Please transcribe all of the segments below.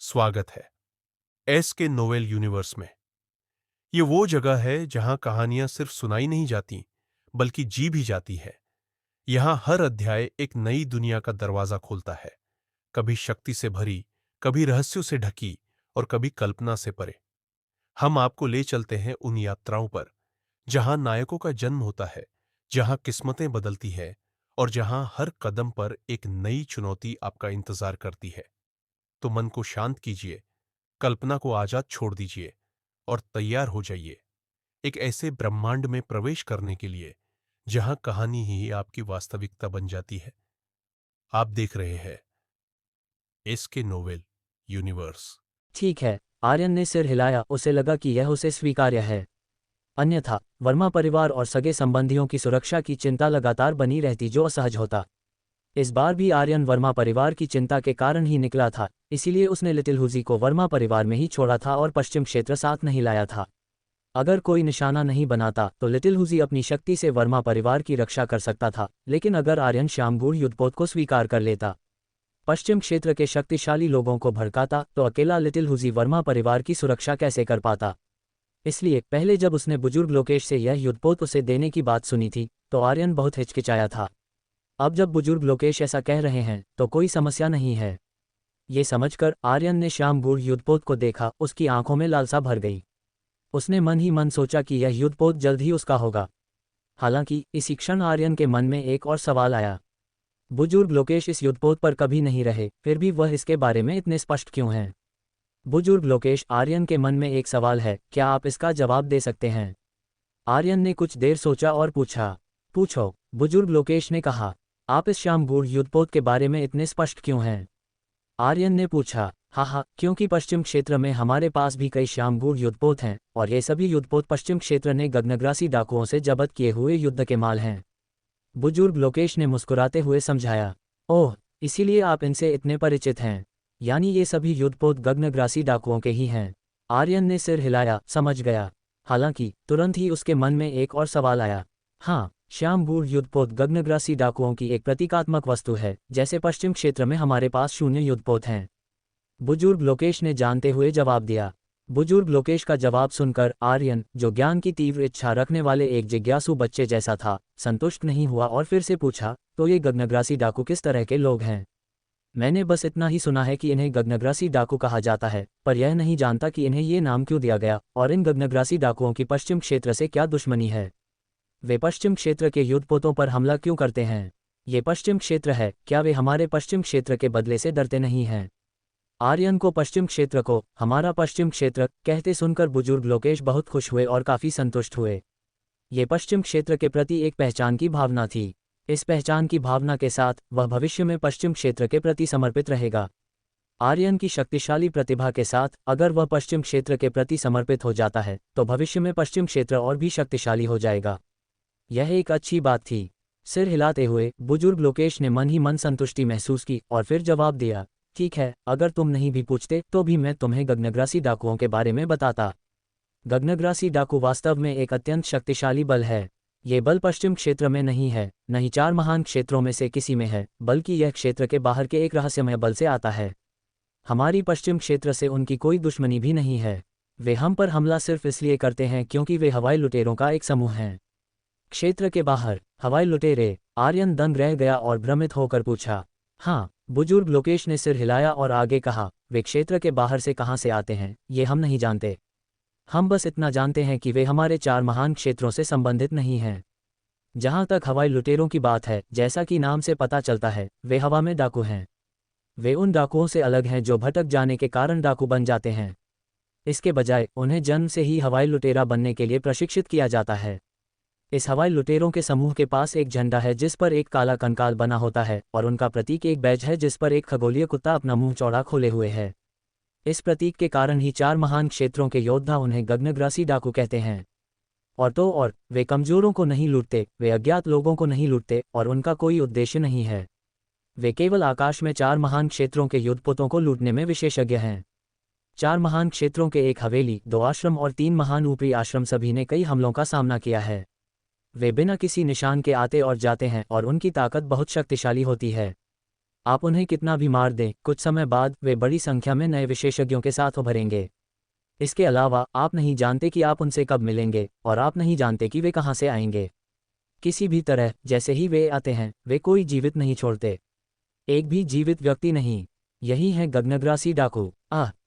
स्वागत है एस के नोवेल यूनिवर्स में। ये वो जगह है जहां कहानियां सिर्फ सुनाई नहीं जाती बल्कि जी भी जाती है। यहां हर अध्याय एक नई दुनिया का दरवाजा खोलता है, कभी शक्ति से भरी, कभी रहस्यों से ढकी और कभी कल्पना से परे। हम आपको ले चलते हैं उन यात्राओं पर जहां नायकों का जन्म होता है, जहां किस्मतें बदलती है और जहां हर कदम पर एक नई चुनौती आपका इंतजार करती है। तो मन को शांत कीजिए, कल्पना को आजाद छोड़ दीजिए और तैयार हो जाइए एक ऐसे ब्रह्मांड में प्रवेश करने के लिए जहां कहानी ही आपकी वास्तविकता बन जाती है। आप देख रहे हैं इसके नोवेल यूनिवर्स। ठीक है। आर्यन ने सिर हिलाया, उसे लगा कि यह उसे स्वीकार्य है। अन्यथा वर्मा परिवार और सगे संबंधियों की सुरक्षा की चिंता लगातार बनी रहती, जो असहज होता। इस बार भी आर्यन वर्मा परिवार की चिंता के कारण ही निकला था, इसीलिए उसने लिटिल हुजी को वर्मा परिवार में ही छोड़ा था और पश्चिम क्षेत्र साथ नहीं लाया था। अगर कोई निशाना नहीं बनाता तो लिटिल हुजी अपनी शक्ति से वर्मा परिवार की रक्षा कर सकता था, लेकिन अगर आर्यन श्यामगुड़ युद्धपोत को स्वीकार कर लेता, पश्चिम क्षेत्र के शक्तिशाली लोगों को भड़काता, तो अकेला लिटिल हुजी वर्मा परिवार की सुरक्षा कैसे कर पाता। इसलिए पहले जब उसने बुजुर्ग लोकेश से यह युद्धपोत उसे देने की बात सुनी थी तो आर्यन बहुत हिचकिचाया था। अब जब बुजुर्ग लोकेश ऐसा कह रहे हैं तो कोई समस्या नहीं है। ये समझकर आर्यन ने श्यामगुड़ युद्धपोत को देखा, उसकी आंखों में लालसा भर गई। उसने मन ही मन सोचा कि यह युद्धपोत जल्द ही उसका होगा। हालांकि इसी क्षण आर्यन के मन में एक और सवाल आया। बुजुर्ग लोकेश इस युद्धपोत पर कभी नहीं रहे, फिर भी वह इसके बारे में इतने स्पष्ट क्यों हैं? बुजुर्ग लोकेश, आर्यन के मन में एक सवाल है, क्या आप इसका जवाब दे सकते हैं? आर्यन ने कुछ देर सोचा और पूछा। पूछो, बुजुर्ग लोकेश ने कहा। आप इस श्यामगुड़ युद्धपोत के बारे में इतने स्पष्ट क्यों हैं? आर्यन ने पूछा। हाँ, क्योंकि पश्चिम क्षेत्र में हमारे पास भी कई श्यामगुड़ युद्धपोत हैं और ये सभी युद्धपोत पश्चिम क्षेत्र ने गगनग्रासी डाकुओं से जब्त किए हुए युद्ध के माल हैं। बुजुर्ग लोकेश ने मुस्कुराते हुए समझाया। ओह, इसीलिए आप इनसे इतने परिचित हैं। यानी ये सभी युद्धपोत गगनग्रासी डाकुओं के ही हैं। आर्यन ने सिर हिलाया, समझ गया। हालांकि तुरंत ही उसके मन में एक और सवाल आया। हाँ, श्यामगुड़ युद्धपोत गगनग्रासी डाकुओं की एक प्रतीकात्मक वस्तु है, जैसे पश्चिम क्षेत्र में हमारे पास 0 युद्धपोत हैं। बुजुर्ग लोकेश ने जानते हुए जवाब दिया। बुजुर्ग लोकेश का जवाब सुनकर आर्यन, जो ज्ञान की तीव्र इच्छा रखने वाले एक जिज्ञासु बच्चे जैसा था, संतुष्ट नहीं हुआ और फिर से पूछा, तो ये गगनग्रासी डाकू किस तरह के लोग हैं? मैंने बस इतना ही सुना है कि इन्हें गगनग्रासी डाकू कहा जाता है, पर यह नहीं जानता कि इन्हें ये नाम क्यों दिया गया और इन गगनग्रासी डाकुओं की पश्चिम क्षेत्र से क्या दुश्मनी है। वे पश्चिम क्षेत्र के युद्धपोतों पर हमला क्यों करते हैं? ये पश्चिम क्षेत्र है, क्या वे हमारे पश्चिम क्षेत्र के बदले से डरते नहीं हैं? आर्यन को पश्चिम क्षेत्र को हमारा पश्चिम क्षेत्र कहते सुनकर बुजुर्ग लोकेश बहुत खुश हुए और काफी संतुष्ट हुए। ये पश्चिम क्षेत्र के प्रति एक पहचान की भावना थी। इस पहचान की भावना के साथ वह भविष्य में पश्चिम क्षेत्र के प्रति समर्पित रहेगा। आर्यन की शक्तिशाली प्रतिभा के साथ अगर वह पश्चिम क्षेत्र के प्रति समर्पित हो जाता है तो भविष्य में पश्चिम क्षेत्र और भी शक्तिशाली हो जाएगा। यह एक अच्छी बात थी। सिर हिलाते हुए बुजुर्ग लोकेश ने मन ही मन संतुष्टि महसूस की और फिर जवाब दिया, ठीक है, अगर तुम नहीं भी पूछते तो भी मैं तुम्हें गगनग्रासी डाकुओं के बारे में बताता। गगनग्रासी डाकू वास्तव में एक अत्यंत शक्तिशाली बल है। ये बल पश्चिम क्षेत्र में नहीं है, नहीं 4 महान क्षेत्रों में से किसी में है, बल्कि यह क्षेत्र के बाहर के एक रहस्यमय बल से आता है। हमारी पश्चिम क्षेत्र से उनकी कोई दुश्मनी भी नहीं है। वे हम पर हमला सिर्फ इसलिए करते हैं क्योंकि वे हवाई लुटेरों का एक समूह हैं। क्षेत्र के बाहर हवाई लुटेरे? आर्यन दंग रह गया और भ्रमित होकर पूछा। हाँ, बुजुर्ग लोकेश ने सिर हिलाया और आगे कहा, वे क्षेत्र के बाहर से कहाँ से आते हैं ये हम नहीं जानते। हम बस इतना जानते हैं कि वे हमारे 4 महान क्षेत्रों से संबंधित नहीं हैं। जहाँ तक हवाई लुटेरों की बात है, जैसा कि नाम से पता चलता है, वे हवा में डाकू हैं। वे उन डाकुओं से अलग हैं जो भटक जाने के कारण डाकू बन जाते हैं। इसके बजाय उन्हें जन्म से ही हवाई लुटेरा बनने के लिए प्रशिक्षित किया जाता है। इस हवाई लुटेरों के समूह के पास एक झंडा है जिस पर एक काला कंकाल बना होता है और उनका प्रतीक एक बैज है जिस पर एक खगोलीय कुत्ता अपना मुंह चौड़ा खोले हुए है। इस प्रतीक के कारण ही 4 महान क्षेत्रों के योद्धा उन्हें गगनग्रासी डाकू कहते हैं। और वे कमजोरों को नहीं लूटते, वे अज्ञात लोगों को नहीं लूटते और उनका कोई उद्देश्य नहीं है। वे केवल आकाश में 4 महान क्षेत्रों के युद्धपोतों को लूटने में विशेषज्ञ हैं। 4 महान क्षेत्रों के एक हवेली, 2 आश्रम और 3 महान ऊपरी आश्रम सभी ने कई हमलों का सामना किया है। वे बिना किसी निशान के आते और जाते हैं और उनकी ताकत बहुत शक्तिशाली होती है। आप उन्हें कितना भी मार दें, कुछ समय बाद वे बड़ी संख्या में नए विशेषज्ञों के साथ उभरेंगे। इसके अलावा आप नहीं जानते कि आप उनसे कब मिलेंगे, और आप नहीं जानते कि वे कहाँ से आएंगे। किसी भी तरह जैसे ही वे आते हैं, वे कोई जीवित नहीं छोड़ते, एक भी जीवित व्यक्ति नहीं। यही है गगनग्रासी डाकू।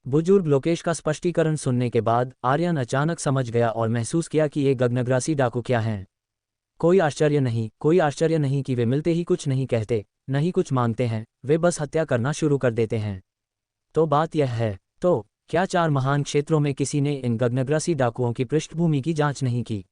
बुजुर्ग लोकेश का स्पष्टीकरण सुनने के बाद आर्यन अचानक समझ गया और महसूस किया कि ये गगनग्रासी डाकू क्या हैं। कोई आश्चर्य नहीं कि वे मिलते ही कुछ नहीं कहते, नहीं कुछ मांगते हैं, वे बस हत्या करना शुरू कर देते हैं। तो बात यह है, तो क्या 4 महान क्षेत्रों में किसी ने इन गगनग्रासी डाकुओं की पृष्ठभूमि की जांच नहीं की?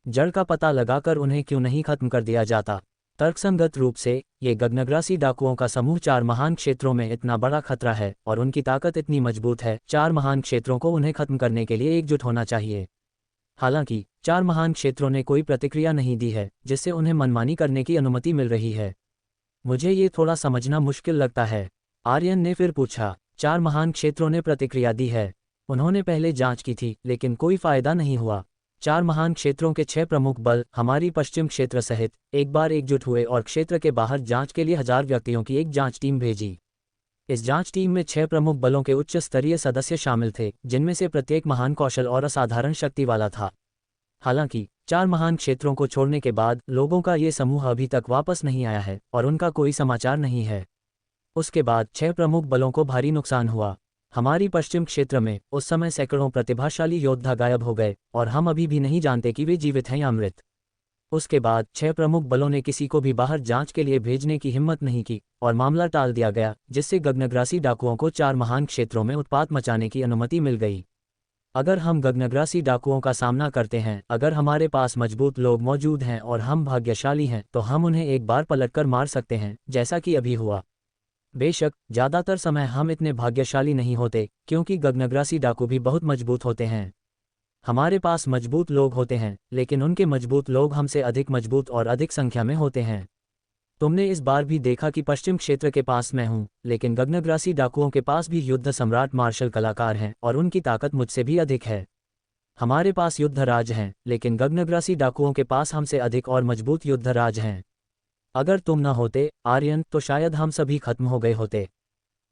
जड़ का पता लगाकर उन्हें क्यों नहीं खत्म कर दिया जाता? तर्कसंगत रूप से ये गगनग्रासी डाकुओं का समूह 4 महान क्षेत्रों में इतना बड़ा खतरा है और उनकी ताकत इतनी मजबूत है, 4 महान क्षेत्रों को उन्हें खत्म करने के लिए एकजुट होना चाहिए। हालांकि 4 महान क्षेत्रों ने कोई प्रतिक्रिया नहीं दी है, जिससे उन्हें मनमानी करने की अनुमति मिल रही है। मुझे ये थोड़ा समझना मुश्किल लगता है, आर्यन ने फिर पूछा। 4 महान क्षेत्रों ने प्रतिक्रिया दी है। उन्होंने पहले जांच की थी, लेकिन कोई फायदा नहीं हुआ। 4 महान क्षेत्रों के 6 प्रमुख बल हमारी पश्चिम क्षेत्र सहित एक बार एकजुट हुए और क्षेत्र के बाहर जांच के लिए 1000 व्यक्तियों की एक जांच टीम भेजी। इस जांच टीम में 6 प्रमुख बलों के उच्च स्तरीय सदस्य शामिल थे, जिनमें से प्रत्येक महान कौशल और असाधारण शक्ति वाला था। हालांकि 4 महान क्षेत्रों को छोड़ने के बाद लोगों का ये समूह अभी तक वापस नहीं आया है और उनका कोई समाचार नहीं है। उसके बाद 6 प्रमुख बलों को भारी नुकसान हुआ। हमारी पश्चिम क्षेत्र में उस समय सैकड़ों प्रतिभाशाली योद्धा गायब हो गए और हम अभी भी नहीं जानते कि वे जीवित हैं या मृत। उसके बाद 6 प्रमुख बलों ने किसी को भी बाहर जांच के लिए भेजने की हिम्मत नहीं की और मामला टाल दिया गया, जिससे गगनग्रासी डाकुओं को 4 महान क्षेत्रों में उत्पात मचाने की अनुमति मिल गई। अगर हम गगनग्रासी डाकुओं का सामना करते हैं, अगर हमारे पास मजबूत लोग मौजूद हैं और हम भाग्यशाली हैं, तो हम उन्हें एक बार पलटकर मार सकते हैं, जैसा कि अभी हुआ। बेशक ज़्यादातर समय हम इतने भाग्यशाली नहीं होते, क्योंकि गगनग्रासी डाकू भी बहुत मजबूत होते हैं। हमारे पास मजबूत लोग होते हैं, लेकिन उनके मजबूत लोग हमसे अधिक मजबूत और अधिक संख्या में होते हैं। तुमने इस बार भी देखा कि पश्चिम क्षेत्र के पास मैं हूं, लेकिन गगनग्रासी डाकुओं के पास भी युद्ध सम्राट मार्शल कलाकार हैं और उनकी ताकत मुझसे भी अधिक है। हमारे पास युद्धराज हैं, लेकिन गगनग्रासी डाकुओं के पास हमसे अधिक और मजबूत युद्धराज हैं। अगर तुम न होते आर्यन, तो शायद हम सभी खत्म हो गए होते।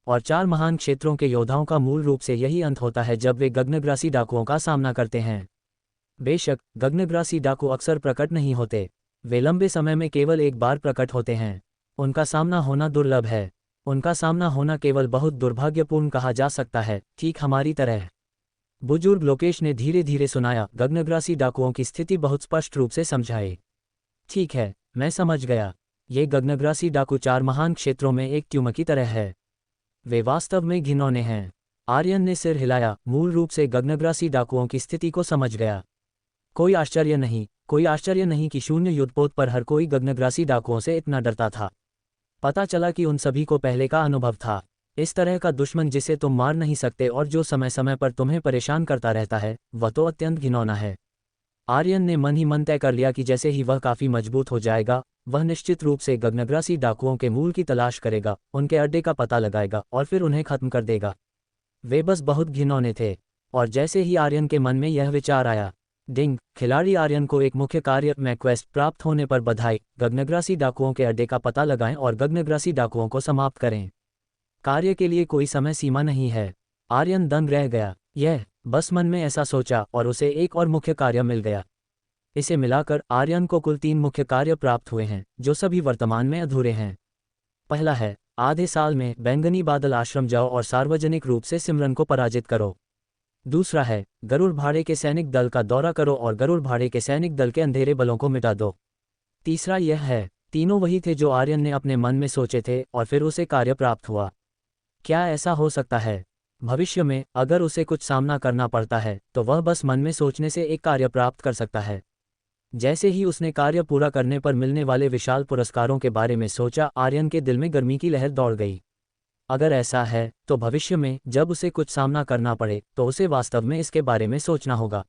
और 4 महान क्षेत्रों के योद्धाओं का मूल रूप से यही अंत होता है जब वे गगनग्रासी डाकुओं का सामना करते हैं। बेशक गगनग्रासी डाकू अक्सर प्रकट नहीं होते, वे लंबे समय में केवल एक बार प्रकट होते हैं। उनका सामना होना दुर्लभ है, उनका सामना होना केवल बहुत दुर्भाग्यपूर्ण कहा जा सकता है, ठीक हमारी तरह। बुजुर्ग लोकेश ने धीरे धीरे सुनाया, गगनग्रासी डाकुओं की स्थिति बहुत स्पष्ट रूप से समझाए। ठीक है, मैं समझ गया। ये गगनग्रासी डाकू 4 महान क्षेत्रों में एक ट्यूमर की तरह है। वे वास्तव में घिनौने हैं। आर्यन ने सिर हिलाया, मूल रूप से गगनग्रासी डाकुओं की स्थिति को समझ गया। कोई आश्चर्य नहीं कि शून्य युद्धपोत पर हर कोई गगनग्रासी डाकुओं से इतना डरता था। पता चला कि उन सभी को पहले का अनुभव था। इस तरह का दुश्मन जिसे तुम मार नहीं सकते और जो समय समय पर तुम्हें परेशान करता रहता है, वह तो अत्यंत घिनौना है। आर्यन ने मन ही मन तय कर लिया कि जैसे ही वह काफ़ी मजबूत हो जाएगा, वह निश्चित रूप से गगनग्रासी डाकुओं के मूल की तलाश करेगा, उनके अड्डे का पता लगाएगा और फिर उन्हें खत्म कर देगा। वे बस बहुत घिनौने थे। और जैसे ही आर्यन के मन में यह विचार आया, डिंग, खिलाड़ी आर्यन को एक मुख्य कार्य में क्वेस्ट प्राप्त होने पर बधाई। गगनग्रासी डाकुओं के अड्डे का पता लगाएं और गगनग्रासी डाकुओं को समाप्त करें। कार्य के लिए कोई समय सीमा नहीं है। आर्यन दंग रह गया। यह बस मन में ऐसा सोचा और उसे एक और मुख्य कार्य मिल गया। इसे मिलाकर आर्यन को कुल 3 मुख्य कार्य प्राप्त हुए हैं, जो सभी वर्तमान में अधूरे हैं। पहला है, आधे साल में बैंगनी बादल आश्रम जाओ और सार्वजनिक रूप से सिमरन को पराजित करो। दूसरा है, गरुड़ भाड़े के सैनिक दल का दौरा करो और गरुड़ भाड़े के सैनिक दल के अंधेरे बलों को मिटा दो। तीसरा यह है। तीनों वही थे जो आर्यन ने अपने मन में सोचे थे और फिर उसे कार्य प्राप्त हुआ। क्या ऐसा हो सकता है? भविष्य में अगर उसे कुछ सामना करना पड़ता है, तो वह बस मन में सोचने से एक कार्य प्राप्त कर सकता है। जैसे ही उसने कार्य पूरा करने पर मिलने वाले विशाल पुरस्कारों के बारे में सोचा, आर्यन के दिल में गर्मी की लहर दौड़ गई। अगर ऐसा है, तो भविष्य में जब उसे कुछ सामना करना पड़े, तो उसे वास्तव में इसके बारे में सोचना होगा।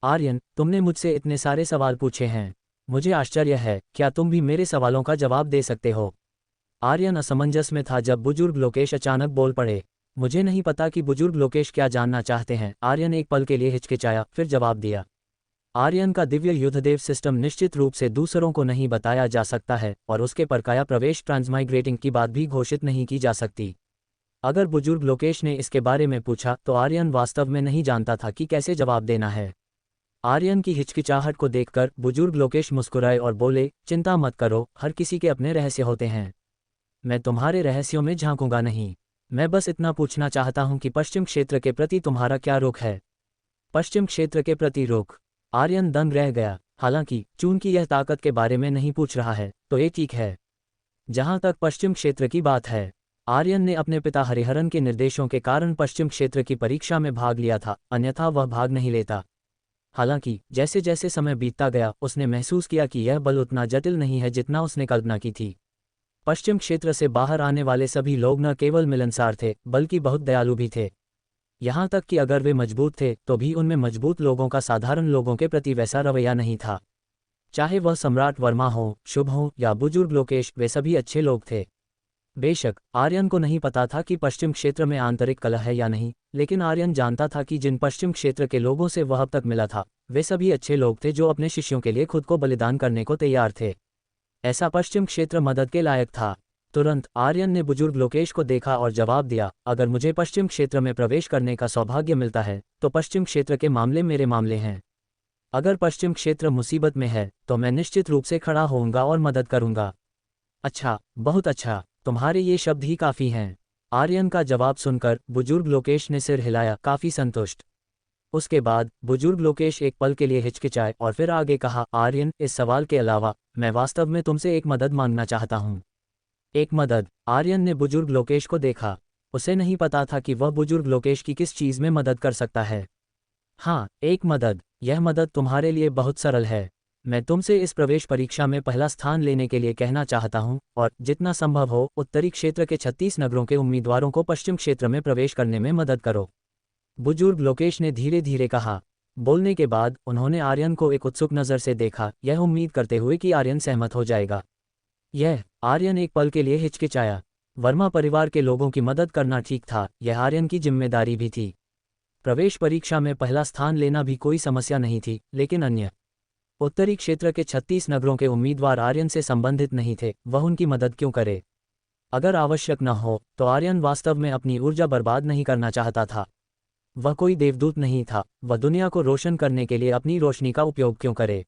आर्यन, तुमने मुझसे इतने सारे सवाल पूछे हैं। मुझे आश्चर्य है, क्या तुम भी मेरे सवालों का जवाब दे सकते हो? आर्यन असमंजस में था जब बुजुर्ग लोकेश अचानक बोल पड़े। मुझे नहीं पता कि बुजुर्ग लोकेश क्या जानना चाहते हैं। आर्यन एक पल के लिए हिचकिचाया, फिर जवाब दिया। आर्यन का दिव्य युद्धदेव सिस्टम निश्चित रूप से दूसरों को नहीं बताया जा सकता है और उसके परकाया प्रवेश ट्रांसमाइग्रेटिंग की बात भी घोषित नहीं की जा सकती। अगर बुजुर्ग लोकेश ने इसके बारे में पूछा तो आर्यन वास्तव में नहीं जानता था कि कैसे जवाब देना है। आर्यन की हिचकिचाहट को देखकर बुजुर्ग लोकेश मुस्कुराए और बोले, चिंता मत करो, हर किसी के अपने रहस्य होते हैं। मैं तुम्हारे रहस्यों में झांकूंगा नहीं। मैं बस इतना पूछना चाहता हूं कि पश्चिम क्षेत्र के प्रति तुम्हारा क्या रुख है। पश्चिम क्षेत्र के प्रति रुख? आर्यन दंग रह गया। हालांकि चूंकि यह ताकत के बारे में नहीं पूछ रहा है तो ये ठीक है। जहां तक पश्चिम क्षेत्र की बात है, आर्यन ने अपने पिता हरिहरन के निर्देशों के कारण पश्चिम क्षेत्र की परीक्षा में भाग लिया था, अन्यथा वह भाग नहीं लेता। हालांकि जैसे जैसे समय बीतता गया उसने महसूस किया कि यह बल उतना जटिल नहीं है जितना उसने कल्पना की थी। पश्चिम क्षेत्र से बाहर आने वाले सभी लोग न केवल मिलनसार थे बल्कि बहुत दयालु भी थे। यहाँ तक कि अगर वे मजबूत थे तो भी उनमें मजबूत लोगों का साधारण लोगों के प्रति वैसा रवैया नहीं था। चाहे वह सम्राट वर्मा हो, शुभ हो या बुजुर्ग लोकेश, वे सभी अच्छे लोग थे। बेशक आर्यन को नहीं पता था कि पश्चिम क्षेत्र में आंतरिक कलह है या नहीं, लेकिन आर्यन जानता था कि जिन पश्चिम क्षेत्र के लोगों से वह अब तक मिला था वे सभी अच्छे लोग थे जो अपने शिष्यों के लिए खुद को बलिदान करने को तैयार थे। ऐसा पश्चिम क्षेत्र मदद के लायक था। तुरंत आर्यन ने बुजुर्ग लोकेश को देखा और जवाब दिया, अगर मुझे पश्चिम क्षेत्र में प्रवेश करने का सौभाग्य मिलता है तो पश्चिम क्षेत्र के मामले मेरे मामले हैं। अगर पश्चिम क्षेत्र मुसीबत में है तो मैं निश्चित रूप से खड़ा होऊंगा और मदद करूंगा। अच्छा, बहुत अच्छा, तुम्हारे ये शब्द ही काफ़ी हैं। आर्यन का जवाब सुनकर बुजुर्ग लोकेश ने सिर हिलाया, काफ़ी संतुष्ट। उसके बाद बुजुर्ग लोकेश एक पल के लिए हिचकिचाए और फिर आगे कहा, आर्यन, इस सवाल के अलावा मैं वास्तव में तुमसे एक मदद मांगना चाहता हूँ। एक मदद? आर्यन ने बुजुर्ग लोकेश को देखा। उसे नहीं पता था कि वह बुजुर्ग लोकेश की किस चीज़ में मदद कर सकता है। हाँ, एक मदद। यह मदद तुम्हारे लिए बहुत सरल है। मैं तुमसे इस प्रवेश परीक्षा में पहला स्थान लेने के लिए कहना चाहता हूं और जितना संभव हो उत्तरी क्षेत्र के 36 नगरों के उम्मीदवारों को पश्चिम क्षेत्र में प्रवेश करने में मदद करो। बुजुर्ग लोकेश ने धीरे धीरे कहा। बोलने के बाद उन्होंने आर्यन को एक उत्सुक नज़र से देखा, यह उम्मीद करते हुए कि आर्यन सहमत हो जाएगा। आर्यन एक पल के लिए हिचकिचाया। वर्मा परिवार के लोगों की मदद करना ठीक था, यह आर्यन की जिम्मेदारी भी थी। प्रवेश परीक्षा में पहला स्थान लेना भी कोई समस्या नहीं थी, लेकिन अन्य उत्तरी क्षेत्र के 36 नगरों के उम्मीदवार आर्यन से संबंधित नहीं थे, वह उनकी मदद क्यों करे? अगर आवश्यक न हो तो आर्यन वास्तव में अपनी ऊर्जा बर्बाद नहीं करना चाहता था। वह कोई देवदूत नहीं था, वह दुनिया को रोशन करने के लिए अपनी रोशनी का उपयोग क्यों करे?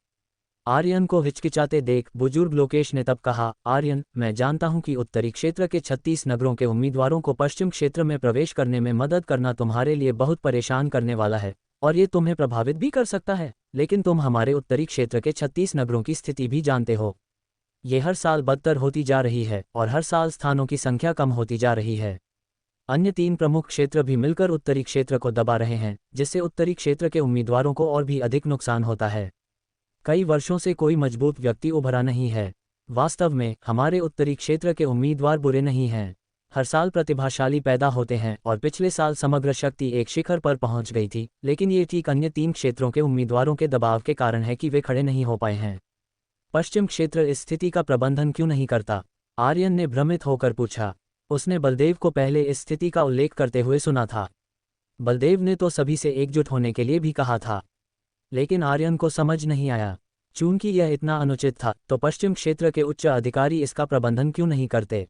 आर्यन को हिचकिचाते देख बुजुर्ग लोकेश ने तब कहा, आर्यन, मैं जानता हूं कि उत्तरी क्षेत्र के 36 नगरों के उम्मीदवारों को पश्चिम क्षेत्र में प्रवेश करने में मदद करना तुम्हारे लिए बहुत परेशान करने वाला है और ये तुम्हें प्रभावित भी कर सकता है, लेकिन तुम हमारे उत्तरी क्षेत्र के 36 नगरों की स्थिति भी जानते हो। ये हर साल बदतर होती जा रही है और हर साल स्थानों की संख्या कम होती जा रही है। अन्य 3 प्रमुख क्षेत्र भी मिलकर उत्तरी क्षेत्र को दबा रहे हैं, जिससे उत्तरी क्षेत्र के उम्मीदवारों को और भी अधिक नुकसान होता है। कई वर्षों से कोई मजबूत व्यक्ति उभरा नहीं है। वास्तव में हमारे उत्तरी क्षेत्र के उम्मीदवार बुरे नहीं हैं। हर साल प्रतिभाशाली पैदा होते हैं और पिछले साल समग्र शक्ति एक शिखर पर पहुंच गई थी, लेकिन ये ठीक अन्य 3 क्षेत्रों के उम्मीदवारों के दबाव के कारण है कि वे खड़े नहीं हो पाए हैं। पश्चिम क्षेत्र इस स्थिति का प्रबंधन क्यों नहीं करता? आर्यन ने भ्रमित होकर पूछा। उसने बलदेव को पहले इस स्थिति का उल्लेख करते हुए सुना था। बलदेव ने तो सभी से एकजुट होने के लिए भी कहा था, लेकिन आर्यन को समझ नहीं आया। चूंकि यह इतना अनुचित था तो पश्चिम क्षेत्र के उच्च अधिकारी इसका प्रबंधन क्यों नहीं करते?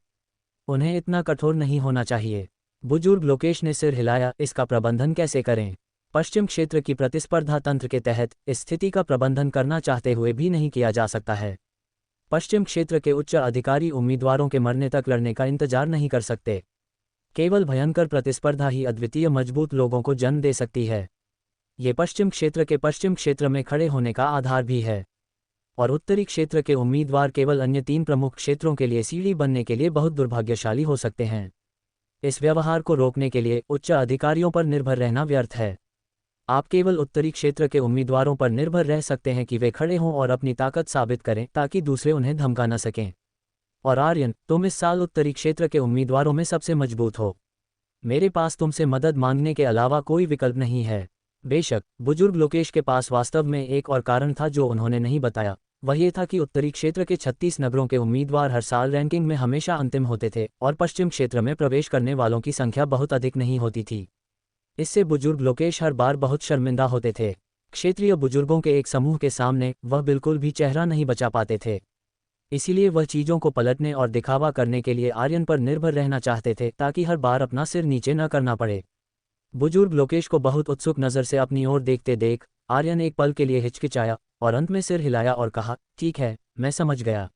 उन्हें इतना कठोर नहीं होना चाहिए। बुजुर्ग लोकेश ने सिर हिलाया, इसका प्रबंधन कैसे करें? पश्चिम क्षेत्र की प्रतिस्पर्धा तंत्र के तहत इस स्थिति का प्रबंधन करना चाहते हुए भी नहीं किया जा सकता है। पश्चिम क्षेत्र के उच्च अधिकारी उम्मीदवारों के मरने तक लड़ने का इंतजार नहीं कर सकते। केवल भयंकर प्रतिस्पर्धा ही अद्वितीय मजबूत लोगों को जन्म दे सकती है। ये पश्चिम क्षेत्र के पश्चिम क्षेत्र में खड़े होने का आधार भी है। और उत्तरी क्षेत्र के उम्मीदवार केवल अन्य 3 प्रमुख क्षेत्रों के लिए सीढ़ी बनने के लिए बहुत दुर्भाग्यशाली हो सकते हैं। इस व्यवहार को रोकने के लिए उच्च अधिकारियों पर निर्भर रहना व्यर्थ है। आप केवल उत्तरी क्षेत्र के उम्मीदवारों पर निर्भर रह सकते हैं कि वे खड़े हों और अपनी ताकत साबित करें ताकि दूसरे उन्हें धमका न सकें। और आर्यन, तुम इस साल उत्तरी क्षेत्र के उम्मीदवारों में सबसे मजबूत हो। मेरे पास तुमसे मदद मांगने के अलावा कोई विकल्प नहीं है। बेशक बुजुर्ग लोकेश के पास वास्तव में एक और कारण था जो उन्होंने नहीं बताया। वह ये था कि उत्तरी क्षेत्र के 36 नगरों के उम्मीदवार हर साल रैंकिंग में हमेशा अंतिम होते थे और पश्चिम क्षेत्र में प्रवेश करने वालों की संख्या बहुत अधिक नहीं होती थी। इससे बुजुर्ग लोकेश हर बार बहुत शर्मिंदा होते थे। क्षेत्रीय बुजुर्गों के एक समूह के सामने वह बिल्कुल भी चेहरा नहीं बचा पाते थे। इसीलिए वह चीज़ों को पलटने और दिखावा करने के लिए आर्यन पर निर्भर रहना चाहते थे ताकि हर बार अपना सिर नीचे न करना पड़े। बुजुर्ग लोकेश को बहुत उत्सुक नज़र से अपनी ओर देखते देख आर्यन एक पल के लिए हिचकिचाया और अंत में सिर हिलाया और कहा, ठीक है, मैं समझ गया।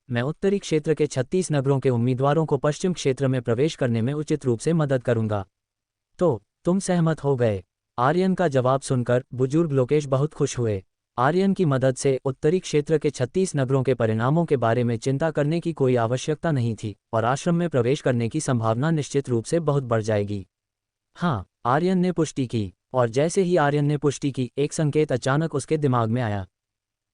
मैं उत्तरी क्षेत्र के 36 नगरों के उम्मीदवारों को पश्चिम क्षेत्र में प्रवेश करने में उचित रूप से मदद करूंगा। तो तुम सहमत हो गए? आर्यन का जवाब सुनकर बुजुर्ग लोकेश बहुत खुश हुए। आर्यन की मदद से उत्तरी क्षेत्र के 36 नगरों के परिणामों के बारे में चिंता करने की कोई आवश्यकता नहीं थी और आश्रम में प्रवेश करने की संभावना निश्चित रूप से बहुत बढ़ जाएगी। हाँ, आर्यन ने पुष्टि की, और जैसे ही आर्यन ने पुष्टि की, एक संकेत अचानक उसके दिमाग में आया।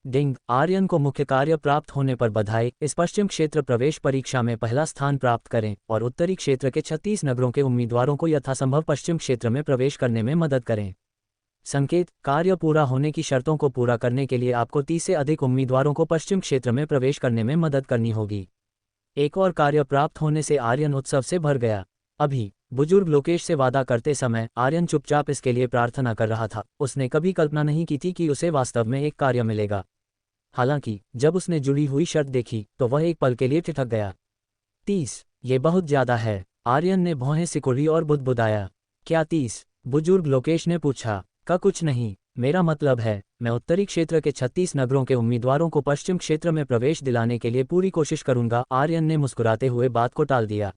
डिंग, आर्यन को मुख्य कार्य प्राप्त होने पर बधाई। इस पश्चिम क्षेत्र प्रवेश परीक्षा में पहला स्थान प्राप्त करें और उत्तरी क्षेत्र के 36 नगरों के उम्मीदवारों को यथासंभव पश्चिम क्षेत्र में प्रवेश करने में मदद करें। संकेत, कार्य पूरा होने की शर्तों को पूरा करने के लिए आपको 30 से अधिक उम्मीदवारों को पश्चिम क्षेत्र में प्रवेश करने में मदद करनी होगी। एक और कार्य प्राप्त होने से आर्यन उत्सव से भर गया। अभी बुजुर्ग लोकेश से वादा करते समय आर्यन चुपचाप इसके लिए प्रार्थना कर रहा था। उसने कभी कल्पना नहीं की थी कि उसे वास्तव में एक कार्य मिलेगा। हालांकि जब उसने जुड़ी हुई शर्त देखी तो वह एक पल के लिए ठिठक गया। 30, ये बहुत ज्यादा है। आर्यन ने भौहें सिकुड़ी और बुदबुदाया। क्या 30? बुजुर्ग लोकेश ने पूछा। का कुछ नहीं, मेरा मतलब है, मैं उत्तरी क्षेत्र के 36 नगरों के उम्मीदवारों को पश्चिम क्षेत्र में प्रवेश दिलाने के लिए पूरी कोशिश करूंगा। आर्यन ने मुस्कुराते हुए बात को टाल दिया।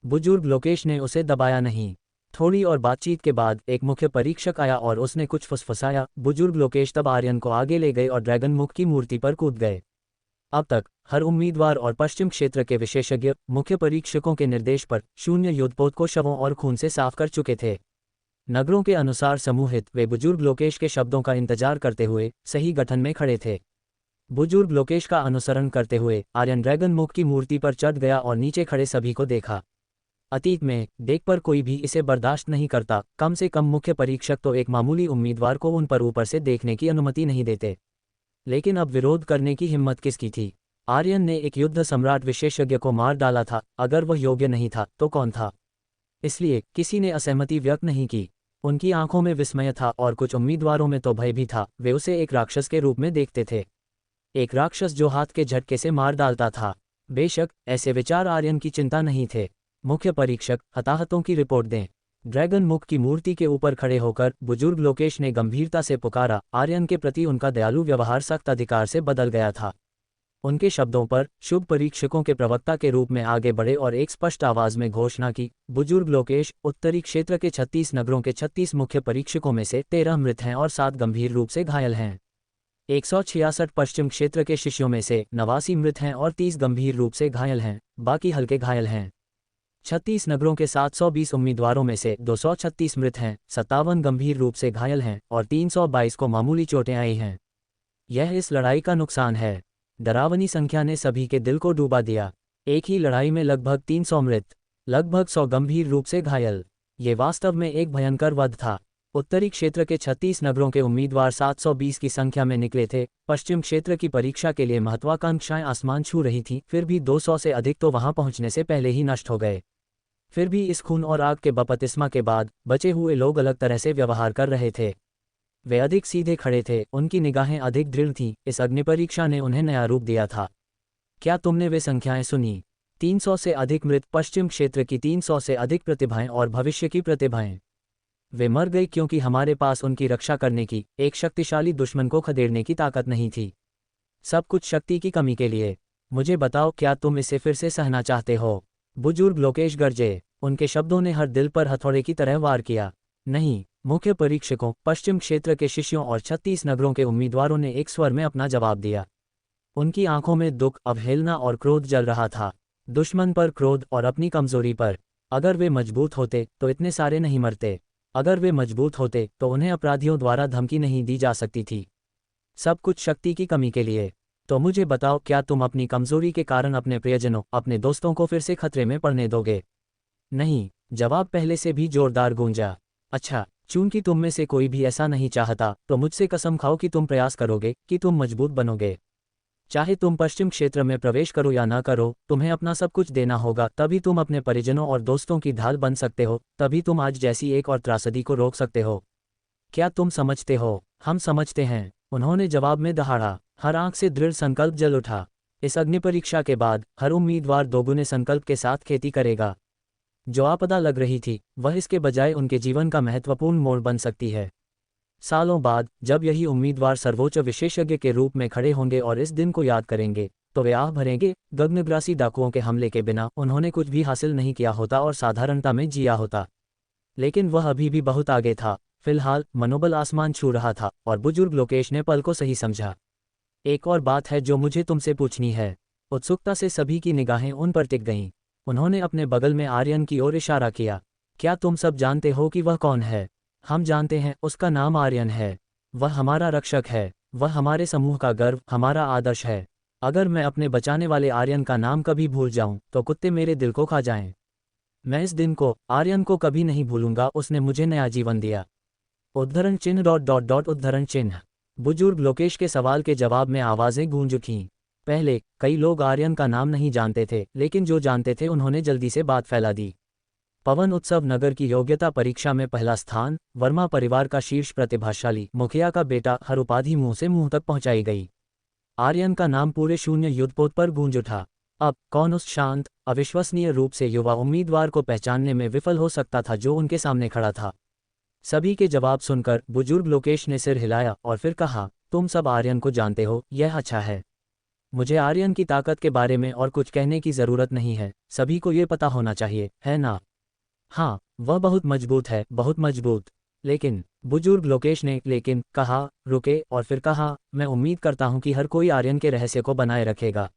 बुजुर्ग लोकेश ने उसे दबाया नहीं। थोड़ी और बातचीत के बाद एक मुख्य परीक्षक आया और उसने कुछ फुसफुसाया। बुजुर्ग लोकेश तब आर्यन को आगे ले गए और ड्रैगन मुख की मूर्ति पर कूद गए। अब तक हर उम्मीदवार और पश्चिम क्षेत्र के विशेषज्ञ मुख्य परीक्षकों के निर्देश पर शून्य युद्धपोत को शवों और खून से साफ कर चुके थे। नगरों के अनुसार समूहित वे बुजुर्ग लोकेश के शब्दों का इंतजार करते हुए सही गठन में खड़े थे। बुजुर्ग लोकेश का अनुसरण करते हुए आर्यन ड्रैगन मुख की मूर्ति पर चढ़ गया और नीचे खड़े सभी को देखा। अतीत में देख पर कोई भी इसे बर्दाश्त नहीं करता, कम से कम मुख्य परीक्षक तो एक मामूली उम्मीदवार को उन पर ऊपर से देखने की अनुमति नहीं देते। लेकिन अब विरोध करने की हिम्मत किसकी थी? आर्यन ने एक युद्ध सम्राट विशेषज्ञ को मार डाला था। अगर वह योग्य नहीं था तो कौन था? इसलिए किसी ने असहमति व्यक्त नहीं की। उनकी आंखों में विस्मय था और कुछ उम्मीदवारों में तो भय भी था। वे उसे एक राक्षस के रूप में देखते थे, एक राक्षस जो हाथ के झटके से मार डालता था। बेशक ऐसे विचार आर्यन की चिंता नहीं थे। मुख्य परीक्षक, हताहतों की रिपोर्ट दें। ड्रैगन मुख की मूर्ति के ऊपर खड़े होकर बुजुर्ग लोकेश ने गंभीरता से पुकारा। आर्यन के प्रति उनका दयालु व्यवहार सख्त अधिकार से बदल गया था। उनके शब्दों पर शुभ परीक्षकों के प्रवक्ता के रूप में आगे बढ़े और एक स्पष्ट आवाज में घोषणा की, बुजुर्ग लोकेश, उत्तरी क्षेत्र के 36 नगरों के 36 मुख्य परीक्षकों में से 13 मृत हैं और 7 गंभीर रूप से घायल हैं। 166 पश्चिम क्षेत्र के शिष्यों में से 89 मृत हैं और 30 गंभीर रूप से घायल हैं, बाकी हल्के घायल हैं। 36 नगरों के 720 उम्मीदवारों में से 236 मृत हैं, 57 गंभीर रूप से घायल हैं और 322 को मामूली चोटें आई हैं। यह इस लड़ाई का नुकसान है। डरावनी संख्या ने सभी के दिल को डूबा दिया। एक ही लड़ाई में लगभग 300 मृत, लगभग 100 गंभीर रूप से घायल। ये वास्तव में एक भयंकर वध था। उत्तरी क्षेत्र के 36 नगरों के उम्मीदवार 720 की संख्या में निकले थे। पश्चिम क्षेत्र की परीक्षा के लिए महत्वाकांक्षाएं आसमान छू रही थीं, फिर भी 200 से अधिक तो वहां पहुंचने से पहले ही नष्ट हो गए। फिर भी इस खून और आग के बपतिस्मा के बाद बचे हुए लोग अलग तरह से व्यवहार कर रहे थे। वे अधिक सीधे खड़े थे, उनकी निगाहें अधिक दृढ़ थीं। इस अग्निपरीक्षा ने उन्हें नया रूप दिया था। क्या तुमने वे संख्याएं सुनी? 300 से अधिक मृत, पश्चिम क्षेत्र की 300 से अधिक प्रतिभाएं और भविष्य की प्रतिभाएं। वे मर गई क्योंकि हमारे पास उनकी रक्षा करने की, एक शक्तिशाली दुश्मन को खदेड़ने की ताकत नहीं थी। सब कुछ शक्ति की कमी के लिए। मुझे बताओ, क्या तुम इसे फिर से सहना चाहते हो? बुजुर्ग लोकेश गरजे। उनके शब्दों ने हर दिल पर हथौड़े की तरह वार किया। नहीं, मुख्य परीक्षकों, पश्चिम क्षेत्र के शिष्यों और 36 नगरों के उम्मीदवारों ने एक स्वर में अपना जवाब दिया। उनकी आंखों में दुख, अवहेलना और क्रोध जल रहा था। दुश्मन पर क्रोध और अपनी कमजोरी पर। अगर वे मजबूत होते तो इतने सारे नहीं मरते। अगर वे मजबूत होते तो उन्हें अपराधियों द्वारा धमकी नहीं दी जा सकती थी। सब कुछ शक्ति की कमी के लिए। तो मुझे बताओ, क्या तुम अपनी कमजोरी के कारण अपने प्रियजनों, अपने दोस्तों को फिर से खतरे में पड़ने दोगे? नहीं, जवाब पहले से भी जोरदार गूंजा। अच्छा, चूंकि तुम में से कोई भी ऐसा नहीं चाहता, तो मुझसे कसम खाओ कि तुम प्रयास करोगे, कि तुम मजबूत बनोगे। चाहे तुम पश्चिम क्षेत्र में प्रवेश करो या ना करो, तुम्हें अपना सब कुछ देना होगा। तभी तुम अपने परिजनों और दोस्तों की ढाल बन सकते हो। तभी तुम आज जैसी एक और त्रासदी को रोक सकते हो। क्या तुम समझते हो? हम समझते हैं, उन्होंने जवाब में दहाड़ा। हर आंख से दृढ़ संकल्प जल उठा। इस अग्नि परीक्षा के बाद हर उम्मीदवार दोगुने संकल्प के साथ खेती करेगा। जो आपदा लग रही थी वह इसके बजाय उनके जीवन का महत्वपूर्ण मोड़ बन सकती है। सालों बाद जब यही उम्मीदवार सर्वोच्च विशेषज्ञ के रूप में खड़े होंगे और इस दिन को याद करेंगे, तो वे आह भरेंगे, गगनग्रासी डाकुओं के हमले के बिना उन्होंने कुछ भी हासिल नहीं किया होता और साधारणता में जिया होता। लेकिन वह अभी भी बहुत आगे था। फिलहाल मनोबल आसमान छू रहा था और बुजुर्ग लोकेश ने पल को सही समझा। एक और बात है जो मुझे तुमसे पूछनी है। उत्सुकता से सभी की निगाहें उन पर टिक गईं। उन्होंने अपने बगल में आर्यन की ओर इशारा किया। क्या तुम सब जानते हो कि वह कौन है? हम जानते हैं, उसका नाम आर्यन है। वह हमारा रक्षक है। वह हमारे समूह का गर्व, हमारा आदर्श है। अगर मैं अपने बचाने वाले आर्यन का नाम कभी भूल जाऊं तो कुत्ते मेरे दिल को खा जाएं। मैं इस दिन को, आर्यन को कभी नहीं भूलूंगा। उसने मुझे नया जीवन दिया। उद्धरण चिन्ह ... उद्धरण चिन्ह। बुजुर्ग लोकेश के सवाल के जवाब में आवाजें गूंज उठीं। पहले कई लोग आर्यन का नाम नहीं जानते थे, लेकिन जो जानते थे उन्होंने जल्दी से बात फैला दी। पवन उत्सव नगर की योग्यता परीक्षा में पहला स्थान, वर्मा परिवार का शीर्ष प्रतिभाशाली, मुखिया का बेटा, हर उपाधि मुंह से मुंह तक पहुंचाई गई। आर्यन का नाम पूरे शून्य युद्धपोत पर गूंज उठा। अब कौन उस शांत, अविश्वसनीय रूप से युवा उम्मीदवार को पहचानने में विफल हो सकता था जो उनके सामने खड़ा था? सभी के जवाब सुनकर बुजुर्ग लोकेश ने सिर हिलाया और फिर कहा, तुम सब आर्यन को जानते हो, यह अच्छा है। मुझे आर्यन की ताकत के बारे में और कुछ कहने की जरूरत नहीं है। सभी को ये पता होना चाहिए, है ना? हाँ, वह बहुत मजबूत है, बहुत मजबूत। लेकिन बुजुर्ग लोकेश ने लेकिन कहा, रुके और फिर कहा, मैं उम्मीद करता हूं कि हर कोई आर्यन के रहस्य को बनाए रखेगा।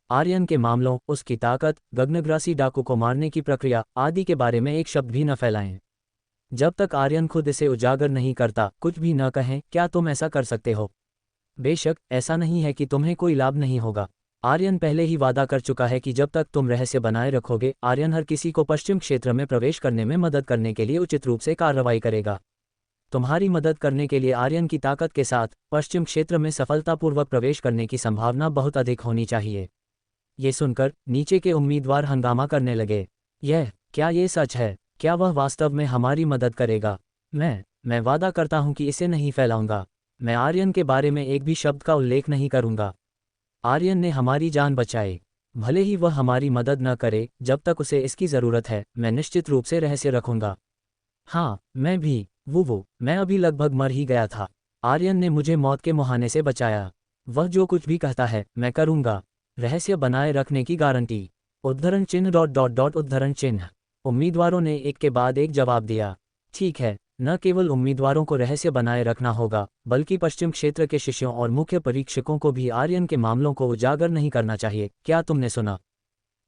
आर्यन के मामलों, उसकी ताकत, गगनग्रासी डाकू को मारने की प्रक्रिया आदि के बारे में एक शब्द भी न फैलाएं। जब तक आर्यन खुद इसे उजागर नहीं करता, कुछ भी न कहें। क्या तुम ऐसा कर सकते हो? बेशक, ऐसा नहीं है कि तुम्हें कोई लाभ नहीं होगा। आर्यन पहले ही वादा कर चुका है कि जब तक तुम रहस्य बनाए रखोगे, आर्यन हर किसी को पश्चिम क्षेत्र में प्रवेश करने में मदद करने के लिए उचित रूप से कार्रवाई करेगा। तुम्हारी मदद करने के लिए आर्यन की ताकत के साथ पश्चिम क्षेत्र में सफलतापूर्वक प्रवेश करने की संभावना बहुत अधिक होनी चाहिए। ये सुनकर नीचे के उम्मीदवार हंगामा करने लगे। क्या ये सच है? क्या वह वास्तव में हमारी मदद करेगा? मैं वादा करता हूं कि इसे नहीं फैलाऊंगा। मैं आर्यन के बारे में एक भी शब्द का उल्लेख नहीं करूंगा। आर्यन ने हमारी जान बचाई। भले ही वह हमारी मदद न करे, जब तक उसे इसकी जरूरत है, मैं निश्चित रूप से रहस्य रखूंगा। हाँ, मैं भी। वो मैं अभी लगभग मर ही गया था। आर्यन ने मुझे मौत के मुहाने से बचाया। वह जो कुछ भी कहता है, मैं करूंगा। रहस्य बनाए रखने की गारंटी। उद्धरण चिन्ह ... उद्धरण चिन्ह। उम्मीदवारों ने एक के बाद एक जवाब दिया। ठीक है, न केवल उम्मीदवारों को रहस्य बनाए रखना होगा, बल्कि पश्चिम क्षेत्र के शिष्यों और मुख्य परीक्षकों को भी आर्यन के मामलों को उजागर नहीं करना चाहिए। क्या तुमने सुना?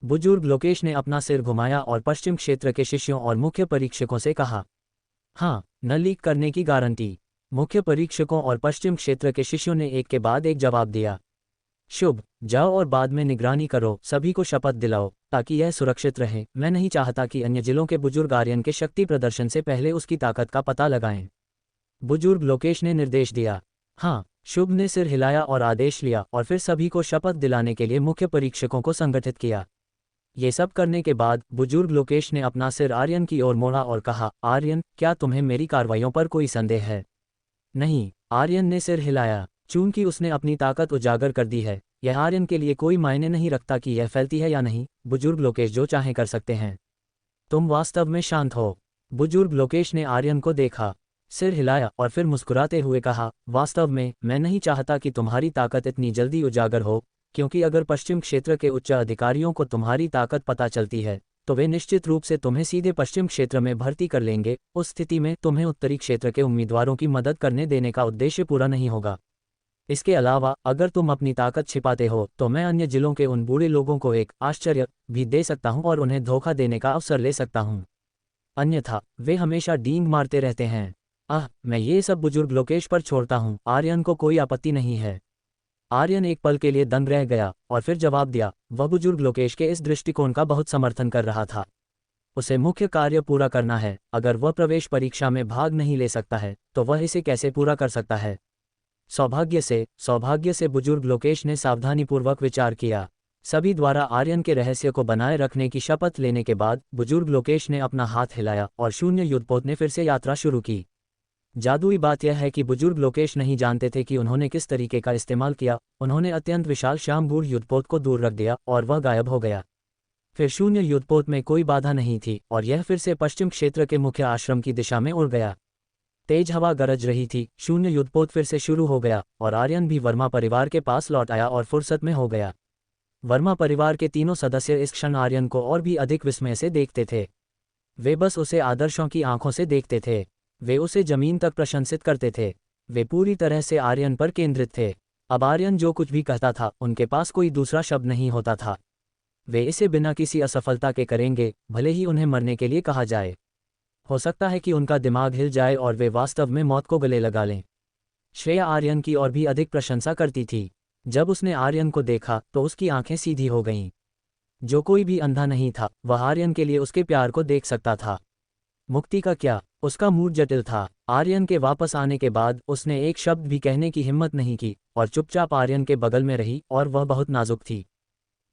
बुजुर्ग लोकेश ने अपना सिर घुमाया और पश्चिम क्षेत्र के शिष्यों और मुख्य परीक्षकों से कहा। हाँ, न लीक करने की गारंटी। मुख्य परीक्षकों और पश्चिम क्षेत्र के शिष्यों ने एक के बाद एक जवाब दिया। शुभ, जाओ और बाद में निगरानी करो। सभी को शपथ दिलाओ ताकि यह सुरक्षित रहे। मैं नहीं चाहता कि अन्य जिलों के बुजुर्ग आर्यन के शक्ति प्रदर्शन से पहले उसकी ताकत का पता लगाएं। बुजुर्ग लोकेश ने निर्देश दिया। हाँ, शुभ ने सिर हिलाया और आदेश लिया और फिर सभी को शपथ दिलाने के लिए मुख्य परीक्षकों को संगठित किया। ये सब करने के बाद बुजुर्ग लोकेश ने अपना सिर आर्यन की ओर मोड़ा और कहा, आर्यन, क्या तुम्हें मेरी कार्रवाइयों पर कोई संदेह है? नहीं, आर्यन ने सिर हिलाया। चूंकि उसने अपनी ताकत उजागर कर दी है, यह आर्यन के लिए कोई मायने नहीं रखता कि यह फैलती है या नहीं। बुजुर्ग लोकेश जो चाहे कर सकते हैं। तुम वास्तव में शांत हो? बुजुर्ग लोकेश ने आर्यन को देखा, सिर हिलाया और फिर मुस्कुराते हुए कहा, वास्तव में मैं नहीं चाहता कि तुम्हारी ताकत इतनी जल्दी उजागर हो, क्योंकि अगर पश्चिम क्षेत्र के उच्च अधिकारियों को तुम्हारी ताकत पता चलती है, तो वे निश्चित रूप से तुम्हें सीधे पश्चिम क्षेत्र में भर्ती कर लेंगे। उस स्थिति में तुम्हें उत्तरी क्षेत्र के उम्मीदवारों की मदद करने देने का उद्देश्य पूरा नहीं होगा। इसके अलावा अगर तुम अपनी ताकत छिपाते हो, तो मैं अन्य जिलों के उन बूढ़े लोगों को एक आश्चर्य भी दे सकता हूं और उन्हें धोखा देने का अवसर ले सकता हूं। अन्यथा वे हमेशा डींग मारते रहते हैं। मैं ये सब बुजुर्ग लोकेश पर छोड़ता हूं। आर्यन को कोई आपत्ति नहीं है। आर्यन एक पल के लिए दंग रह गया और फिर जवाब दिया। वह बुजुर्ग लोकेश के इस दृष्टिकोण का बहुत समर्थन कर रहा था। उसे मुख्य कार्य पूरा करना है। अगर वह प्रवेश परीक्षा में भाग नहीं ले सकता है, तो वह इसे कैसे पूरा कर सकता है? सौभाग्य से बुजुर्ग लोकेश ने सावधानीपूर्वक विचार किया। सभी द्वारा आर्यन के रहस्य को बनाए रखने की शपथ लेने के बाद बुजुर्ग लोकेश ने अपना हाथ हिलाया और शून्य युद्धपोत ने फिर से यात्रा शुरू की। जादुई बात यह है कि बुजुर्ग लोकेश नहीं जानते थे कि उन्होंने किस तरीके का इस्तेमाल किया। उन्होंने अत्यंत विशाल श्यामबूढ़ युद्धपोत को दूर रख दिया और वह गायब हो गया। फिर शून्य युद्धपोत में कोई बाधा नहीं थी और यह फिर से पश्चिम क्षेत्र के मुख्य आश्रम की दिशा में उड़ गया। तेज हवा गरज रही थी, शून्य युद्धपोत फिर से शुरू हो गया और आर्यन भी वर्मा परिवार के पास लौट आया और फुर्सत में हो गया। वर्मा परिवार के तीनों सदस्य इस क्षण आर्यन को और भी अधिक विस्मय से देखते थे। वे बस उसे आदर्शों की आंखों से देखते थे। वे उसे जमीन तक प्रशंसित करते थे। वे पूरी तरह से आर्यन पर केंद्रित थे। अब आर्यन जो कुछ भी कहता था उनके पास कोई दूसरा शब्द नहीं होता था। वे इसे बिना किसी असफलता के करेंगे, भले ही उन्हें मरने के लिए कहा जाए। हो सकता है कि उनका दिमाग हिल जाए और वे वास्तव में मौत को गले लगा लें। श्रेया आर्यन की और भी अधिक प्रशंसा करती थी। जब उसने आर्यन को देखा तो उसकी आंखें सीधी हो गईं। जो कोई भी अंधा नहीं था वह आर्यन के लिए उसके प्यार को देख सकता था। मुक्ति का क्या? उसका मूड जटिल था। आर्यन के वापस आने के बाद उसने एक शब्द भी कहने की हिम्मत नहीं की और चुपचाप आर्यन के बगल में रही और वह बहुत नाजुक थी।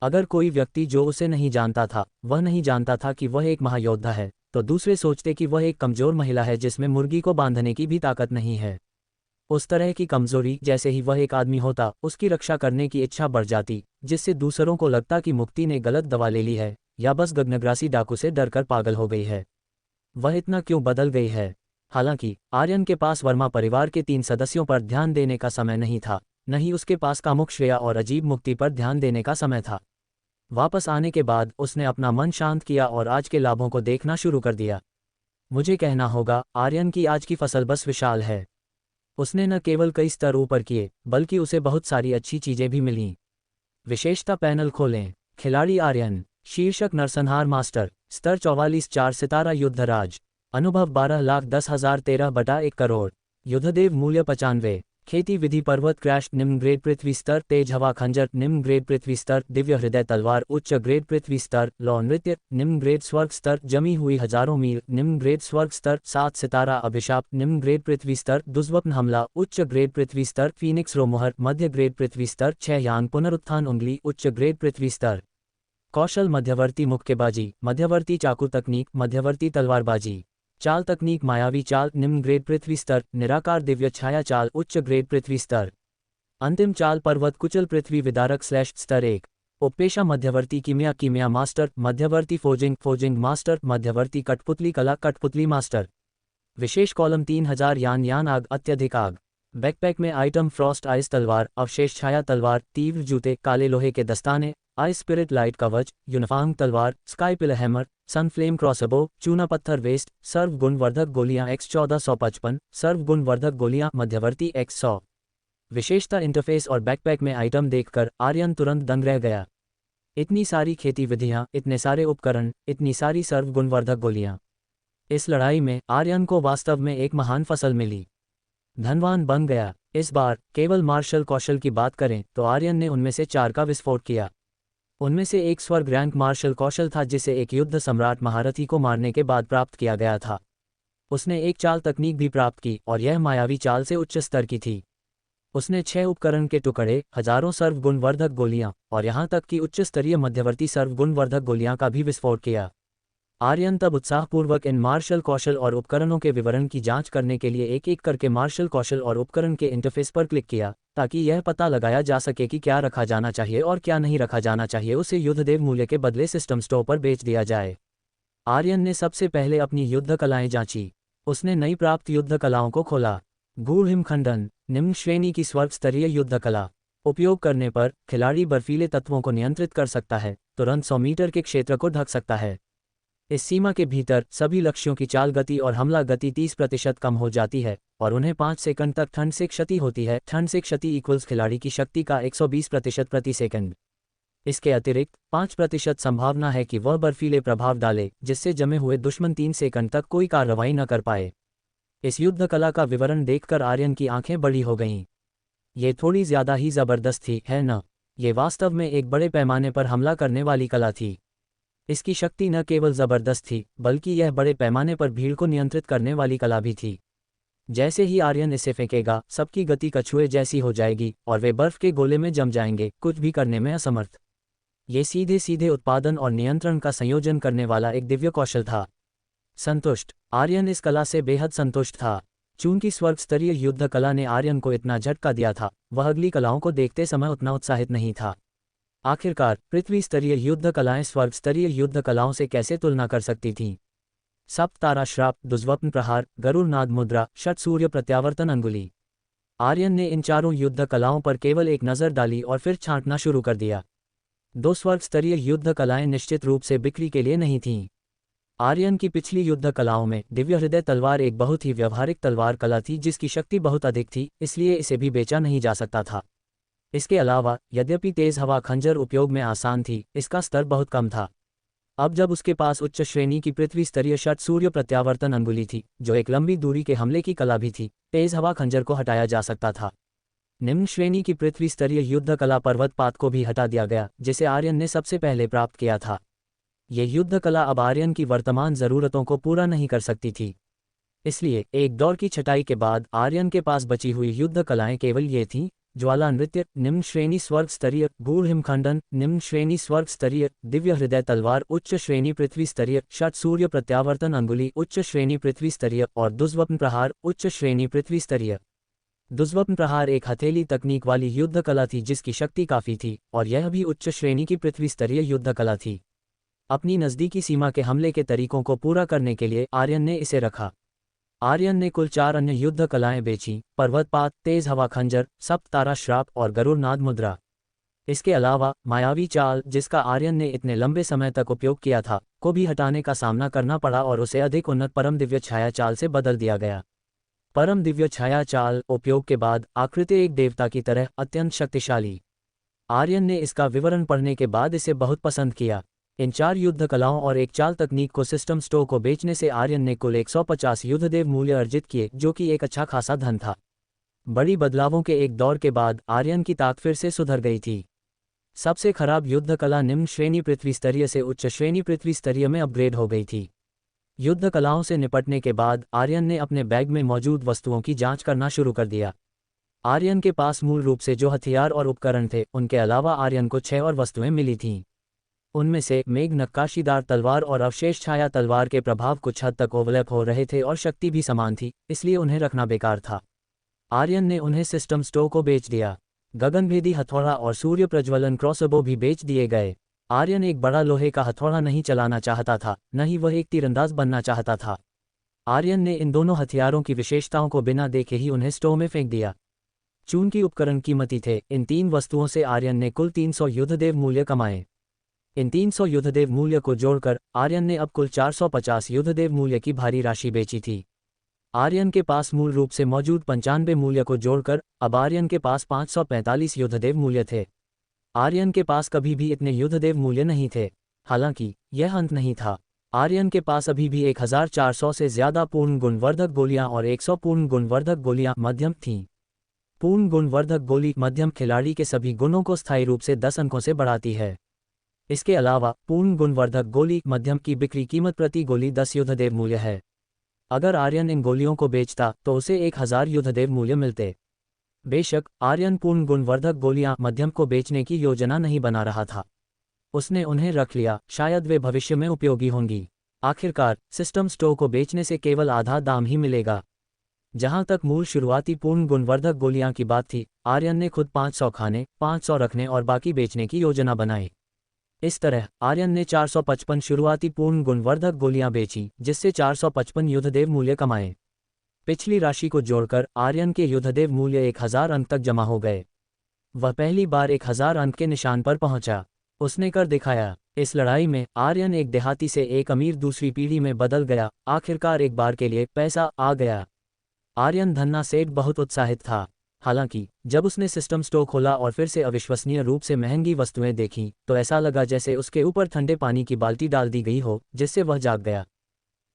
अगर कोई व्यक्ति जो उसे नहीं जानता था वह नहीं जानता था कि वह एक महायोद्धा है, तो दूसरे सोचते कि वह एक कमजोर महिला है जिसमें मुर्गी को बांधने की भी ताकत नहीं है। उस तरह की कमजोरी, जैसे ही वह एक आदमी होता उसकी रक्षा करने की इच्छा बढ़ जाती, जिससे दूसरों को लगता कि मुक्ति ने गलत दवा ले ली है या बस गगनग्रासी डाकू से डरकर पागल हो गई है। वह इतना क्यों बदल गई है? हालांकि आर्यन के पास वर्मा परिवार के 3 सदस्यों पर ध्यान देने का समय नहीं था, न ही उसके पास कामुक श्रेया और अजीब मुक्ति पर ध्यान देने का समय था। वापस आने के बाद उसने अपना मन शांत किया और आज के लाभों को देखना शुरू कर दिया। मुझे कहना होगा, आर्यन की आज की फसल बस विशाल है। उसने न केवल कई स्तर ऊपर किए, बल्कि उसे बहुत सारी अच्छी चीजें भी मिलीं। विशेषता पैनल खोलें। खिलाड़ी आर्यन। शीर्षक नरसंहार मास्टर। स्तर 44 4 सितारा युद्धराज। अनुभव 12,10,013/1 करोड़। युद्धदेव मूल्य 95। खेती विधि पर्वत क्रैश निम्न ग्रेड पृथ्वी स्तर तेज हवा खंजर निम्न ग्रेड पृथ्वी स्तर दिव्य हृदय तलवार उच्च ग्रेड पृथ्वी स्तर लौ नृत्य निम्न ग्रेड स्वर्ग स्तर जमी हुई हजारों मील निम्न ग्रेड स्वर्ग स्तर 7 सितारा अभिशाप निम्न ग्रेड पृथ्वी स्तर दुष्स्वप्न हमला उच्च ग्रेड पृथ्वी स्तर फीनिक्स रोमोहर मध्य ग्रेड पृथ्वी स्तर 6 यांग पुनरुत्थान उंगली उच्च ग्रेड पृथ्वी स्तर। कौशल मध्यवर्ती मुक्केबाजी मध्यवर्ती चाकू तकनीक मध्यवर्ती तलवारबाजी। चाल तकनीक मायावी चाल निम्न ग्रेड पृथ्वी स्तर निराकार दिव्य छाया चाल उच्च ग्रेड पृथ्वी स्तर। अंतिम चाल पर्वत कुचल पृथ्वी विदारक स्तर 1। उपपेशा मध्यवर्ती कीमिया मास्टर मध्यवर्ती फोजिंग मास्टर मध्यवर्ती कठपुतली कला कठपुतली मास्टर। विशेष कॉलम 3000 यान आग अत्यधिक आग। बैकपैक में आइटम फ्रॉस्ट आइस तलवार अवशेष छाया तलवार तीव्र जूते काले लोहे के दस्ताने आइस स्पिरिट लाइट कवच यूनिफॉर्म तलवार sky pillar hammer Sunflame crossbow चूना पत्थर वेस्ट सर्व गुणवर्धक गोलियां X1455 सर्व गुणवर्धक गोलियां मध्यवर्ती X100। विशेषता इंटरफेस और बैकपैक में आइटम देखकर आर्यन तुरंत दंग रह गया। इतनी सारी खेती विधियां, इतने सारे उपकरण, इतनी सारी सर्व गुणवर्धक गोलियां। इस लड़ाई में आर्यन को वास्तव में एक महान फसल मिली। धनवान बन गया। इस बार केवल मार्शल कौशल की बात करें तो आर्यन ने उनमें से 4 का विस्फोट किया। उनमें से एक स्वर्ग रैंक मार्शल कौशल था जिसे एक युद्ध सम्राट महारथी को मारने के बाद प्राप्त किया गया था। उसने एक चाल तकनीक भी प्राप्त की और यह मायावी चाल से उच्च स्तर की थी। उसने 6 उपकरण के टुकड़े हजारों सर्व गुणवर्धक गोलियां और यहां तक कि उच्च स्तरीय मध्यवर्ती सर्व गुणवर्धक गोलियां का भी विस्फोट किया। आर्यन तब उत्साहपूर्वक इन मार्शल कौशल और उपकरणों के विवरण की जांच करने के लिए एक एक करके मार्शल कौशल और उपकरण के इंटरफेस पर क्लिक किया, ताकि यह पता लगाया जा सके कि क्या रखा जाना चाहिए और क्या नहीं रखा जाना चाहिए। उसे युद्धदेव मूल्य के बदले सिस्टम स्टोर पर बेच दिया जाए। आर्यन ने सबसे पहले अपनी युद्ध कलाएं जांची। उसने नई प्राप्त युद्ध कलाओं को खोला। गूढ़ हिमखंडन निम्न श्रेणी की स्वर्ग स्तरीय युद्ध कला। उपयोग करने पर खिलाड़ी बर्फीले तत्वों को नियंत्रित कर सकता है, तुरंत 100 मीटर के क्षेत्र को ढक सकता है। इस सीमा के भीतर सभी लक्ष्यों की चाल गति और हमला गति 30% कम हो जाती है और उन्हें 5 सेकंड तक ठंड से क्षति होती है। ठंड से क्षति इक्वल्स खिलाड़ी की शक्ति का 120% प्रति सेकंड। इसके अतिरिक्त 5% संभावना है कि वह बर्फीले प्रभाव डाले जिससे जमे हुए दुश्मन 3 सेकंड तक कोई कार्रवाई न कर पाए। इस युद्ध कला का विवरण देखकर आर्यन की आंखें बड़ी हो गईं। ये थोड़ी ज्यादा ही जबरदस्त थी, है न? ये वास्तव में एक बड़े पैमाने पर हमला करने वाली कला थी। इसकी शक्ति न केवल जबरदस्त थी, बल्कि यह बड़े पैमाने पर भीड़ को नियंत्रित करने वाली कला भी थी। जैसे ही आर्यन इसे फेंकेगा, सबकी गति कछुए जैसी हो जाएगी और वे बर्फ के गोले में जम जाएंगे, कुछ भी करने में असमर्थ। ये सीधे सीधे उत्पादन और नियंत्रण का संयोजन करने वाला एक दिव्य कौशल था। संतुष्ट। आर्यन इस कला से बेहद संतुष्ट था। चूंकि स्वर्ग स्तरीय युद्ध कला ने आर्यन को इतना झटका दिया था, वह अगली कलाओं को देखते समय उतना उत्साहित नहीं था। आखिरकार पृथ्वी स्तरीय युद्ध कलाएं स्वर्ग स्तरीय युद्ध कलाओं से कैसे तुलना कर सकती थीं? सप्त तारा श्राप, दुष्वप्न प्रहार, गरुड़ नाद मुद्रा, षट सूर्य प्रत्यावर्तन अंगुली। आर्यन ने इन चारों युद्ध कलाओं पर केवल एक नज़र डाली और फिर छांटना शुरू कर दिया। दो स्वर्ग स्तरीय युद्ध कलाएं निश्चित रूप से बिक्री के लिए नहीं थीं। आर्यन की पिछली युद्ध कलाओं में दिव्य हृदय तलवार एक बहुत ही व्यवहारिक तलवार कला थी जिसकी शक्ति बहुत अधिक थी, इसलिए इसे भी बेचा नहीं जा सकता था। इसके अलावा यद्यपि तेज हवा खंजर उपयोग में आसान थी, इसका स्तर बहुत कम था। अब जब उसके पास उच्च श्रेणी की पृथ्वी स्तरीय षट सूर्य प्रत्यावर्तन अंगुली थी, जो एक लंबी दूरी के हमले की कला भी थी, तेज हवा खंजर को हटाया जा सकता था। निम्न श्रेणी की पृथ्वी स्तरीय युद्ध कला पर्वतपात को भी हटा दिया गया, जिसे आर्यन ने सबसे पहले प्राप्त किया था। ये युद्ध कला अब आर्यन की वर्तमान ज़रूरतों को पूरा नहीं कर सकती थी। इसलिए एक दौर की छटाई के बाद आर्यन के पास बची हुई युद्ध कलाएं केवल ये थीं: ज्वाला नृत्य, निम्न श्रेणी स्वर्ग स्तरीय गूढ़ हिमखंडन, निम्न श्रेणी स्वर्ग स्तरीय दिव्य हृदय तलवार, उच्च श्रेणी पृथ्वी स्तरीय षट सूर्य प्रत्यावर्तन अंगुली, उच्च श्रेणी पृथ्वी स्तरीय, और दुष्वप्न प्रहार, उच्च श्रेणी पृथ्वी स्तरीय। दुष्वप्न प्रहार एक हथेली तकनीक वाली युद्ध कला थी जिसकी शक्ति काफ़ी थी, और यह भी उच्च श्रेणी की पृथ्वी स्तरीय युद्ध कला थी। अपनी नज़दीकी सीमा के हमले के तरीकों को पूरा करने के लिए आर्यन ने इसे रखा। आर्यन ने कुल 4 अन्य युद्ध कलाएं बेचीं: पर्वतपात, तेज हवा खंजर, सप्त तारा श्राप और गरुड़ नाद मुद्रा। इसके अलावा मायावी चाल, जिसका आर्यन ने इतने लंबे समय तक उपयोग किया था, को भी हटाने का सामना करना पड़ा और उसे अधिक उन्नत परम दिव्य छाया चाल से बदल दिया गया। परम दिव्य छाया चाल उपयोग के बाद आकृति एक देवता की तरह अत्यंत शक्तिशाली। आर्यन ने इसका विवरण पढ़ने के बाद इसे बहुत पसंद किया। इन 4 युद्ध कलाओं और एक चाल तकनीक को सिस्टम स्टोर को बेचने से आर्यन ने कुल 150 युद्धदेव मूल्य अर्जित किए, जो कि एक अच्छा खासा धन था। बड़ी बदलावों के एक दौर के बाद आर्यन की ताकत फिर से सुधर गई थी। सबसे खराब युद्ध कला निम्न श्रेणी पृथ्वी स्तरीय से उच्च श्रेणी पृथ्वी स्तरीय में अपग्रेड हो गई थी। युद्ध कलाओं से निपटने के बाद आर्यन ने अपने बैग में मौजूद वस्तुओं की जांच करना शुरू कर दिया। आर्यन के पास मूल रूप से जो हथियार और उपकरण थे, उनके अलावा आर्यन को 6 और वस्तुएं मिली थीं। उनमें से मेघ नक्काशीदार तलवार और अवशेष छाया तलवार के प्रभाव कुछ हद तक ओवरलैप हो रहे थे और शक्ति भी समान थी, इसलिए उन्हें रखना बेकार था। आर्यन ने उन्हें सिस्टम स्टोर को बेच दिया। गगनभेदी हथौड़ा और सूर्य प्रज्वलन क्रॉसबो भी बेच दिए गए। आर्यन एक बड़ा लोहे का हथौड़ा नहीं चलाना चाहता था, न ही वह एक तीरंदाज बनना चाहता था। आर्यन ने इन दोनों हथियारों की विशेषताओं को बिना देखे ही उन्हें स्टोर में फेंक दिया। चूंकि उपकरण कीमती थे, इन 3 वस्तुओं से आर्यन ने कुल 300 युद्धदेव मूल्य कमाए। इन 300 युद्धदेव मूल्य को जोड़कर आर्यन ने अब कुल 450 युद्धदेव मूल्य की भारी राशि बेची थी। आर्यन के पास मूल रूप से मौजूद 95 मूल्य को जोड़कर अब आर्यन के पास 545 युद्धदेव मूल्य थे। आर्यन के पास कभी भी इतने युद्धदेव मूल्य नहीं थे। हालांकि यह अंत नहीं था। आर्यन के पास अभी भी 1400 से ज़्यादा पूर्ण गुणवर्धक गोलियां और 100 पूर्ण गुणवर्धक गोलियां मध्यम थीं। पूर्ण गुणवर्धक गोली मध्यम खिलाड़ी के सभी गुणों को स्थायी रूप से 10 अंकों से बढ़ाती है। इसके अलावा पूर्ण गुणवर्धक गोली मध्यम की बिक्री कीमत प्रति गोली 10 युद्धदेव मूल्य है। अगर आर्यन इन गोलियों को बेचता तो उसे 1000 युद्धदेव मूल्य मिलते। बेशक आर्यन पूर्ण गुणवर्धक गोलियां मध्यम को बेचने की योजना नहीं बना रहा था। उसने उन्हें रख लिया, शायद वे भविष्य में उपयोगी होंगी। आखिरकार सिस्टम स्टोर को बेचने से केवल आधा दाम ही मिलेगा। जहां तक मूल शुरुआती पूर्ण गुणवर्धक गोलियां की बात थी, आर्यन ने खुद 500 खाने, 500 रखने और बाकी बेचने की योजना बनाई। इस तरह आर्यन ने 455 शुरुआती पूर्ण गुणवर्धक गोलियां बेची, जिससे 455 युद्धदेव मूल्य कमाए। पिछली राशि को जोड़कर आर्यन के युद्धदेव मूल्य 1000 अंक तक जमा हो गए। वह पहली बार 1000 अंक के निशान पर पहुंचा। उसने कर दिखाया। इस लड़ाई में आर्यन एक देहाती से एक अमीर दूसरी पीढ़ी में बदल गया। आखिरकार एक बार के लिए पैसा आ गया। आर्यन धन्ना सेठ बहुत उत्साहित था। हालांकि जब उसने सिस्टम स्टोर खोला और फिर से अविश्वसनीय रूप से महंगी वस्तुएं देखीं, तो ऐसा लगा जैसे उसके ऊपर ठंडे पानी की बाल्टी डाल दी गई हो, जिससे वह जाग गया।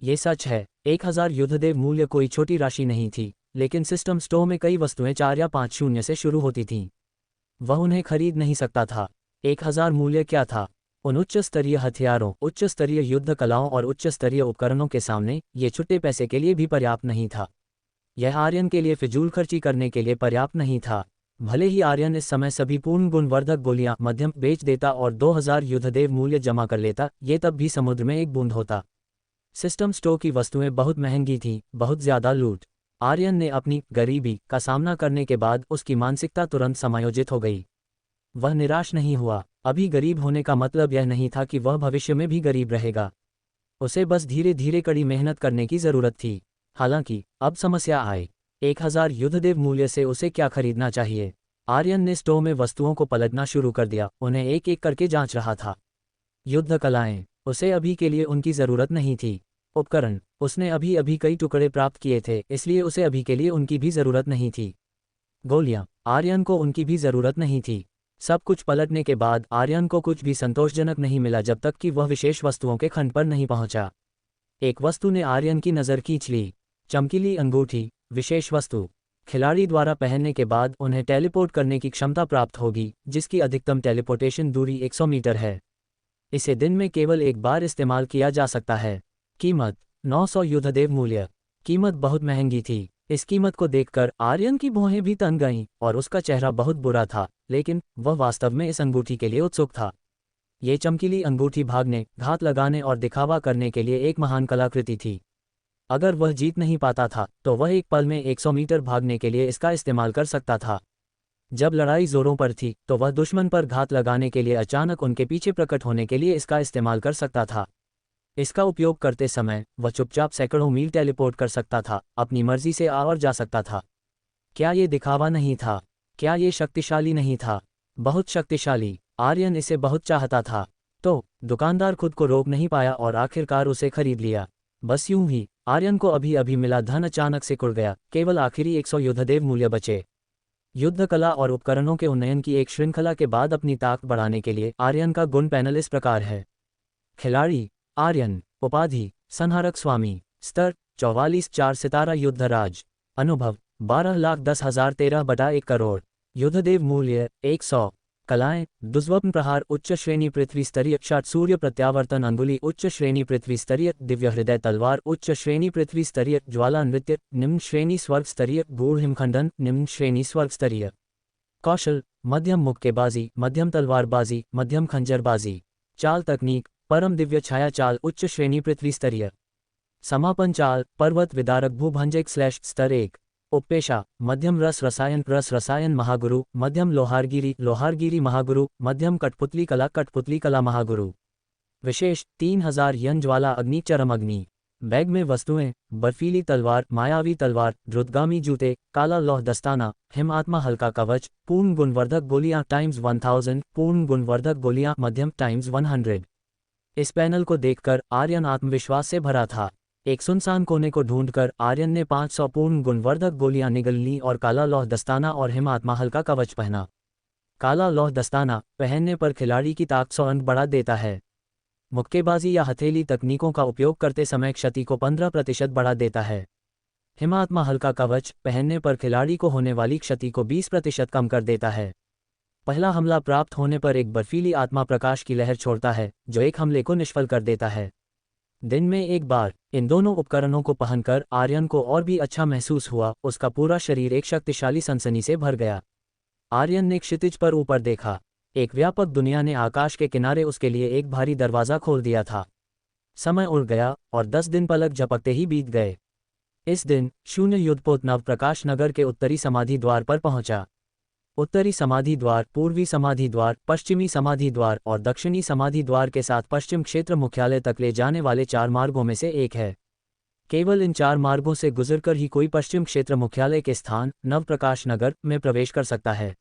ये सच है, 1000 युद्धदेव मूल्य कोई छोटी राशि नहीं थी, लेकिन सिस्टम स्टोर में कई वस्तुएं 4 या 5 शून्य से शुरू होती थीं। वह उन्हें खरीद नहीं सकता था। 1000 मूल्य क्या था? उन उच्च स्तरीय हथियारों, उच्च स्तरीय युद्ध कलाओं और उच्च स्तरीय उपकरणों के सामने ये छुट्टे पैसे के लिए भी पर्याप्त नहीं था। यह आर्यन के लिए फिजूल खर्ची करने के लिए पर्याप्त नहीं था। भले ही आर्यन इस समय सभी पूर्ण गुणवर्धक गोलियां मध्यम बेच देता और 2000 युद्धदेव मूल्य जमा कर लेता, ये तब भी समुद्र में एक बूंद होता। सिस्टम स्टोर की वस्तुएं बहुत महंगी थीं, बहुत ज़्यादा लूट। आर्यन ने अपनी गरीबी का सामना करने के बाद उसकी मानसिकता तुरंत समायोजित हो गई। वह निराश नहीं हुआ। अभी गरीब होने का मतलब यह नहीं था कि वह भविष्य में भी गरीब रहेगा। उसे बस धीरे धीरे कड़ी मेहनत करने की जरूरत थी। हालांकि अब समस्या आई। 1000 युद्धदेव मूल्य से उसे क्या खरीदना चाहिए? आर्यन ने स्टोर में वस्तुओं को पलटना शुरू कर दिया, उन्हें एक एक करके जांच रहा था। युद्ध कलाएं, उसे अभी के लिए उनकी जरूरत नहीं थी। उपकरण, उसने अभी अभी कई टुकड़े प्राप्त किए थे, इसलिए उसे अभी के लिए उनकी भी जरूरत नहीं थी। गोलियां, आर्यन को उनकी भी जरूरत नहीं थी। सब कुछ पलटने के बाद आर्यन को कुछ भी संतोषजनक नहीं मिला जब तक कि वह विशेष वस्तुओं के खंड पर नहीं पहुंचा। एक वस्तु ने आर्यन की नज़र खींच ली। चमकीली अंगूठी, विशेष वस्तु। खिलाड़ी द्वारा पहनने के बाद उन्हें टेलीपोर्ट करने की क्षमता प्राप्त होगी, जिसकी अधिकतम टेलीपोर्टेशन दूरी 100 मीटर है। इसे दिन में केवल एक बार इस्तेमाल किया जा सकता है। कीमत 900 युद्धदेव मूल्य। कीमत बहुत महंगी थी। इस कीमत को देखकर आर्यन की भौहें भी तन गईं और उसका चेहरा बहुत बुरा था, लेकिन वह वास्तव में इस अंगूठी के लिए उत्सुक था। ये चमकीली अंगूठी भागने, घात लगाने और दिखावा करने के लिए एक महान कलाकृति थी। अगर वह जीत नहीं पाता था तो वह एक पल में 100 मीटर भागने के लिए इसका इस्तेमाल कर सकता था। जब लड़ाई जोरों पर थी तो वह दुश्मन पर घात लगाने के लिए अचानक उनके पीछे प्रकट होने के लिए इसका इस्तेमाल कर सकता था। इसका उपयोग करते समय वह चुपचाप सैकड़ों मील टेलीपोर्ट कर सकता था, अपनी मर्जी से आ और जा सकता था। क्या ये दिखावा नहीं था? क्या ये शक्तिशाली नहीं था? बहुत शक्तिशाली। आर्यन इसे बहुत चाहता था। तो दुकानदार खुद को रोक नहीं पाया और आखिरकार उसे खरीद लिया। बस यूं ही आर्यन को अभी अभी मिला धन अचानक से कुड़ गया। केवल आखिरी 100 युद्धदेव मूल्य बचे। युद्ध कला और उपकरणों के उन्नयन की एक श्रृंखला के बाद अपनी ताकत बढ़ाने के लिए आर्यन का गुण पैनल इस प्रकार है। खिलाड़ी आर्यन। उपाधि संहारक स्वामी। स्तर 44 4 सितारा युद्धराज। अनुभव 12,10,000 13/1 करोड़। युद्धदेव मूल्य 100। कलाएं दुष्वप्न प्रहार उच्च श्रेणी पृथ्वी स्तरीय क्षाट सूर्य प्रत्यावर्तन अंगुली उच्च श्रेणी पृथ्वी स्तरीय दिव्य हृदय तलवार उच्च श्रेणी पृथ्वी स्तरीय ज्वाला नृत्य निम्न श्रेणी स्वर्ग स्तरीय गूढ़ हिमखंडन निम्न श्रेणी स्वर्ग स्तरीय। कौशल मध्यम मुक्केबाजी मध्यम तलवारबाजी मध्यम खंजरबाजी। चाल तकनीक परम दिव्य छाया चाल उच्च श्रेणी पृथ्वी स्तरीय। समापन चाल पर्वत विदारक भूभंजक स्तर 1। उपपेशा मध्यम रस रसायन महागुरु मध्यम लोहारगिरी महागुरु मध्यम कठपुतली कला महागुरु। विशेष 3000 यन ज्वाला अग्नि चरम अग्नि। बैग में वस्तुएं बर्फीली तलवार मायावी तलवार द्रुतगामी जूते काला लौह दस्ताना हिम आत्मा हल्का कवच पूर्ण गुणवर्धक गोलियां ×1000 पूर्ण गुणवर्धक गोलियां मध्यम ×100। इस पैनल को देखकर आर्यन आत्मविश्वास से भरा था। एक सुनसान कोने को ढूंढकर आर्यन ने 500 पूर्ण गुणवर्धक गोलियां निगल ली और काला लौह दस्ताना और हिम आत्मा हल्का कवच पहना। काला लौह दस्ताना पहनने पर खिलाड़ी की ताकत 100 अंक बढ़ा देता है। मुक्केबाजी या हथेली तकनीकों का उपयोग करते समय क्षति को 15% बढ़ा देता है। हिमात्मा हल्का कवच पहनने पर खिलाड़ी को होने वाली क्षति को 20% कम कर देता है। पहला हमला प्राप्त होने पर एक बर्फीली आत्मा प्रकाश की लहर छोड़ता है जो एक हमले को निष्फल कर देता है। दिन में एक बार इन दोनों उपकरणों को पहनकर आर्यन को और भी अच्छा महसूस हुआ। उसका पूरा शरीर एक शक्तिशाली सनसनी से भर गया। आर्यन ने क्षितिज पर ऊपर देखा। एक व्यापक दुनिया ने आकाश के किनारे उसके लिए एक भारी दरवाजा खोल दिया था। समय उड़ गया और 10 दिन पलक झपकते ही बीत गए। इस दिन शून्य युद्धपोत नव प्रकाश नगर के उत्तरी समाधि द्वार पर पहुंचा। उत्तरी समाधि द्वार, पूर्वी समाधि द्वार, पश्चिमी समाधि द्वार और दक्षिणी समाधि द्वार के साथ पश्चिम क्षेत्र मुख्यालय तक ले जाने वाले 4 मार्गों में से एक है। केवल इन 4 मार्गों से गुजरकर ही कोई पश्चिम क्षेत्र मुख्यालय के स्थान नवप्रकाश नगर में प्रवेश कर सकता है।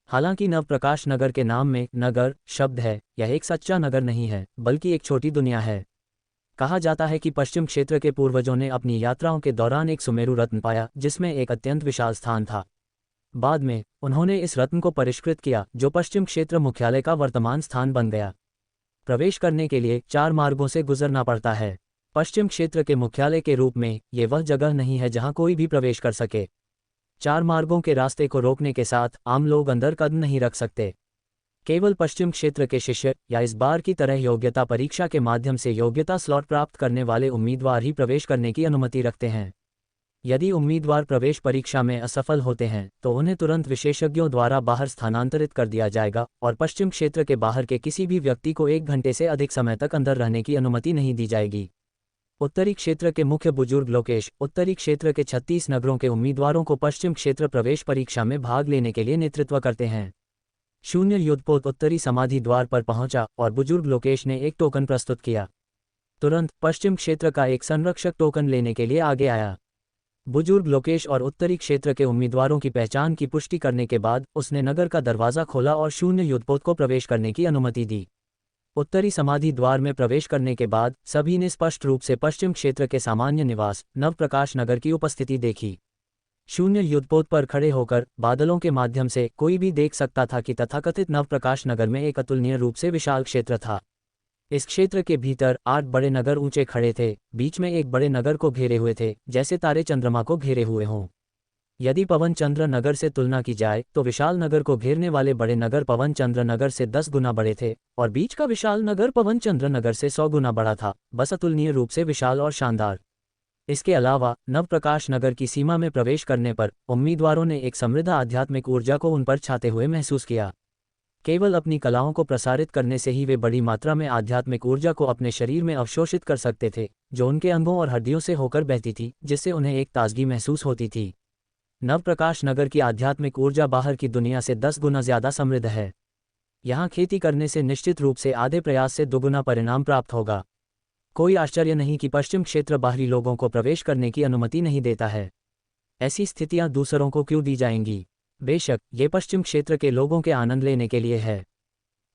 हालांकि नवप्रकाश नगर के नाम में नगर शब्द है, यह एक सच्चा नगर नहीं है बल्कि एक छोटी दुनिया है। कहा जाता है कि पश्चिम क्षेत्र के पूर्वजों ने अपनी यात्राओं के दौरान एक सुमेरु रत्न पाया जिसमें एक अत्यंत विशाल स्थान था। बाद में उन्होंने इस रत्न को परिष्कृत किया जो पश्चिम क्षेत्र मुख्यालय का वर्तमान स्थान बन गया। प्रवेश करने के लिए 4 मार्गों से गुजरना पड़ता है। पश्चिम क्षेत्र के मुख्यालय के रूप में ये वह जगह नहीं है जहां कोई भी प्रवेश कर सके। 4 मार्गों के रास्ते को रोकने के साथ आम लोग अंदर कदम नहीं रख सकते। केवल पश्चिम क्षेत्र के शिष्य या इस बार की तरह योग्यता परीक्षा के माध्यम से योग्यता स्लॉट प्राप्त करने वाले उम्मीदवार ही प्रवेश करने की अनुमति रखते हैं। यदि उम्मीदवार प्रवेश परीक्षा में असफल होते हैं तो उन्हें तुरंत विशेषज्ञों द्वारा बाहर स्थानांतरित कर दिया जाएगा और पश्चिम क्षेत्र के बाहर के किसी भी व्यक्ति को 1 घंटे से अधिक समय तक अंदर रहने की अनुमति नहीं दी जाएगी। उत्तरी क्षेत्र के मुख्य बुजुर्ग लोकेश उत्तरी क्षेत्र के 36 नगरों के उम्मीदवारों को पश्चिम क्षेत्र प्रवेश परीक्षा में भाग लेने के लिए नेतृत्व करते हैं। शून्य युद्धपोत उत्तरी समाधि द्वार पर पहुंचा और बुजुर्ग लोकेश ने एक टोकन प्रस्तुत किया। तुरंत पश्चिम क्षेत्र का एक संरक्षक टोकन लेने के लिए आगे आया। बुजुर्ग लोकेश और उत्तरी क्षेत्र के उम्मीदवारों की पहचान की पुष्टि करने के बाद उसने नगर का दरवाजा खोला और शून्य युद्धपोत को प्रवेश करने की अनुमति दी। उत्तरी समाधि द्वार में प्रवेश करने के बाद सभी ने स्पष्ट रूप से पश्चिम क्षेत्र के सामान्य निवास नवप्रकाश नगर की उपस्थिति देखी। शून्य युद्धपोत पर खड़े होकर बादलों के माध्यम से कोई भी देख सकता था कि तथाकथित नवप्रकाश नगर में एक अतुलनीय रूप से विशाल क्षेत्र था। इस क्षेत्र के भीतर 8 बड़े नगर ऊंचे खड़े थे, बीच में एक बड़े नगर को घेरे हुए थे, जैसे तारे चंद्रमा को घेरे हुए हों। यदि पवन चंद्र नगर से तुलना की जाए तो विशाल नगर को घेरने वाले बड़े नगर पवन चंद्र नगर से 10 गुना बड़े थे और बीच का विशाल नगर पवन चंद्र नगर से 100 गुना बड़ा था, बस अतुलनीय रूप से विशाल और शानदार। इसके अलावा नवप्रकाश नगर की सीमा में प्रवेश करने पर उम्मीदवारों ने एक समृद्ध आध्यात्मिक ऊर्जा को उन पर छाते हुए महसूस किया। केवल अपनी कलाओं को प्रसारित करने से ही वे बड़ी मात्रा में आध्यात्मिक ऊर्जा को अपने शरीर में अवशोषित कर सकते थे, जो उनके अंगों और हड्डियों से होकर बहती थी, जिससे उन्हें एक ताजगी महसूस होती थी। नवप्रकाश नगर की आध्यात्मिक ऊर्जा बाहर की दुनिया से 10 गुना ज्यादा समृद्ध है। यहाँ खेती करने से निश्चित रूप से आधे प्रयास से 2 गुना परिणाम प्राप्त होगा। कोई आश्चर्य नहीं कि पश्चिम क्षेत्र बाहरी लोगों को प्रवेश करने की अनुमति नहीं देता है। ऐसी स्थितियां दूसरों को क्यों दी जाएंगी? बेशक ये पश्चिम क्षेत्र के लोगों के आनंद लेने के लिए है,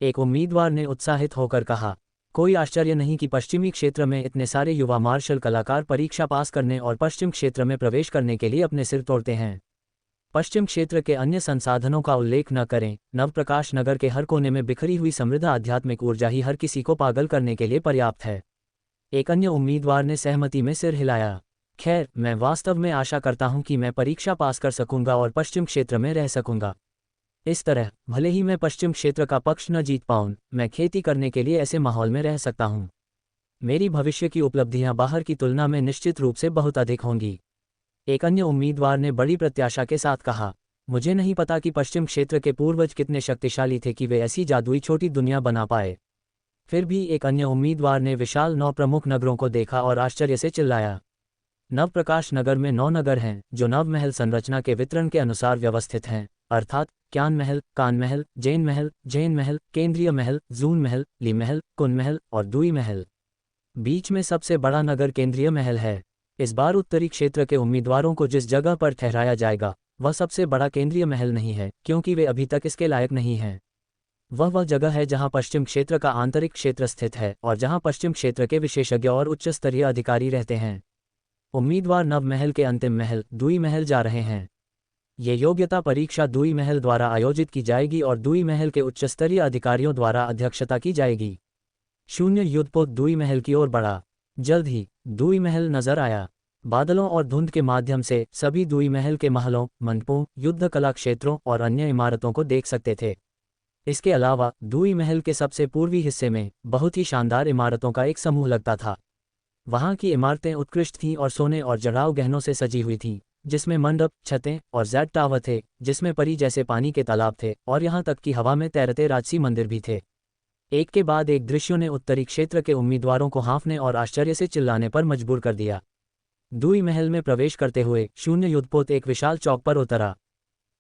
एक उम्मीदवार ने उत्साहित होकर कहा। कोई आश्चर्य नहीं कि पश्चिमी क्षेत्र में इतने सारे युवा मार्शल कलाकार परीक्षा पास करने और पश्चिम क्षेत्र में प्रवेश करने के लिए अपने सिर तोड़ते हैं। पश्चिम क्षेत्र के अन्य संसाधनों का उल्लेख न करें, नवप्रकाश नगर के हर कोने में बिखरी हुई समृद्ध आध्यात्मिक ऊर्जा ही हर किसी को पागल करने के लिए पर्याप्त है। एक अन्य उम्मीदवार ने सहमति में सिर हिलाया। खैर, मैं वास्तव में आशा करता हूं कि मैं परीक्षा पास कर सकूंगा और पश्चिम क्षेत्र में रह सकूंगा। इस तरह भले ही मैं पश्चिम क्षेत्र का पक्ष न जीत पाऊं, मैं खेती करने के लिए ऐसे माहौल में रह सकता हूं। मेरी भविष्य की उपलब्धियां बाहर की तुलना में निश्चित रूप से बहुत अधिक होंगी। एक अन्य उम्मीदवार ने बड़ी प्रत्याशा के साथ कहा। मुझे नहीं पता कि पश्चिम क्षेत्र के पूर्वज कितने शक्तिशाली थे कि वे ऐसी जादुई छोटी दुनिया बना पाए। फिर भी एक अन्य उम्मीदवार ने विशाल 9 प्रमुख नगरों को देखा और आश्चर्य से चिल्लाया। नवप्रकाश नगर में 9 नगर हैं, जो नवमहल संरचना के वितरण के अनुसार व्यवस्थित हैं, अर्थात क्यान महल, कान महल, जैन महल, केंद्रीय महल, जून महल, ली महल, कुन महल और दुई महल। बीच में सबसे बड़ा नगर केंद्रीय महल है। इस बार उत्तरी क्षेत्र के उम्मीदवारों को जिस जगह पर ठहराया जाएगा वह सबसे बड़ा केंद्रीय महल नहीं है, क्योंकि वे अभी तक इसके लायक नहीं हैं। वह जगह है जहां पश्चिम क्षेत्र का आंतरिक क्षेत्र स्थित है और जहां पश्चिम क्षेत्र के विशेषज्ञ और उच्च स्तरीय अधिकारी रहते हैं। उम्मीदवार नव महल के अंतिम महल दुई महल जा रहे हैं। ये योग्यता परीक्षा दुई महल द्वारा आयोजित की जाएगी और दुई महल के उच्च स्तरीय अधिकारियों द्वारा अध्यक्षता की जाएगी। शून्य युद्धपोत दुई महल की ओर बढ़ा। जल्द ही दुई महल नजर आया। बादलों और धुंध के माध्यम से सभी दुई महल के महलों, मंडपों, युद्ध कला क्षेत्रों और अन्य इमारतों को देख सकते थे। इसके अलावा दुई महल के सबसे पूर्वी हिस्से में बहुत ही शानदार इमारतों का एक समूह लगता था। वहां की इमारतें उत्कृष्ट थीं और सोने और जड़ाऊ गहनों से सजी हुई थीं, जिसमें मंडप, छतें और जेड टावर थे, जिसमें परी जैसे पानी के तालाब थे और यहां तक कि हवा में तैरते राजसी मंदिर भी थे। एक के बाद एक दृश्यों ने उत्तरी क्षेत्र के उम्मीदवारों को हाँफने और आश्चर्य से चिल्लाने पर मजबूर कर दिया। दुई महल में प्रवेश करते हुए शून्य युद्धपोत एक विशाल चौक पर उतरा।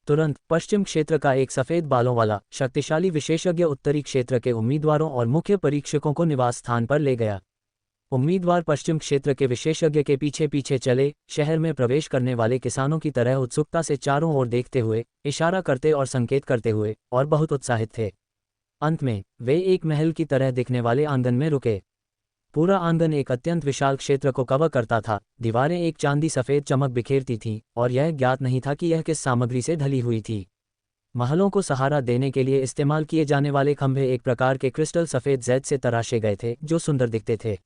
तुरंत पश्चिम क्षेत्र का एक सफेद बालों वाला शक्तिशाली विशेषज्ञ उत्तरी क्षेत्र के उम्मीदवारों और मुख्य परीक्षकों को निवास स्थान पर ले गया। उम्मीदवार पश्चिम क्षेत्र के विशेषज्ञ के पीछे पीछे चले, शहर में प्रवेश करने वाले किसानों की तरह उत्सुकता से चारों ओर देखते हुए, इशारा करते और संकेत करते हुए, और बहुत उत्साहित थे। अंत में वे एक महल की तरह दिखने वाले आंगन में रुके। पूरा आंगन एक अत्यंत विशाल क्षेत्र को कवर करता था। दीवारें एक चांदी सफेद चमक बिखेरती थीं और यह ज्ञात नहीं था कि यह किस सामग्री से ढली हुई थी। महलों को सहारा देने के लिए इस्तेमाल किए जाने वाले खंभे एक प्रकार के क्रिस्टल सफेद जैद से तराशे गए थे, जो सुंदर दिखते थे।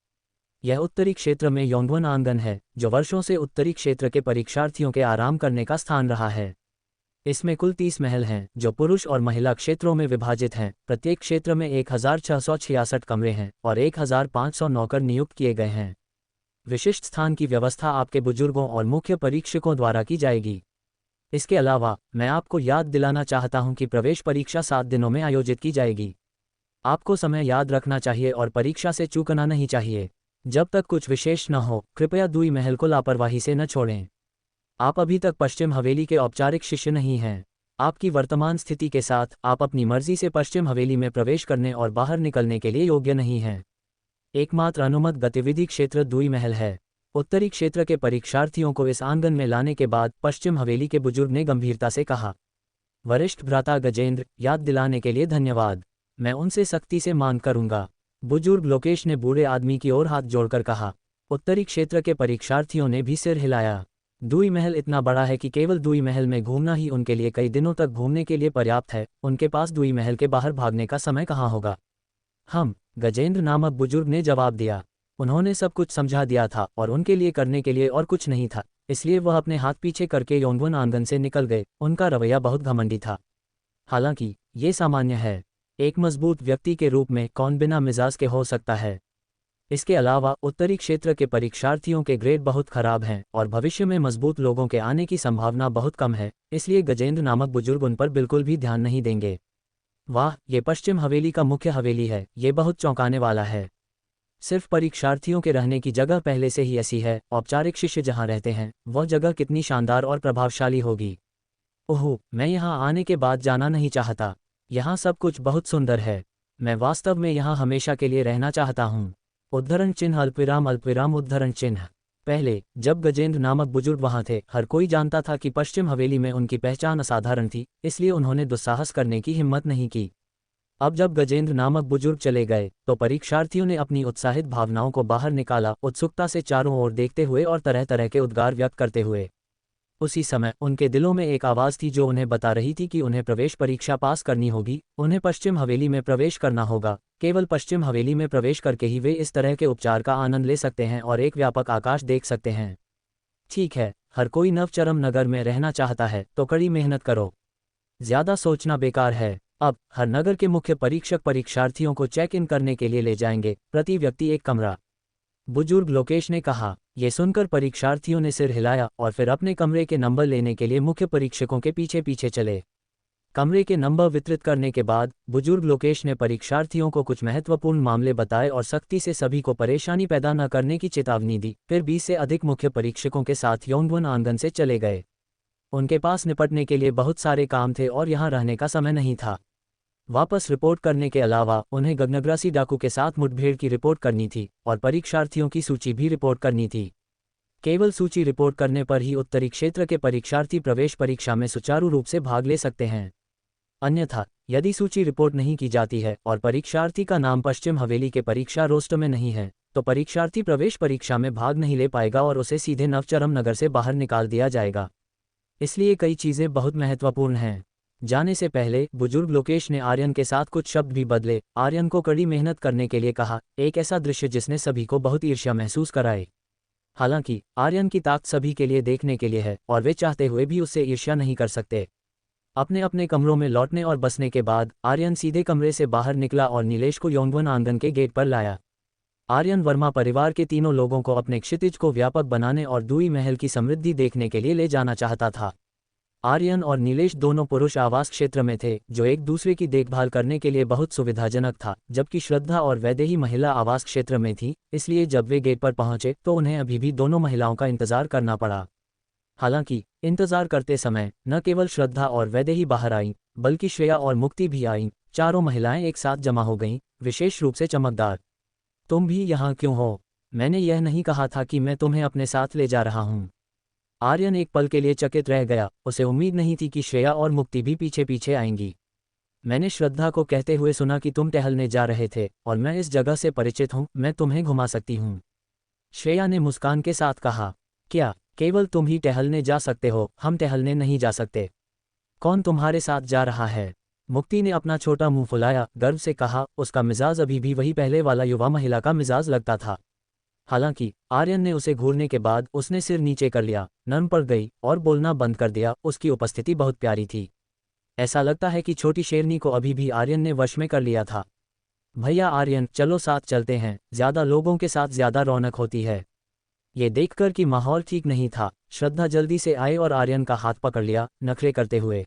यह उत्तरी क्षेत्र में योंगवन आंगन है, जो वर्षों से उत्तरी क्षेत्र के परीक्षार्थियों के आराम करने का स्थान रहा है। इसमें कुल 30 महल हैं, जो पुरुष और महिला क्षेत्रों में विभाजित हैं। प्रत्येक क्षेत्र में 1666 कमरे हैं और 1500 नौकर नियुक्त किए गए हैं। विशिष्ट स्थान की व्यवस्था आपके बुजुर्गों और मुख्य परीक्षकों द्वारा की जाएगी। इसके अलावा मैं आपको याद दिलाना चाहता हूं कि प्रवेश परीक्षा 7 दिनों में आयोजित की जाएगी। आपको समय याद रखना चाहिए और परीक्षा से चूकना नहीं चाहिए। जब तक कुछ विशेष न हो, कृपया दुई महल को लापरवाही से न छोड़ें। आप अभी तक पश्चिम हवेली के औपचारिक शिष्य नहीं हैं। आपकी वर्तमान स्थिति के साथ आप अपनी मर्जी से पश्चिम हवेली में प्रवेश करने और बाहर निकलने के लिए योग्य नहीं हैं। एकमात्र अनुमत गतिविधि क्षेत्र दुई महल है। उत्तरी क्षेत्र के परीक्षार्थियों को इस आंगन में लाने के बाद पश्चिम हवेली के बुजुर्ग ने गंभीरता से कहा। वरिष्ठ भ्राता गजेंद्र, याद दिलाने के लिए धन्यवाद। मैं उनसे सख्ती से मांग करूंगा। बुजुर्ग लोकेश ने बूढ़े आदमी की ओर हाथ जोड़कर कहा। उत्तरी क्षेत्र के परीक्षार्थियों ने भी सिर हिलाया। दुई महल इतना बड़ा है कि केवल दुई महल में घूमना ही उनके लिए कई दिनों तक घूमने के लिए पर्याप्त है। उनके पास दुई महल के बाहर भागने का समय कहाँ होगा। गजेंद्र नामक बुजुर्ग ने जवाब दिया। उन्होंने सब कुछ समझा दिया था और उनके लिए करने के लिए और कुछ नहीं था, इसलिए वह अपने हाथ पीछे करके योंगवन आंगन से निकल गए। उनका रवैया बहुत घमंडी था। हालांकि ये सामान्य है। एक मजबूत व्यक्ति के रूप में कौन बिना मिजाज के हो सकता है। इसके अलावा उत्तरी क्षेत्र के परीक्षार्थियों के ग्रेड बहुत खराब हैं और भविष्य में मजबूत लोगों के आने की संभावना बहुत कम है, इसलिए गजेंद्र नामक बुजुर्ग उन पर बिल्कुल भी ध्यान नहीं देंगे। वाह, ये पश्चिम हवेली का मुख्य हवेली है। ये बहुत चौंकाने वाला है। सिर्फ परीक्षार्थियों के रहने की जगह पहले से ही ऐसी है। औपचारिक शिष्य जहाँ रहते हैं वह जगह कितनी शानदार और प्रभावशाली होगी। ओह, मैं यहाँ आने के बाद जाना नहीं चाहता। यहाँ सब कुछ बहुत सुंदर है। मैं वास्तव में यहाँ हमेशा के लिए रहना चाहता हूँ। उद्धरण चिन्ह अल्पविराम अल्पविराम उद्धरण चिन्ह। पहले जब गजेंद्र नामक बुजुर्ग वहाँ थे, हर कोई जानता था कि पश्चिम हवेली में उनकी पहचान असाधारण थी, इसलिए उन्होंने दुस्साहस करने की हिम्मत नहीं की। अब जब गजेंद्र नामक बुजुर्ग चले गए तो परीक्षार्थियों ने अपनी उत्साहित भावनाओं को बाहर निकाला, उत्सुकता से चारों ओर देखते हुए और तरह तरह के उद्गार व्यक्त करते हुए। उसी समय उनके दिलों में एक आवाज़ थी जो उन्हें बता रही थी कि उन्हें प्रवेश परीक्षा पास करनी होगी। उन्हें पश्चिम हवेली में प्रवेश करना होगा। केवल पश्चिम हवेली में प्रवेश करके ही वे इस तरह के उपचार का आनंद ले सकते हैं और एक व्यापक आकाश देख सकते हैं। ठीक है, हर कोई नवचरम नगर में रहना चाहता है तो कड़ी मेहनत करो। ज्यादा सोचना बेकार है। अब हर नगर के मुख्य परीक्षक परीक्षार्थियों को चेक इन करने के लिए ले जाएंगे, प्रति व्यक्ति एक कमरा। बुजुर्ग लोकेश ने कहा। यह सुनकर परीक्षार्थियों ने सिर हिलाया और फिर अपने कमरे के नंबर लेने के लिए मुख्य परीक्षकों के पीछे पीछे चले। कमरे के नंबर वितरित करने के बाद बुजुर्ग लोकेश ने परीक्षार्थियों को कुछ महत्वपूर्ण मामले बताए और सख्ती से सभी को परेशानी पैदा न करने की चेतावनी दी। फिर 20 से अधिक मुख्य परीक्षकों के साथ योंगवन आंगन से चले गए। उनके पास निपटने के लिए बहुत सारे काम थे और यहाँ रहने का समय नहीं था। वापस रिपोर्ट करने के अलावा उन्हें गगनग्रासी डाकू के साथ मुठभेड़ की रिपोर्ट करनी थी और परीक्षार्थियों की सूची भी रिपोर्ट करनी थी। केवल सूची रिपोर्ट करने पर ही उत्तरी क्षेत्र के परीक्षार्थी प्रवेश परीक्षा में सुचारू रूप से भाग ले सकते हैं। अन्यथा यदि सूची रिपोर्ट नहीं की जाती है और परीक्षार्थी का नाम पश्चिम हवेली के परीक्षा रोस्टर में नहीं है तो परीक्षार्थी प्रवेश परीक्षा में भाग नहीं ले पाएगा और उसे सीधे नवचरम नगर से बाहर निकाल दिया जाएगा। इसलिए कई चीज़ें बहुत महत्वपूर्ण हैं। जाने से पहले बुजुर्ग लोकेश ने आर्यन के साथ कुछ शब्द भी बदले। आर्यन को कड़ी मेहनत करने के लिए कहा, एक ऐसा दृश्य जिसने सभी को बहुत ईर्ष्या महसूस कराए। हालांकि आर्यन की ताकत सभी के लिए देखने के लिए है और वे चाहते हुए भी उससे ईर्ष्या नहीं कर सकते। अपने अपने कमरों में लौटने और बसने के बाद आर्यन सीधे कमरे से बाहर निकला और नीलेश को योंगवन आंगन के गेट पर लाया। आर्यन वर्मा परिवार के तीनों लोगों को अपने क्षितिज को व्यापक बनाने और दुई महल की समृद्धि देखने के लिए ले जाना चाहता था। आर्यन और नीलेश दोनों पुरुष आवास क्षेत्र में थे जो एक दूसरे की देखभाल करने के लिए बहुत सुविधाजनक था, जबकि श्रद्धा और वैदेही महिला आवास क्षेत्र में थी। इसलिए जब वे गेट पर पहुंचे तो उन्हें अभी भी दोनों महिलाओं का इंतजार करना पड़ा। हालांकि इंतजार करते समय न केवल श्रद्धा और वैदेही बाहर आईं, बल्कि श्रेया और मुक्ति भी आईं। चारों महिलाएं एक साथ जमा हो गईं, विशेष रूप से चमकदार। तुम भी यहाँ क्यों हो? मैंने यह नहीं कहा था कि मैं तुम्हें अपने साथ ले जा रहा हूँ। आर्यन एक पल के लिए चकित रह गया। उसे उम्मीद नहीं थी कि श्रेया और मुक्ति भी पीछे पीछे आएंगी। मैंने श्रद्धा को कहते हुए सुना कि तुम टहलने जा रहे थे और मैं इस जगह से परिचित हूँ, मैं तुम्हें घुमा सकती हूँ। श्रेया ने मुस्कान के साथ कहा। क्या केवल तुम ही टहलने जा सकते हो? हम टहलने नहीं जा सकते। कौन तुम्हारे साथ जा रहा है? मुक्ति ने अपना छोटा मुंह फुलाया, गर्व से कहा। उसका मिजाज अभी भी वही पहले वाला युवा महिला का मिजाज लगता था। हालांकि आर्यन ने उसे घूरने के बाद उसने सिर नीचे कर लिया, नर्म पड़ गई और बोलना बंद कर दिया। उसकी उपस्थिति बहुत प्यारी थी। ऐसा लगता है कि छोटी शेरनी को अभी भी आर्यन ने वश में कर लिया था। भैया आर्यन, चलो साथ चलते हैं, ज्यादा लोगों के साथ ज्यादा रौनक होती है। ये देखकर कि माहौल ठीक नहीं था, श्रद्धा जल्दी से आए और आर्यन का हाथ पकड़ लिया, नखरे करते हुए।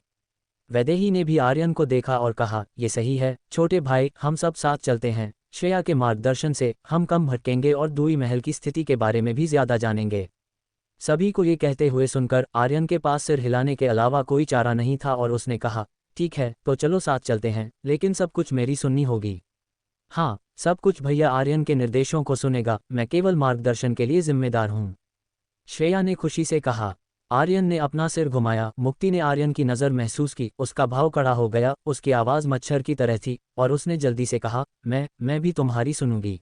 वैदेही ने भी आर्यन को देखा और कहा, ये सही है छोटे भाई, हम सब साथ चलते हैं। श्रेया के मार्गदर्शन से हम कम भटकेंगे और दूई महल की स्थिति के बारे में भी ज्यादा जानेंगे। सभी को ये कहते हुए सुनकर आर्यन के पास सिर हिलाने के अलावा कोई चारा नहीं था और उसने कहा, ठीक है तो चलो साथ चलते हैं, लेकिन सब कुछ मेरी सुननी होगी। हाँ, सब कुछ भैया आर्यन के निर्देशों को सुनेगा, मैं केवल मार्गदर्शन के लिए जिम्मेदार हूँ। श्रेया ने खुशी से कहा। आर्यन ने अपना सिर घुमाया। मुक्ति ने आर्यन की नज़र महसूस की, उसका भाव कड़ा हो गया, उसकी आवाज़ मच्छर की तरह थी और उसने जल्दी से कहा, मैं भी तुम्हारी सुनूंगी।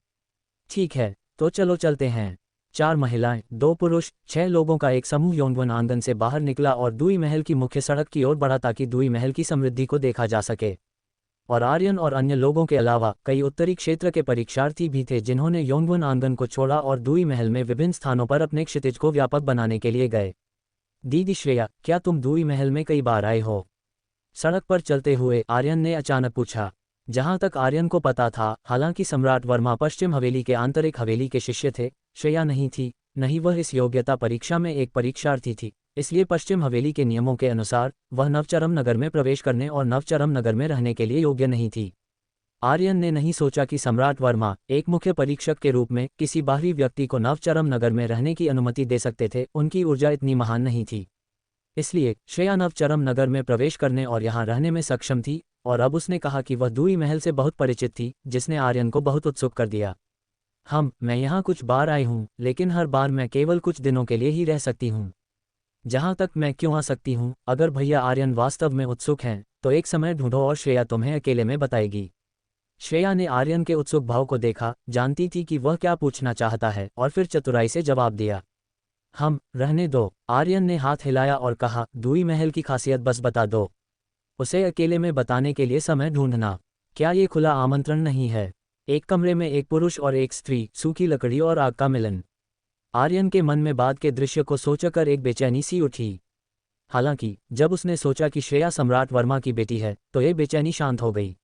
ठीक है, तो चलो चलते हैं। 4 महिलाएं, 2 पुरुष, 6 लोगों का एक समूह योंगवन आंगन से बाहर निकला और दुई महल की मुख्य सड़क की ओर बढ़ा ताकि दुई महल की समृद्धि को देखा जा सके। और आर्यन और अन्य लोगों के अलावा कई उत्तरी क्षेत्र के परीक्षार्थी भी थे जिन्होंने योंगवन आंगन को छोड़ा और दुई महल में विभिन्न स्थानों पर अपने क्षितिज को व्यापक बनाने के लिए गए। दीदी श्रेया, क्या तुम दुई महल में कई बार आए हो? सड़क पर चलते हुए आर्यन ने अचानक पूछा। जहां तक आर्यन को पता था, हालांकि सम्राट वर्मा पश्चिम हवेली के आंतरिक हवेली के शिष्य थे, श्रेया नहीं थी, नहीं वह इस योग्यता परीक्षा में एक परीक्षार्थी थी, इसलिए पश्चिम हवेली के नियमों के अनुसार वह नवचरम नगर में प्रवेश करने और नवचरम नगर में रहने के लिए योग्य नहीं थी। आर्यन ने नहीं सोचा कि सम्राट वर्मा एक मुख्य परीक्षक के रूप में किसी बाहरी व्यक्ति को नवचरम नगर में रहने की अनुमति दे सकते थे, उनकी ऊर्जा इतनी महान नहीं थी। इसलिए श्रेया नवचरम नगर में प्रवेश करने और यहाँ रहने में सक्षम थी, और अब उसने कहा कि वह दुई महल से बहुत परिचित थी, जिसने आर्यन को बहुत उत्सुक कर दिया। मैं यहाँ कुछ बार आई हूँ, लेकिन हर बार मैं केवल कुछ दिनों के लिए ही रह सकती हूँ। जहाँ तक मैं क्यों आ सकती हूँ, अगर भैया आर्यन वास्तव में उत्सुक हैं, तो एक समय ढूंढो और श्रेया तुम्हें अकेले में बताएगी। श्रेया ने आर्यन के उत्सुक भाव को देखा, जानती थी कि वह क्या पूछना चाहता है, और फिर चतुराई से जवाब दिया। रहने दो। आर्यन ने हाथ हिलाया और कहा, दुई महल की खासियत बस बता दो। उसे अकेले में बताने के लिए समय ढूंढना। क्या ये खुला आमंत्रण नहीं है? एक कमरे में एक पुरुष और एक स्त्री, सूखी लकड़ी और आग का मिलन। आर्यन के मन में बाद के दृश्य को सोचकर एक बेचैनी सी उठी। हालांकि जब उसने सोचा कि श्रेया सम्राट वर्मा की बेटी है, तो ये बेचैनी शांत हो गई।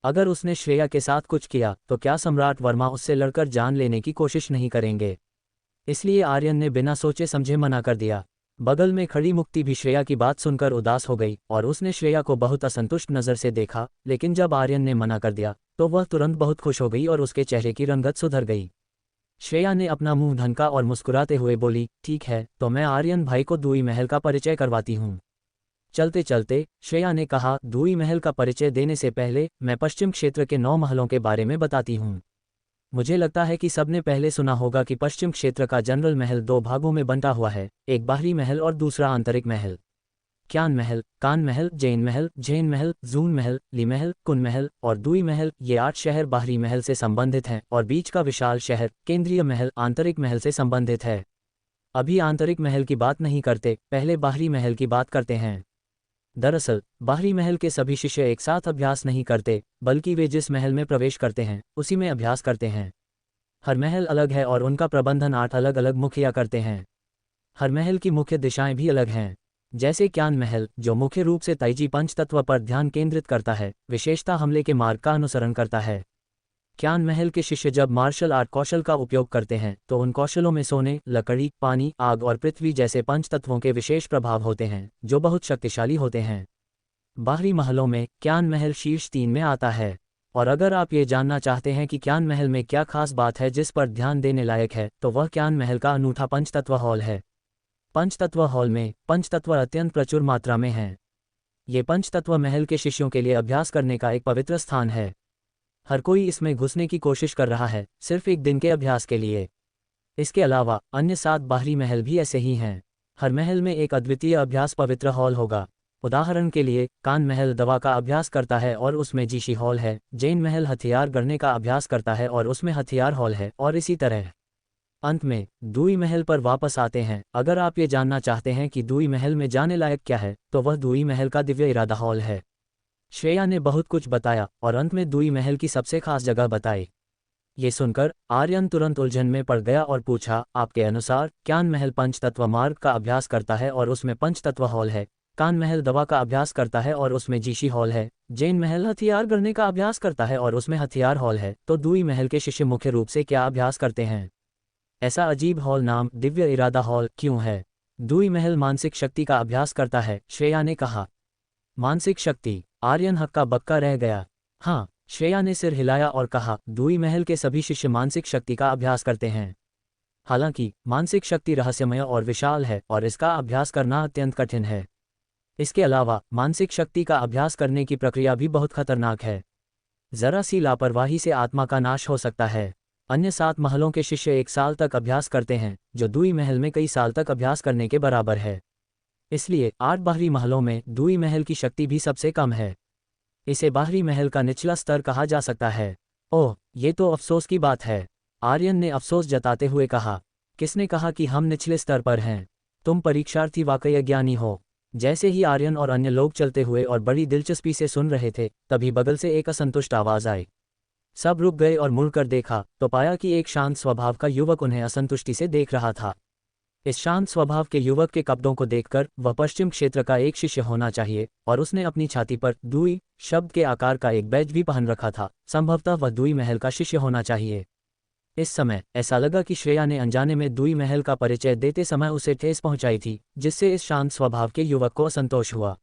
अगर उसने श्रेया के साथ कुछ किया, तो क्या सम्राट वर्मा उससे लड़कर जान लेने की कोशिश नहीं करेंगे? इसलिए आर्यन ने बिना सोचे समझे मना कर दिया। बगल में खड़ी मुक्ति भी श्रेया की बात सुनकर उदास हो गई और उसने श्रेया को बहुत असंतुष्ट नज़र से देखा, लेकिन जब आर्यन ने मना कर दिया, तो वह तुरंत बहुत खुश हो गई और उसके चेहरे की रंगत सुधर गई। श्रेया ने अपना मुंह ढंका और मुस्कुराते हुए बोली, ठीक है, तो मैं आर्यन भाई को दुई महल का परिचय करवाती हूँ। चलते चलते श्रेया ने कहा, दुई महल का परिचय देने से पहले मैं पश्चिम क्षेत्र के 9 महलों के बारे में बताती हूँ। मुझे लगता है कि सबने पहले सुना होगा कि पश्चिम क्षेत्र का जनरल महल 2 भागों में बंटा हुआ है, एक बाहरी महल और दूसरा आंतरिक महल। क्यान महल, कान महल, जैन महल, झेन महल, जून महल, ली महल, कुन महल और दुई महल, ये 8 शहर बाहरी महल से संबंधित हैं और बीच का विशाल शहर केंद्रीय महल आंतरिक महल से संबंधित है। अभी आंतरिक महल की बात नहीं करते, पहले बाहरी महल की बात करते हैं। दरअसल बाहरी महल के सभी शिष्य एक साथ अभ्यास नहीं करते, बल्कि वे जिस महल में प्रवेश करते हैं उसी में अभ्यास करते हैं। हर महल अलग है और उनका प्रबंधन 8 अलग अलग मुखिया करते हैं। हर महल की मुख्य दिशाएं भी अलग हैं। जैसे क्यान महल, जो मुख्य रूप से ताइजी पंचतत्व पर ध्यान केंद्रित करता है, विशेषता हमले के मार्ग का अनुसरण करता है। क्यान महल के शिष्य जब मार्शल आर्ट कौशल का उपयोग करते हैं, तो उन कौशलों में सोने, लकड़ी, पानी, आग और पृथ्वी जैसे पंचतत्वों के विशेष प्रभाव होते हैं, जो बहुत शक्तिशाली होते हैं। बाहरी महलों में क्यान महल शीर्ष 3 में आता है। और अगर आप ये जानना चाहते हैं कि क्यान महल में क्या खास बात है जिस पर ध्यान देने लायक है, तो वह क्यान महल का अनूठा पंचतत्व हॉल है। पंचतत्व हॉल में पंचतत्व अत्यंत प्रचुर मात्रा में हैं। ये पंचतत्व महल के शिष्यों के लिए अभ्यास करने का एक पवित्र स्थान है। हर कोई इसमें घुसने की कोशिश कर रहा है, सिर्फ एक दिन के अभ्यास के लिए। इसके अलावा अन्य 7 बाहरी महल भी ऐसे ही हैं। हर महल में एक अद्वितीय अभ्यास पवित्र हॉल होगा। उदाहरण के लिए, कान महल दवा का अभ्यास करता है और उसमें जीशी हॉल है। जैन महल हथियार गढ़ने का अभ्यास करता है और उसमें हथियार हॉल है, और इसी तरह। अंत में दुई महल पर वापस आते हैं। अगर आप ये जानना चाहते हैं कि दुई महल में जाने लायक क्या है, तो वह दुई महल का दिव्य इरादा हॉल है। श्रेया ने बहुत कुछ बताया और अंत में दुई महल की सबसे खास जगह बताई। ये सुनकर आर्यन तुरंत उलझन में पड़ गया और पूछा, आपके अनुसार क्यान महल पंचतत्व मार्ग का अभ्यास करता है और उसमें पंचतत्व हॉल है। कान महल दवा का अभ्यास करता है और उसमें जीशी हॉल है। जैन महल हथियार गढ़ने का अभ्यास करता है और उसमें हथियार हॉल है। तो दुई महल के शिष्य मुख्य रूप से क्या अभ्यास करते हैं? ऐसा अजीब हॉल नाम दिव्य इरादा हॉल क्यों है? दुई महल मानसिक शक्ति का अभ्यास करता है, श्रेया ने कहा। मानसिक शक्ति? आर्यन हक्का बक्का रह गया। हाँ, श्रेया ने सिर हिलाया और कहा, दूई महल के सभी शिष्य मानसिक शक्ति का अभ्यास करते हैं। हालांकि मानसिक शक्ति रहस्यमय और विशाल है और इसका अभ्यास करना अत्यंत कठिन है। इसके अलावा मानसिक शक्ति का अभ्यास करने की प्रक्रिया भी बहुत खतरनाक है। जरा सी लापरवाही से आत्मा का नाश हो सकता है। अन्य 7 महलों के शिष्य 1 साल तक अभ्यास करते हैं, जो दूई महल में कई साल तक अभ्यास करने के बराबर है। इसलिए 8 बाहरी महलों में दूई महल की शक्ति भी सबसे कम है। इसे बाहरी महल का निचला स्तर कहा जा सकता है। ओह, ये तो अफसोस की बात है, आर्यन ने अफसोस जताते हुए कहा। किसने कहा कि हम निचले स्तर पर हैं? तुम परीक्षार्थी वाकई अज्ञानी हो। जैसे ही आर्यन और अन्य लोग चलते हुए और बड़ी दिलचस्पी से सुन रहे थे, तभी बगल से एक असंतुष्ट आवाज आई। सब रुक गए और मुड़कर देखा तो पाया कि एक शांत स्वभाव का युवक उन्हें असंतुष्टि से देख रहा था। इस शांत स्वभाव के युवक के कपड़ों को देखकर वह पश्चिम क्षेत्र का एक शिष्य होना चाहिए, और उसने अपनी छाती पर दूई शब्द के आकार का एक बैज भी पहन रखा था। संभवतः वह दूई महल का शिष्य होना चाहिए। इस समय ऐसा लगा कि श्रेया ने अनजाने में दूई महल का परिचय देते समय उसे ठेस पहुंचाई थी, जिससे इस शांत स्वभाव के युवक को असंतोष हुआ।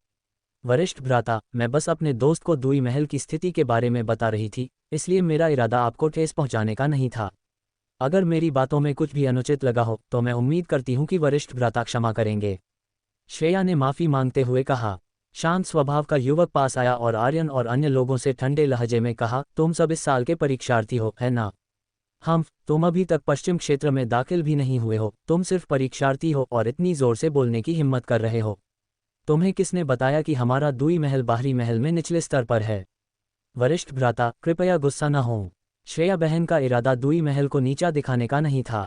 वरिष्ठ भ्राता, मैं बस अपने दोस्त को दूई महल की स्थिति के बारे में बता रही थी, इसलिए मेरा इरादा आपको ठेस पहुंचाने का नहीं था। अगर मेरी बातों में कुछ भी अनुचित लगा हो तो मैं उम्मीद करती हूं कि वरिष्ठ भ्राता क्षमा करेंगे। श्रेया ने माफी मांगते हुए कहा। शांत स्वभाव का युवक पास आया और आर्यन और अन्य लोगों से ठंडे लहजे में कहा, तुम सब इस साल के परीक्षार्थी हो, है ना? तुम अभी तक पश्चिम क्षेत्र में दाखिल भी नहीं हुए हो। तुम सिर्फ परीक्षार्थी हो और इतनी जोर से बोलने की हिम्मत कर रहे हो। तुम्हें किसने बताया कि हमारा दूई महल बाहरी महल में निचले स्तर पर है? वरिष्ठ भ्राता, कृपया गुस्सा न हो। श्रेया बहन का इरादा दूई महल को नीचा दिखाने का नहीं था।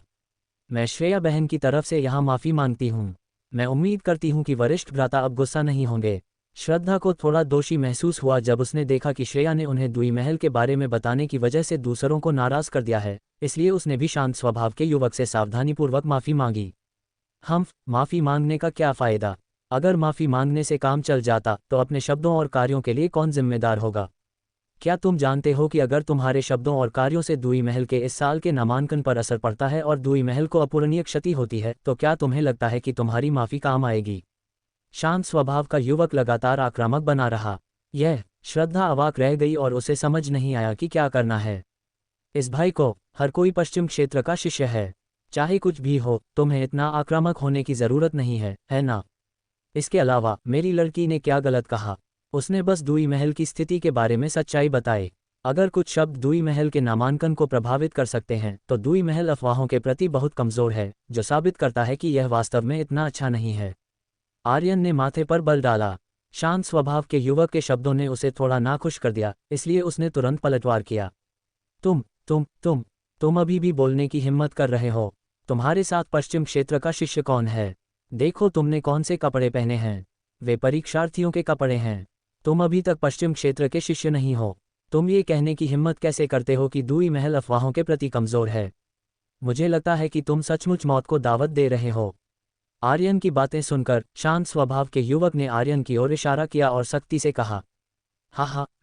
मैं श्रेया बहन की तरफ से यहाँ माफी मांगती हूँ। मैं उम्मीद करती हूँ कि वरिष्ठ भ्राता अब गुस्सा नहीं होंगे। श्रद्धा को थोड़ा दोषी महसूस हुआ जब उसने देखा कि श्रेया ने उन्हें दूई महल के बारे में बताने की वजह से दूसरों को नाराज कर दिया है, इसलिए उसने भी शांत स्वभाव के युवक से सावधानीपूर्वक माफी मांगी। माफी मांगने का क्या फायदा? अगर माफी मांगने से काम चल जाता तो अपने शब्दों और कार्यों के लिए कौन जिम्मेदार होगा? क्या तुम जानते हो कि अगर तुम्हारे शब्दों और कार्यों से दूई महल के इस साल के नामांकन पर असर पड़ता है और दूई महल को अपूरणीय क्षति होती है, तो क्या तुम्हें लगता है कि तुम्हारी माफी काम आएगी? शांत स्वभाव का युवक लगातार आक्रामक बना रहा। श्रद्धा अवाक रह गई और उसे समझ नहीं आया कि क्या करना है। इस भाई को हर कोई पश्चिम क्षेत्र का शिष्य है। चाहे कुछ भी हो, तुम्हें इतना आक्रामक होने की जरूरत नहीं है ना? इसके अलावा मेरी लड़की ने क्या गलत कहा? उसने बस दूई महल की स्थिति के बारे में सच्चाई बताई। अगर कुछ शब्द दूई महल के नामांकन को प्रभावित कर सकते हैं तो दूई महल अफवाहों के प्रति बहुत कमजोर है, जो साबित करता है कि यह वास्तव में इतना अच्छा नहीं है। आर्यन ने माथे पर बल डाला। शांत स्वभाव के युवक के शब्दों ने उसे थोड़ा नाखुश कर दिया, इसलिए उसने तुरंत पलटवार किया। तुम अभी भी बोलने की हिम्मत कर रहे हो? तुम्हारे साथ पश्चिम क्षेत्र का शिष्य कौन है? देखो तुमने कौन से कपड़े पहने हैं। वे परीक्षार्थियों के कपड़े हैं। तुम अभी तक पश्चिम क्षेत्र के शिष्य नहीं हो। तुम ये कहने की हिम्मत कैसे करते हो कि दूई महल अफवाहों के प्रति कमजोर है? मुझे लगता है कि तुम सचमुच मौत को दावत दे रहे हो। आर्यन की बातें सुनकर शांत स्वभाव के युवक ने आर्यन की ओर इशारा किया और सख्ती से कहा,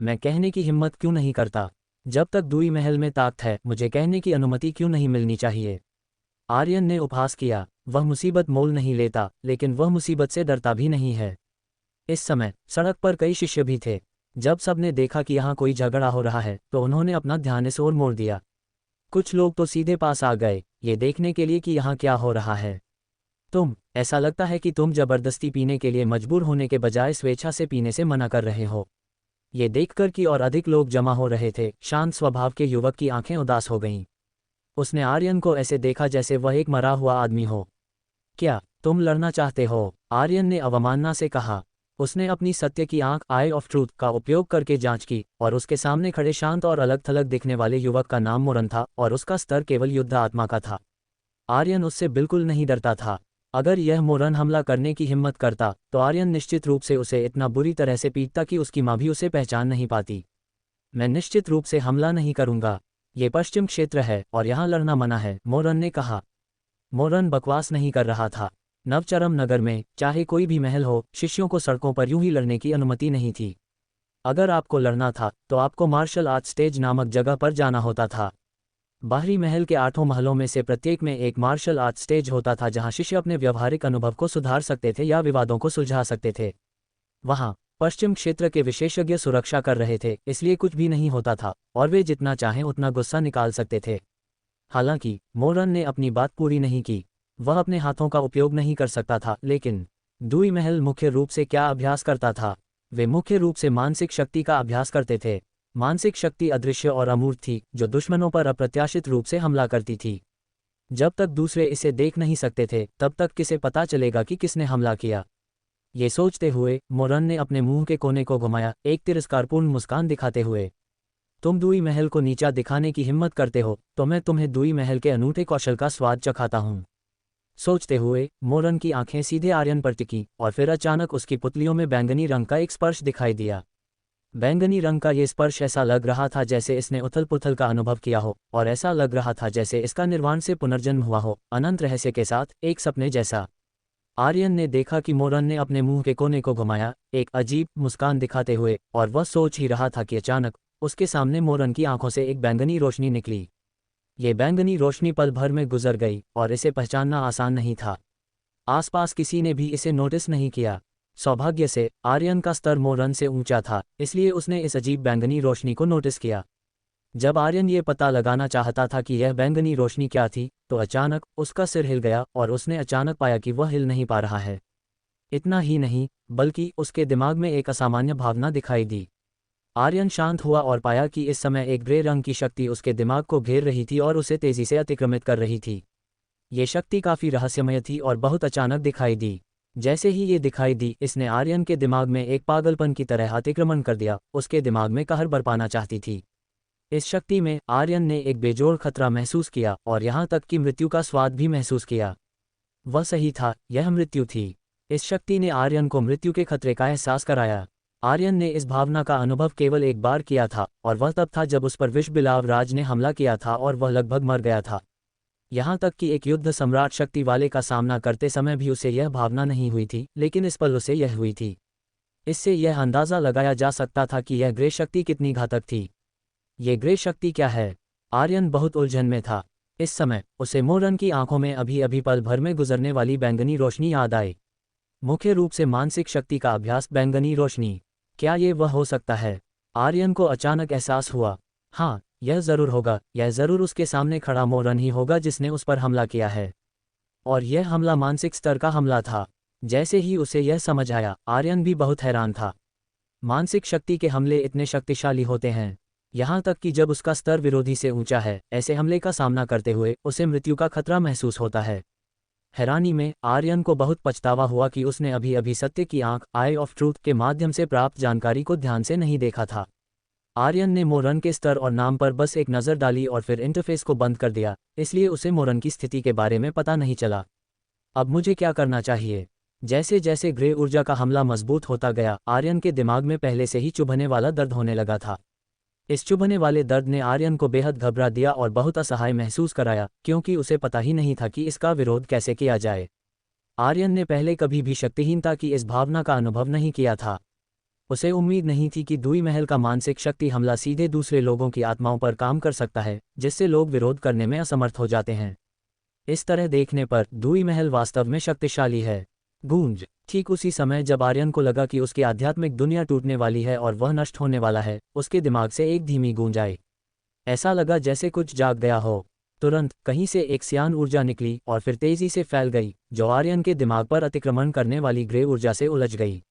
मैं कहने की हिम्मत क्यों नहीं करता? जब तक दूई महल में ताकत है, मुझे कहने की अनुमति क्यों नहीं मिलनी चाहिए? आर्यन ने उपहास किया। वह मुसीबत मोल नहीं लेता, लेकिन वह मुसीबत से डरता भी नहीं है। इस समय सड़क पर कई शिष्य भी थे। जब सबने देखा कि यहाँ कोई झगड़ा हो रहा है तो उन्होंने अपना ध्यान इस ओर मोड़ दिया। कुछ लोग तो सीधे पास आ गए, ये देखने के लिए कि यहाँ क्या हो रहा है। ऐसा लगता है कि तुम जबरदस्ती पीने के लिए मजबूर होने के बजाय स्वेच्छा से पीने से मना कर रहे हो। ये देखकर कि और अधिक लोग जमा हो रहे थे, शांत स्वभाव के युवक की आंखें उदास हो गईं। उसने आर्यन को ऐसे देखा जैसे वह एक मरा हुआ आदमी हो। क्या तुम लड़ना चाहते हो? आर्यन ने अवमानना से कहा। उसने अपनी सत्य की आंख आई ऑफ ट्रूथ का उपयोग करके जांच की और उसके सामने खड़े शांत और अलग थलग दिखने वाले युवक का नाम मोरन था और उसका स्तर केवल युद्ध आत्मा का था। आर्यन उससे बिल्कुल नहीं डरता था। अगर यह मोरन हमला करने की हिम्मत करता तो आर्यन निश्चित रूप से उसे इतना बुरी तरह से पीटता कि उसकी माँ भी उसे पहचान नहीं पाती। मैं निश्चित रूप से हमला नहीं करूंगा। ये पश्चिम क्षेत्र है और यहाँ लड़ना मना है, मोरन ने कहा। मोरन बकवास नहीं कर रहा था। नवचरम नगर में चाहे कोई भी महल हो, शिष्यों को सड़कों पर यूं ही लड़ने की अनुमति नहीं थी। अगर आपको लड़ना था तो आपको मार्शल आर्ट स्टेज नामक जगह पर जाना होता था। बाहरी महल के 8 महलों में से प्रत्येक में एक मार्शल आर्ट स्टेज होता था जहां शिष्य अपने व्यवहारिक अनुभव को सुधार सकते थे या विवादों को सुलझा सकते थे। वहां पश्चिम क्षेत्र के विशेषज्ञ सुरक्षा कर रहे थे, इसलिए कुछ भी नहीं होता था और वे जितना चाहें उतना गुस्सा निकाल सकते थे। हालांकि मोरन ने अपनी बात पूरी नहीं की। वह अपने हाथों का उपयोग नहीं कर सकता था, लेकिन दुई महल मुख्य रूप से क्या अभ्यास करता था? वे मुख्य रूप से मानसिक शक्ति का अभ्यास करते थे। मानसिक शक्ति अदृश्य और अमूर्त थी, जो दुश्मनों पर अप्रत्याशित रूप से हमला करती थी। जब तक दूसरे इसे देख नहीं सकते थे, तब तक किसे पता चलेगा कि किसने हमला किया? ये सोचते हुए मोरन ने अपने मुंह के कोने को घुमाया, एक तिरस्कारपूर्ण मुस्कान दिखाते हुए। तुम दुई महल को नीचा दिखाने की हिम्मत करते हो, तो मैं तुम्हें दुई महल के अनूठे कौशल का स्वाद चखाता हूँ। सोचते हुए मोरन की आंखें सीधे आर्यन पर टिकी और फिर अचानक उसकी पुतलियों में बैंगनी रंग का एक स्पर्श दिखाई दिया। बैंगनी रंग का ये स्पर्श ऐसा लग रहा था जैसे इसने उथल पुथल का अनुभव किया हो, और ऐसा लग रहा था जैसे इसका निर्वाण से पुनर्जन्म हुआ हो, अनंत रहस्य के साथ, एक सपने जैसा। आर्यन ने देखा कि मोरन ने अपने मुंह के कोने को घुमाया, एक अजीब मुस्कान दिखाते हुए, और वह सोच ही रहा था कि अचानक उसके सामने मोरन की आंखों से एक बैंगनी रोशनी निकली। ये बैंगनी रोशनी पल भर में गुजर गई और इसे पहचानना आसान नहीं था। आसपास किसी ने भी इसे नोटिस नहीं किया। सौभाग्य से आर्यन का स्तर मोरन से ऊंचा था, इसलिए उसने इस अजीब बैंगनी रोशनी को नोटिस किया। जब आर्यन ये पता लगाना चाहता था कि यह बैंगनी रोशनी क्या थी, तो अचानक उसका सिर हिल गया और उसने अचानक पाया कि वह हिल नहीं पा रहा है। इतना ही नहीं, बल्कि उसके दिमाग में एक असामान्य भावना दिखाई दी। आर्यन शांत हुआ और पाया कि इस समय एक ग्रे रंग की शक्ति उसके दिमाग को घेर रही थी और उसे तेजी से अतिक्रमित कर रही थी। ये शक्ति काफी रहस्यमय थी और बहुत अचानक दिखाई दी। जैसे ही ये दिखाई दी, इसने आर्यन के दिमाग में एक पागलपन की तरह अतिक्रमण कर दिया, उसके दिमाग में कहर बरपाना चाहती थी। इस शक्ति में आर्यन ने एक बेजोड़ खतरा महसूस किया और यहाँ तक कि मृत्यु का स्वाद भी महसूस किया। वह सही था, यह मृत्यु थी। इस शक्ति ने आर्यन को मृत्यु के खतरे का एहसास कराया। आर्यन ने इस भावना का अनुभव केवल एक बार किया था, और वह तब था जब उस पर विषबिलाव राज ने हमला किया था और वह लगभग मर गया था। यहाँ तक कि एक युद्ध सम्राट शक्ति वाले का सामना करते समय भी उसे यह भावना नहीं हुई थी, लेकिन इस पल उसे यह हुई थी। इससे यह अंदाज़ा लगाया जा सकता था कि यह ग्रे शक्ति कितनी घातक थी। ये ग्रे शक्ति क्या है? आर्यन बहुत उलझन में था। इस समय उसे मोरन की आंखों में अभी अभी पल भर में गुजरने वाली बैंगनी रोशनी याद आई। मुख्य रूप से मानसिक शक्ति का अभ्यास, बैंगनी रोशनी। क्या ये वह हो सकता है? आर्यन को अचानक एहसास हुआ, हाँ, यह जरूर होगा। यह जरूर उसके सामने खड़ा मोरन ही होगा जिसने उस पर हमला किया है। और यह हमला मानसिक स्तर का हमला था। जैसे ही उसे यह समझ आया, आर्यन भी बहुत हैरान था। मानसिक शक्ति के हमले इतने शक्तिशाली होते हैं, यहाँ तक कि जब उसका स्तर विरोधी से ऊंचा है, ऐसे हमले का सामना करते हुए उसे मृत्यु का खतरा महसूस होता है। हैरानी में आर्यन को बहुत पछतावा हुआ कि उसने अभी अभी सत्य की आंख, आई ऑफ ट्रूथ, के माध्यम से प्राप्त जानकारी को ध्यान से नहीं देखा था। आर्यन ने मोरन के स्तर और नाम पर बस एक नज़र डाली और फिर इंटरफेस को बंद कर दिया, इसलिए उसे मोरन की स्थिति के बारे में पता नहीं चला। अब मुझे क्या करना चाहिए? जैसे जैसे ग्रे ऊर्जा का हमला मजबूत होता गया, आर्यन के दिमाग में पहले से ही चुभने वाला दर्द होने लगा था। इस चुभने वाले दर्द ने आर्यन को बेहद घबरा दिया और बहुत असहाय महसूस कराया, क्योंकि उसे पता ही नहीं था कि इसका विरोध कैसे किया जाए। आर्यन ने पहले कभी भी शक्तिहीनता की इस भावना का अनुभव नहीं किया था। उसे उम्मीद नहीं थी कि दुई महल का मानसिक शक्ति हमला सीधे दूसरे लोगों की आत्माओं पर काम कर सकता है, जिससे लोग विरोध करने में असमर्थ हो जाते हैं। इस तरह देखने पर दुई महल वास्तव में शक्तिशाली है। गूंज। ठीक उसी समय जब आर्यन को लगा कि उसकी आध्यात्मिक दुनिया टूटने वाली है और वह नष्ट होने वाला है, उसके दिमाग से एक धीमी गूंज आई। ऐसा लगा जैसे कुछ जाग गया हो। तुरंत कहीं से एक सियान ऊर्जा निकली और फिर तेजी से फैल गई, जो आर्यन के दिमाग पर अतिक्रमण करने वाली ग्रे ऊर्जा से उलझ गई।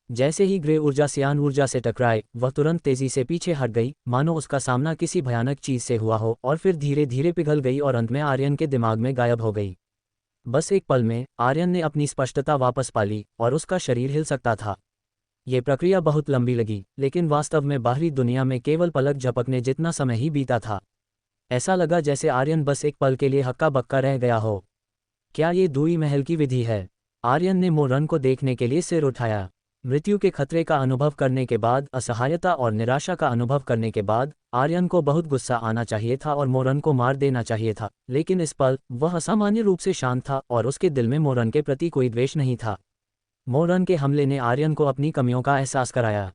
जैसे ही ग्रे ऊर्जा सियान ऊर्जा से टकराए, वह तुरंत तेजी से पीछे हट गई, मानो उसका सामना किसी भयानक चीज से हुआ हो, और फिर धीरे धीरे पिघल गई और अंत में आर्यन के दिमाग में गायब हो गई। बस एक पल में आर्यन ने अपनी स्पष्टता वापस पा ली और उसका शरीर हिल सकता था। ये प्रक्रिया बहुत लंबी लगी, लेकिन वास्तव में बाहरी दुनिया में केवल पलक झपकने जितना समय ही बीता था। ऐसा लगा जैसे आर्यन बस एक पल के लिए हक्का बक्का रह गया हो। क्या ये दुई महल की विधि है? आर्यन ने मोरन को देखने के लिए सिर उठाया। मृत्यु के खतरे का अनुभव करने के बाद, असहायता और निराशा का अनुभव करने के बाद, आर्यन को बहुत गुस्सा आना चाहिए था और मोरन को मार देना चाहिए था, लेकिन इस पल वह असामान्य रूप से शांत था और उसके दिल में मोरन के प्रति कोई द्वेष नहीं था। मोरन के हमले ने आर्यन को अपनी कमियों का एहसास कराया।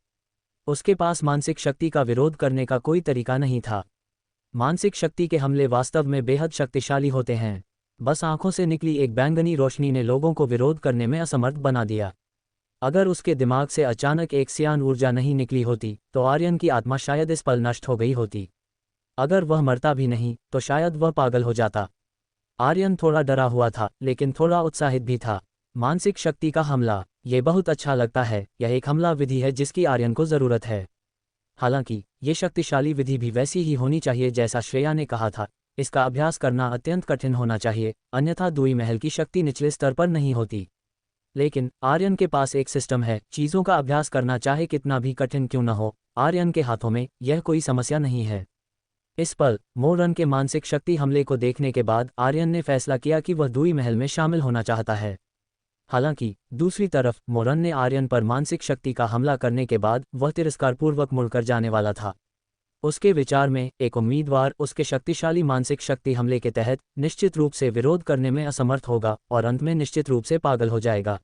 उसके पास मानसिक शक्ति का विरोध करने का कोई तरीका नहीं था। मानसिक शक्ति के हमले वास्तव में बेहद शक्तिशाली होते हैं। बस आंखों से निकली एक बैंगनी रोशनी ने लोगों को विरोध करने में असमर्थ बना दिया। अगर उसके दिमाग से अचानक एक सियान ऊर्जा नहीं निकली होती तो आर्यन की आत्मा शायद इस पल नष्ट हो गई होती। अगर वह मरता भी नहीं तो शायद वह पागल हो जाता। आर्यन थोड़ा डरा हुआ था लेकिन थोड़ा उत्साहित भी था। मानसिक शक्ति का हमला, ये बहुत अच्छा लगता है। यह एक हमला विधि है जिसकी आर्यन को ज़रूरत है। हालांकि ये शक्तिशाली विधि भी वैसी ही होनी चाहिए जैसा श्रेया ने कहा था। इसका अभ्यास करना अत्यंत कठिन होना चाहिए, अन्यथा दुई महल की शक्ति निचले स्तर पर नहीं होती। लेकिन आर्यन के पास एक सिस्टम है, चीज़ों का अभ्यास करना चाहे कितना भी कठिन क्यों न हो, आर्यन के हाथों में यह कोई समस्या नहीं है। इस पल मोरन के मानसिक शक्ति हमले को देखने के बाद आर्यन ने फैसला किया कि वह दुई महल में शामिल होना चाहता है। हालांकि दूसरी तरफ मोरन ने आर्यन पर मानसिक शक्ति का हमला करने के बाद वह तिरस्कारपूर्वक मुड़कर जाने वाला था। उसके विचार में एक उम्मीदवार उसके शक्तिशाली मानसिक शक्ति हमले के तहत निश्चित रूप से विरोध करने में असमर्थ होगा और अंत में निश्चित रूप से पागल हो जाएगा।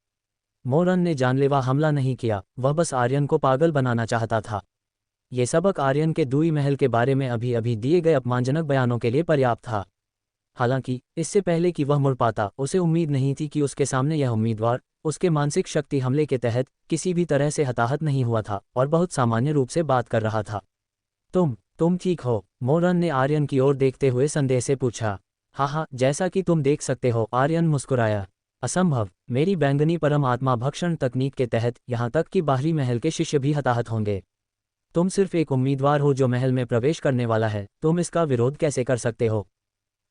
मोरन ने जानलेवा हमला नहीं किया, वह बस आर्यन को पागल बनाना चाहता था। ये सबक आर्यन के दुई महल के बारे में अभी अभी दिए गए अपमानजनक बयानों के लिए पर्याप्त था। हालांकि इससे पहले कि वह मुड़ पाता, उसे उम्मीद नहीं थी कि उसके सामने यह उम्मीदवार उसके मानसिक शक्ति हमले के तहत किसी भी तरह से हताहत नहीं हुआ था और बहुत सामान्य रूप से बात कर रहा था। तुम ठीक हो? मोरन ने आर्यन की ओर देखते हुए संदेह से पूछा। हाँ, जैसा कि तुम देख सकते हो, आर्यन मुस्कुराया। असंभव, मेरी बैंगनी परम आत्मा भक्षण तकनीक के तहत यहाँ तक कि बाहरी महल के शिष्य भी हताहत होंगे। तुम सिर्फ एक उम्मीदवार हो जो महल में प्रवेश करने वाला है, तुम इसका विरोध कैसे कर सकते हो?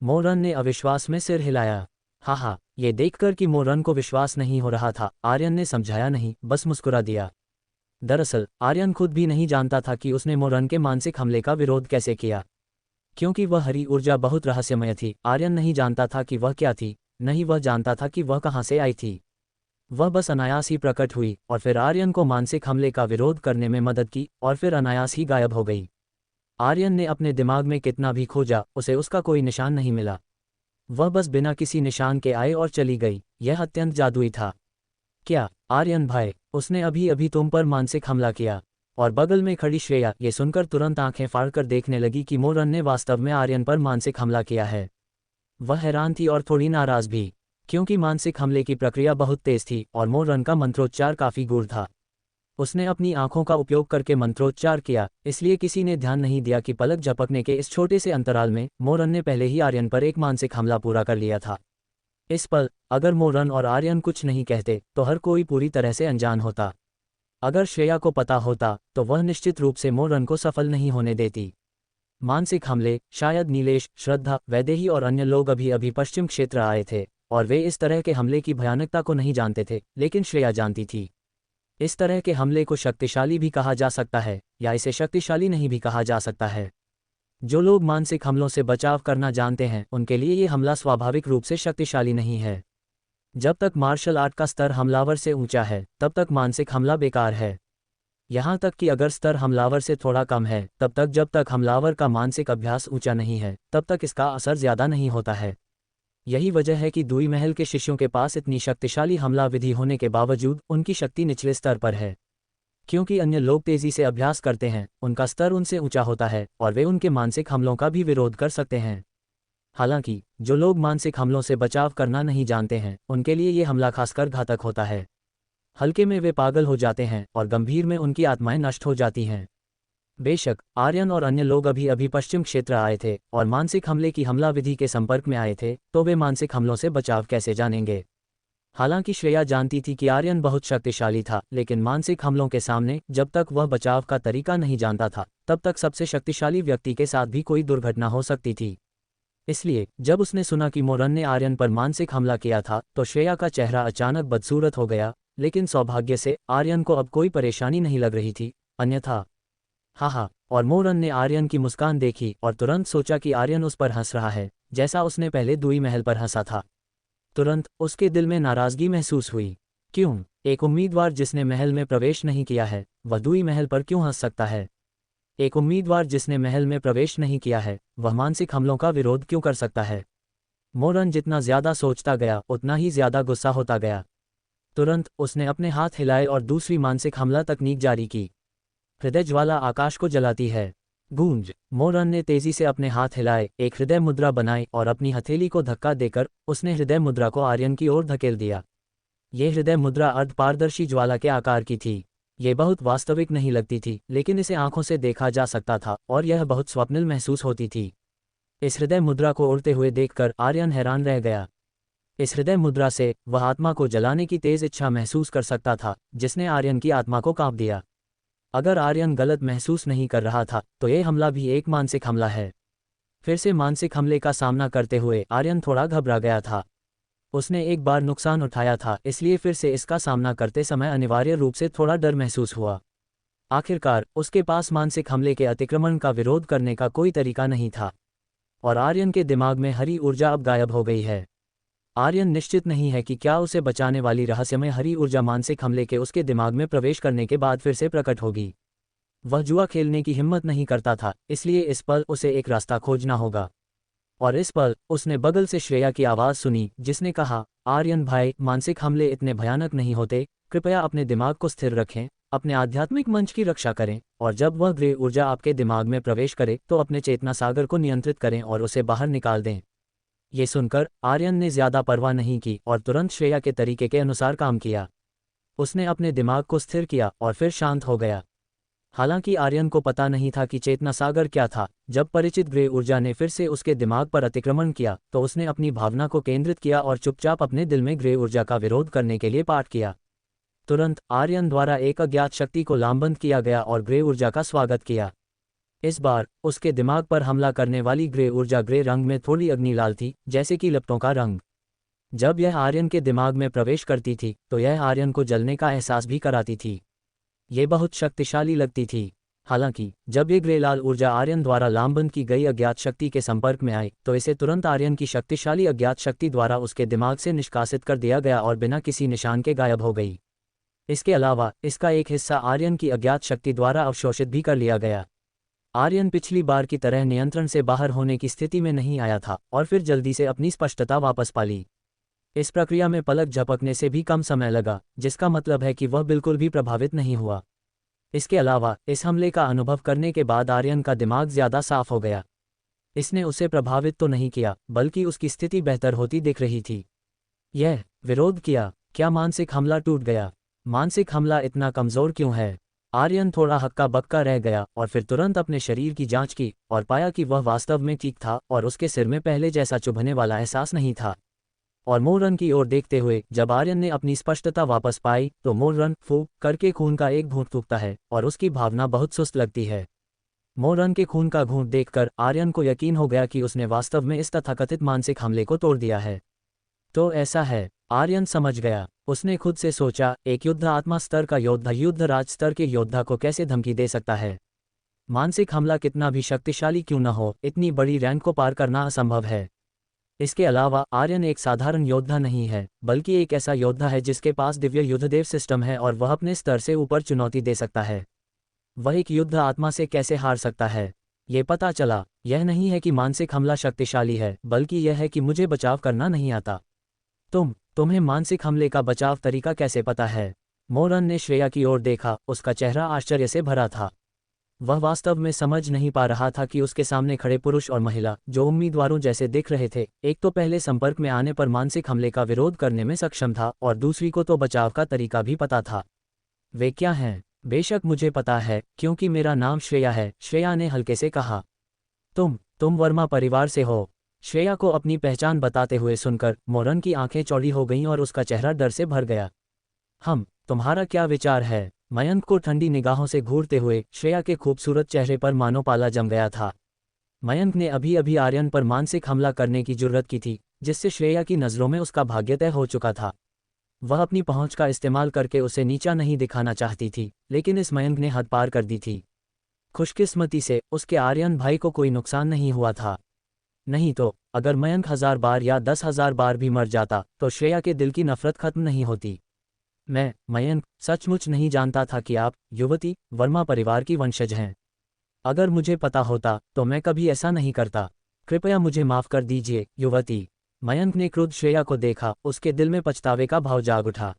मोरन ने अविश्वास में सिर हिलाया। हाँ, ये देखकर कि मोरन को विश्वास नहीं हो रहा था, आर्यन ने समझाया नहीं, बस मुस्कुरा दिया। दरअसल आर्यन खुद भी नहीं जानता था कि उसने मोरन के मानसिक हमले का विरोध कैसे किया। क्योंकि वह हरी ऊर्जा बहुत रहस्यमय थी, आर्यन नहीं जानता था कि वह क्या थी, नहीं वह जानता था कि वह कहाँ से आई थी। वह बस अनायास ही प्रकट हुई और फिर आर्यन को मानसिक हमले का विरोध करने में मदद की और फिर अनायास ही गायब हो गई। आर्यन ने अपने दिमाग में कितना भी खोजा, उसे उसका कोई निशान नहीं मिला। वह बस बिना किसी निशान के आई और चली गई। यह अत्यंत जादुई था। क्या आर्यन भाई, उसने अभी अभी तुम पर मानसिक हमला किया? और बगल में खड़ी श्रेया ये सुनकर तुरंत आंखें फाड़कर देखने लगी कि मोरन ने वास्तव में आर्यन पर मानसिक हमला किया है। वह हैरान थी और थोड़ी नाराज भी, क्योंकि मानसिक हमले की प्रक्रिया बहुत तेज थी और मोरन का मंत्रोच्चार काफी गूढ़ था। उसने अपनी आंखों का उपयोग करके मंत्रोच्चार किया, इसलिए किसी ने ध्यान नहीं दिया कि पलक झपकने के इस छोटे से अंतराल में मोरन ने पहले ही आर्यन पर एक मानसिक हमला पूरा कर लिया था। इस पल अगर मोरन और आर्यन कुछ नहीं कहते तो हर कोई पूरी तरह से अनजान होता। अगर श्रेया को पता होता तो वह निश्चित रूप से मोरन को सफल नहीं होने देती। मानसिक हमले, शायद नीलेश, श्रद्धा, वैदेही और अन्य लोग अभी अभी पश्चिम क्षेत्र आए थे और वे इस तरह के हमले की भयानकता को नहीं जानते थे, लेकिन श्रेया जानती थी। इस तरह के हमले को शक्तिशाली भी कहा जा सकता है या इसे शक्तिशाली नहीं भी कहा जा सकता है। जो लोग मानसिक हमलों से बचाव करना जानते हैं उनके लिए ये हमला स्वाभाविक रूप से शक्तिशाली नहीं है। जब तक मार्शल आर्ट का स्तर हमलावर से ऊंचा है तब तक मानसिक हमला बेकार है। यहाँ तक कि अगर स्तर हमलावर से थोड़ा कम है तब तक जब तक हमलावर का मानसिक अभ्यास ऊंचा नहीं है तब तक इसका असर ज्यादा नहीं होता है। यही वजह है कि दुई महल के शिष्यों के पास इतनी शक्तिशाली हमला विधि होने के बावजूद उनकी शक्ति निचले स्तर पर है। क्योंकि अन्य लोग तेजी से अभ्यास करते हैं, उनका स्तर उनसे ऊंचा होता है और वे उनके मानसिक हमलों का भी विरोध कर सकते हैं। हालांकि जो लोग मानसिक हमलों से बचाव करना नहीं जानते हैं उनके लिए ये हमला खासकर घातक होता है। हल्के में वे पागल हो जाते हैं और गंभीर में उनकी आत्माएं नष्ट हो जाती हैं। बेशक आर्यन और अन्य लोग अभी अभी पश्चिम क्षेत्र आए थे और मानसिक हमले की हमला विधि के संपर्क में आए थे, तो वे मानसिक हमलों से बचाव कैसे जानेंगे? हालांकि श्रेया जानती थी कि आर्यन बहुत शक्तिशाली था, लेकिन मानसिक हमलों के सामने जब तक वह बचाव का तरीका नहीं जानता था तब तक सबसे शक्तिशाली व्यक्ति के साथ भी कोई दुर्घटना हो सकती थी। इसलिए जब उसने सुना कि मोरन ने आर्यन पर मानसिक हमला किया था तो श्रेया का चेहरा अचानक बदसूरत हो गया, लेकिन सौभाग्य से आर्यन को अब कोई परेशानी नहीं लग रही थी। अन्यथा हाँ, और मोरन ने आर्यन की मुस्कान देखी और तुरंत सोचा कि आर्यन उस पर हंस रहा है जैसा उसने पहले दुई महल पर हंसा था। तुरंत उसके दिल में नाराजगी महसूस हुई। क्यों? एक उम्मीदवार जिसने महल में प्रवेश नहीं किया है वह दुई महल पर क्यों हंस सकता है? एक उम्मीदवार जिसने महल में प्रवेश नहीं किया है वह मानसिक हमलों का विरोध क्यों कर सकता है? मोरन जितना ज्यादा सोचता गया उतना ही ज्यादा गुस्सा होता गया। तुरंत उसने अपने हाथ हिलाए और दूसरी मानसिक हमला तकनीक जारी की। हृदय ज्वाला आकाश को जलाती है। गूंज। मोरन ने तेजी से अपने हाथ हिलाए, एक हृदय मुद्रा बनाई और अपनी हथेली को धक्का देकर उसने हृदय मुद्रा को आर्यन की ओर धकेल दिया। ये हृदय मुद्रा अर्धपारदर्शी ज्वाला के आकार की थी। ये बहुत वास्तविक नहीं लगती थी, लेकिन इसे आंखों से देखा जा सकता था और यह बहुत स्वप्निल महसूस होती थी। इस हृदय मुद्रा को उड़ते हुए देखकर आर्यन हैरान रह गया। इस हृदय मुद्रा से वह आत्मा को जलाने की तेज इच्छा महसूस कर सकता था, जिसने आर्यन की आत्मा को कांप दिया। अगर आर्यन गलत महसूस नहीं कर रहा था तो ये हमला भी एक मानसिक हमला है। फिर से मानसिक हमले का सामना करते हुए आर्यन थोड़ा घबरा गया था। उसने एक बार नुकसान उठाया था, इसलिए फिर से इसका सामना करते समय अनिवार्य रूप से थोड़ा डर महसूस हुआ। आखिरकार उसके पास मानसिक हमले के अतिक्रमण का विरोध करने का कोई तरीका नहीं था, और आर्यन के दिमाग में हरी ऊर्जा अब गायब हो गई है। आर्यन निश्चित नहीं है कि क्या उसे बचाने वाली रहस्यमय हरी ऊर्जा मानसिक हमले के उसके दिमाग में प्रवेश करने के बाद फिर से प्रकट होगी। वह जुआ खेलने की हिम्मत नहीं करता था, इसलिए इस पल उसे एक रास्ता खोजना होगा। और इस पल उसने बगल से श्रेया की आवाज़ सुनी, जिसने कहा, आर्यन भाई, मानसिक हमले इतने भयानक नहीं होते, कृपया अपने दिमाग को स्थिर रखें, अपने आध्यात्मिक मंच की रक्षा करें, और जब वह ग्रे ऊर्जा आपके दिमाग में प्रवेश करे तो अपने चेतना सागर को नियंत्रित करें और उसे बाहर निकाल दें। ये सुनकर आर्यन ने ज्यादा परवाह नहीं की और तुरंत श्रेया के तरीके के अनुसार काम किया। उसने अपने दिमाग को स्थिर किया और फिर शांत हो गया। हालांकि आर्यन को पता नहीं था कि चेतना सागर क्या था। जब परिचित ग्रे ऊर्जा ने फिर से उसके दिमाग पर अतिक्रमण किया तो उसने अपनी भावना को केंद्रित किया और चुपचाप अपने दिल में ग्रे ऊर्जा का विरोध करने के लिए पाठ किया। तुरंत आर्यन द्वारा एक अज्ञात शक्ति को लामबंद किया गया और ग्रे ऊर्जा का स्वागत किया। इस बार उसके दिमाग पर हमला करने वाली ग्रे ऊर्जा ग्रे रंग में थोड़ी अग्निलाल थी, जैसे कि लपटों का रंग। जब यह आर्यन के दिमाग में प्रवेश करती थी तो यह आर्यन को जलने का एहसास भी कराती थी। ये बहुत शक्तिशाली लगती थी। हालांकि जब ये ग्रे लाल ऊर्जा आर्यन द्वारा लामबंद की गई अज्ञात शक्ति के संपर्क में आई तो इसे तुरंत आर्यन की शक्तिशाली अज्ञात शक्ति द्वारा उसके दिमाग से निष्कासित कर दिया गया और बिना किसी निशान के गायब हो गई। इसके अलावा इसका एक हिस्सा आर्यन की अज्ञात शक्ति द्वारा अवशोषित भी कर लिया गया। आर्यन पिछली बार की तरह नियंत्रण से बाहर होने की स्थिति में नहीं आया था और फिर जल्दी से अपनी स्पष्टता वापस पा ली। इस प्रक्रिया में पलक झपकने से भी कम समय लगा, जिसका मतलब है कि वह बिल्कुल भी प्रभावित नहीं हुआ। इसके अलावा इस हमले का अनुभव करने के बाद आर्यन का दिमाग ज्यादा साफ हो गया। इसने उसे प्रभावित तो नहीं किया, बल्कि उसकी स्थिति बेहतर होती दिख रही थी। यह विरोध किया, क्या मानसिक हमला टूट गया? मानसिक हमला इतना कमजोर क्यों है? आर्यन थोड़ा हक्का बक्का रह गया और फिर तुरंत अपने शरीर की जांच की और पाया कि वह वास्तव में ठीक था और उसके सिर में पहले जैसा चुभने वाला एहसास नहीं था। और मोरन की ओर देखते हुए जब आर्यन ने अपनी स्पष्टता वापस पाई तो मोरन फूंक करके खून का एक घूंट थूकता है और उसकी भावना बहुत सुस्त लगती है। मोरन के खून का घूंट देखकर आर्यन को यकीन हो गया कि उसने वास्तव में इस तथाकथित मानसिक हमले को तोड़ दिया है। तो ऐसा है, आर्यन समझ गया। उसने खुद से सोचा, एक युद्ध आत्मा स्तर का योद्धा युद्ध राज स्तर के योद्धा को कैसे धमकी दे सकता है? मानसिक हमला कितना भी शक्तिशाली क्यों न हो, इतनी बड़ी रैंक को पार करना असंभव है। इसके अलावा आर्यन एक साधारण योद्धा नहीं है, बल्कि एक ऐसा योद्धा है जिसके पास दिव्य युद्धदेव सिस्टम है और वह अपने स्तर से ऊपर चुनौती दे सकता है। वह एक युद्ध आत्मा से कैसे हार सकता है? ये पता चला, यह नहीं है कि मानसिक हमला शक्तिशाली है, बल्कि यह है कि मुझे बचाव करना नहीं आता। तुम्हें मानसिक हमले का बचाव तरीका कैसे पता है? मोरन ने श्रेया की ओर देखा, उसका चेहरा आश्चर्य से भरा था। वह वास्तव में समझ नहीं पा रहा था कि उसके सामने खड़े पुरुष और महिला, जो उम्मीदवारों जैसे दिख रहे थे, एक तो पहले संपर्क में आने पर मानसिक हमले का विरोध करने में सक्षम था और दूसरी को तो बचाव का तरीका भी पता था। वे क्या हैं? बेशक मुझे पता है, क्योंकि मेरा नाम श्रेया है, श्रेया ने हल्के से कहा। तुम वर्मा परिवार से हो? श्रेया को अपनी पहचान बताते हुए सुनकर मोरन की आंखें चौड़ी हो गईं और उसका चेहरा डर से भर गया। तुम्हारा क्या विचार है? मयंक को ठंडी निगाहों से घूरते हुए श्रेया के खूबसूरत चेहरे पर मानो पाला जम गया था। मयंक ने अभी अभी आर्यन पर मानसिक हमला करने की जुर्रत की थी, जिससे श्रेया की नज़रों में उसका भाग्य तय हो चुका था। वह अपनी पहुंच का इस्तेमाल करके उसे नीचा नहीं दिखाना चाहती थी, लेकिन इस मयंक ने हद पार कर दी थी। खुशकिस्मती से उसके आर्यन भाई को कोई नुकसान नहीं हुआ था। नहीं तो अगर मयंक 1000 बार या 10,000 बार भी मर जाता तो श्रेया के दिल की नफरत खत्म नहीं होती। मयंक सचमुच नहीं जानता था कि आप युवती वर्मा परिवार की वंशज हैं। अगर मुझे पता होता तो मैं कभी ऐसा नहीं करता। कृपया मुझे माफ कर दीजिए युवती। मयंक ने क्रुद्ध श्रेया को देखा, उसके दिल में पछतावे का भाव जाग उठा।